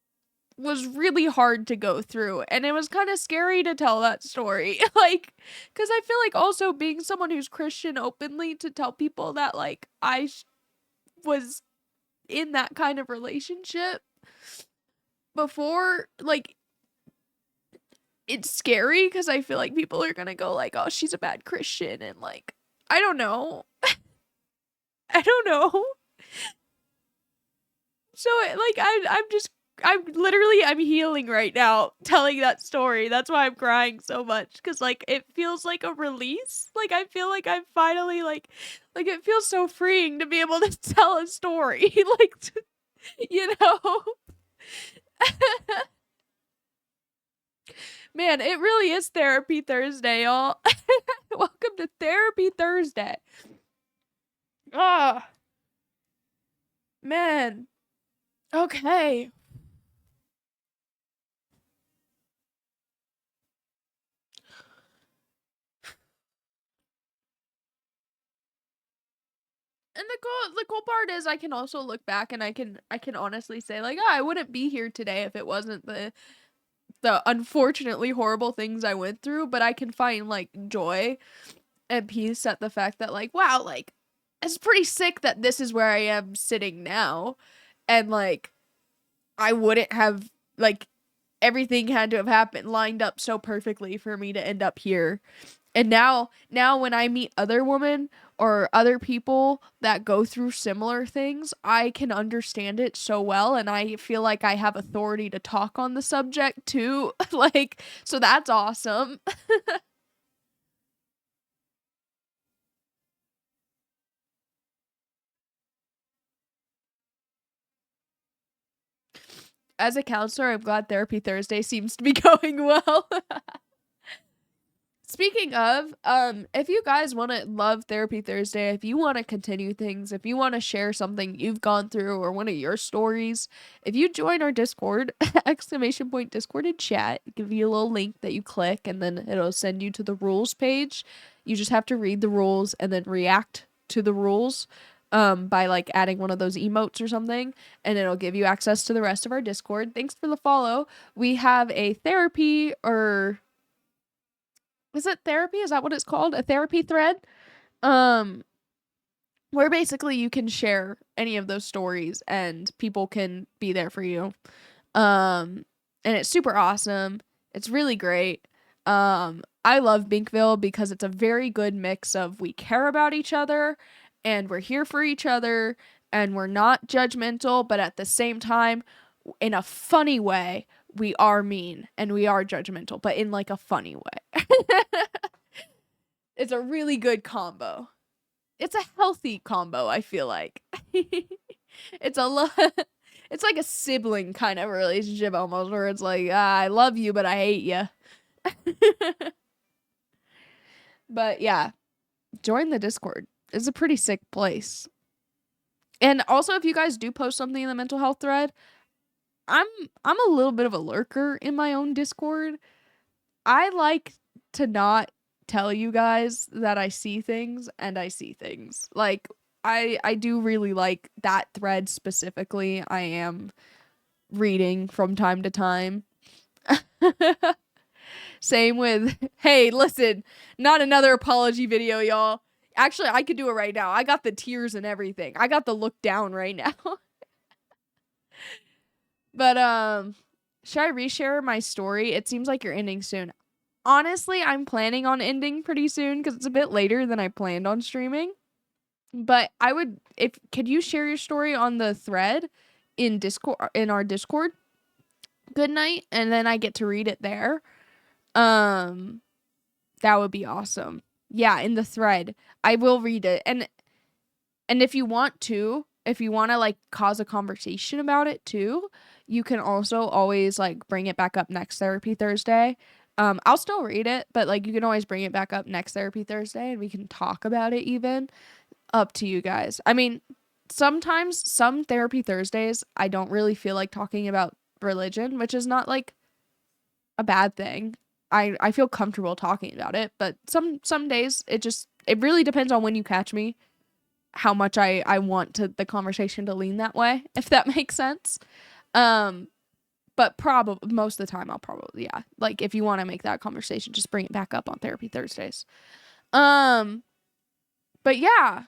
was really hard to go through and it was kind of scary to tell that story. Like, because I feel like also being someone who's Christian openly to tell people that like was in that kind of relationship before, like, it's scary because I feel like people are gonna go like, "Oh, she's a bad Christian," and like, I don't know. I don't know. So like I'm healing right now telling that story. That's why I'm crying so much because like it feels like a release. Like I feel like I'm finally like it feels so freeing to be able to tell a story. Like you know. Man, it really is Therapy Thursday, y'all. Welcome to Therapy Thursday. Ah, man. Okay. And the cool part is I can also look back and I can honestly say like, "Oh, I wouldn't be here today if it wasn't the unfortunately horrible things I went through," but I can find like joy and peace at the fact that like, wow, like it's pretty sick that this is where I am sitting now. And like I wouldn't have like everything had to have happened lined up so perfectly for me to end up here. And now when I meet other women or other people that go through similar things, I can understand it so well and I feel like I have authority to talk on the subject too. Like so that's awesome. As a counselor, I'm glad Therapy Thursday seems to be going well. Speaking of, if you guys want to love Therapy Thursday, if you want to continue things, if you want to share something you've gone through or one of your stories, if you join our Discord, exclamation point Discord and chat, give you a little link that you click and then it'll send you to the rules page. You just have to read the rules and then react to the rules by like adding one of those emotes or something, and it'll give you access to the rest of our Discord. Thanks for the follow. We have a therapy or is it therapy? Is that what it's called? A therapy thread? Um, where basically you can share any of those stories and people can be there for you. Um, and it's super awesome. It's really great. I love Binkville because it's a very good mix of we care about each other and we're here for each other and we're not judgmental, but at the same time, in a funny way, we are mean and we are judgmental, but in like a funny way. It's a really good combo. It's a healthy combo, I feel like. It's a lot. It's like a sibling kind of relationship almost, where it's like, I love you, but I hate you. But yeah, join the Discord. It's a pretty sick place. And also, if you guys do post something in the mental health thread, I'm I'm a little bit of a lurker in my own Discord. I like to not tell you guys that I see things and I see things. Like I do really like that thread specifically. I am reading from time to time. Same with hey, listen, not another apology video, y'all. Actually, I could do it right now. I got the tears and everything. I got the look down right now. But should I reshare my story? It seems like you're ending soon. Honestly, I'm planning on ending pretty soon because it's a bit later than I planned on streaming. But I would if could you share your story on the thread in Discord in our Discord? Good night, and then I get to read it there. Um that would be awesome. Yeah, in the thread. I will read it. And if you want to, if you want to like cause a conversation about it too, you can also always like bring it back up next Therapy Thursday. I'll still read it, but like you can always bring it back up next Therapy Thursday and we can talk about it even. Up to you guys. I mean, sometimes some Therapy Thursdays I don't really feel like talking about religion, which is not like a bad thing. I feel comfortable talking about it, but some days it really depends on when you catch me how much I want to the conversation to lean that way, if that makes sense. Um, but probably most of the time I'll probably yeah. Like if you want to make that conversation, just bring it back up on Therapy Thursdays. Um, but yeah.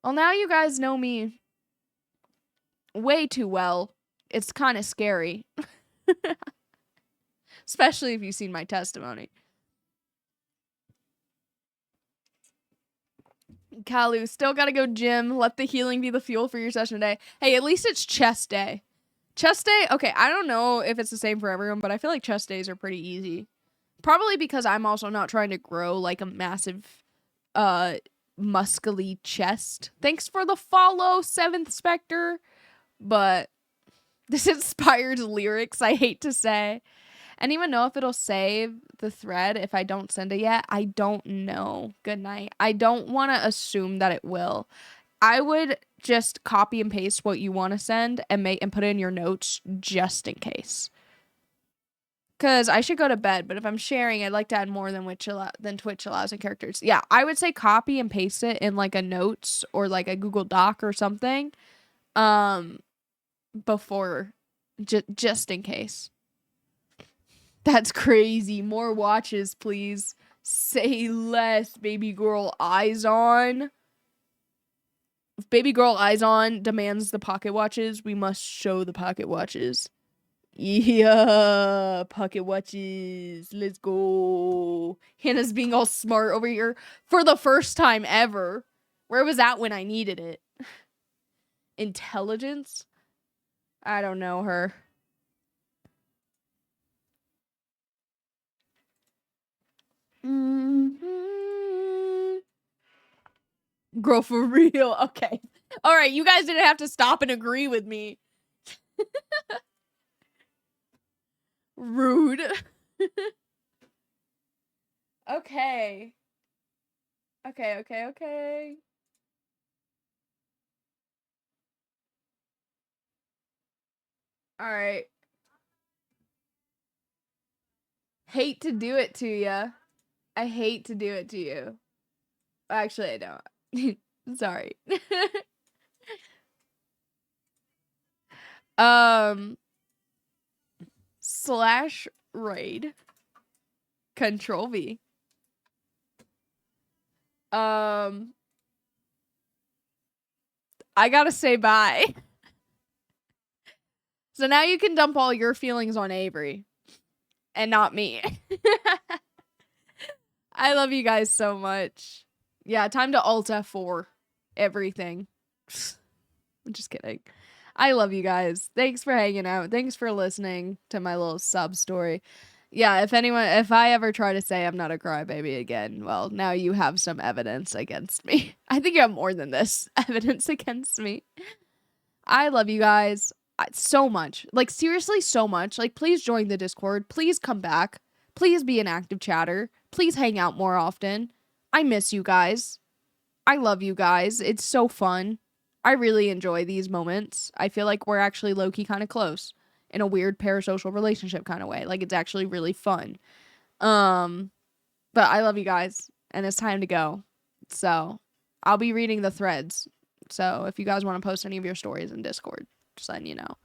Well, now you guys know me way too well. It's kind of scary. Especially if you've seen my testimony. Kalu, still gotta go gym. Let the healing be the fuel for your session today. Hey, at least it's chest day. Chest day, okay, I don't know if it's the same for everyone, but I feel like chest days are pretty easy. Probably because I'm also not trying to grow like a massive, muscly chest. Thanks for the follow, 7th Spectre. But this inspired lyrics, I hate to say. Anyone know if it'll save the thread if I don't send it yet? I don't know. Good night. I don't want to assume that it will. I would just copy and paste what you want to send and put it in your notes just in case. Cause I should go to bed, but if I'm sharing, I'd like to add more than Twitch allows in characters. Yeah, I would say copy and paste it in like a notes or like a Google Doc or something. Before, just in case. That's crazy. More watches, please. Say less, baby girl. Eyes on. If baby girl eyes on demands the pocket watches, we must show the pocket watches. Yeah, pocket watches. Let's go. Hannah's being all smart over here for the first time ever. Where was that when I needed it? Intelligence? I don't know her. Girl, for real. Okay. All right, you guys didn't have to stop and agree with me. Rude. Okay. Okay. All right. Hate to do it to ya. I hate to do it to you. Actually, I don't. Sorry. Slash raid. Control V. I gotta say bye. So now you can dump all your feelings on Avery. And not me. I love you guys so much. Yeah, time to Alt F4 everything. I'm just kidding. I love you guys. Thanks for hanging out. Thanks for listening to my little sub story. Yeah, if I ever try to say I'm not a crybaby again, well, now you have some evidence against me. I think you have more than this evidence against me. I love you guys so much. Like, seriously, so much. Like, please join the Discord. Please come back. Please be an active chatter. Please hang out more often. I miss you guys. I love you guys. It's so fun. I really enjoy these moments. I feel like we're actually low-key kind of close in a weird parasocial relationship kind of way. Like, it's actually really fun. But I love you guys, and it's time to go. So, I'll be reading the threads. So, if you guys want to post any of your stories in Discord, just letting you know.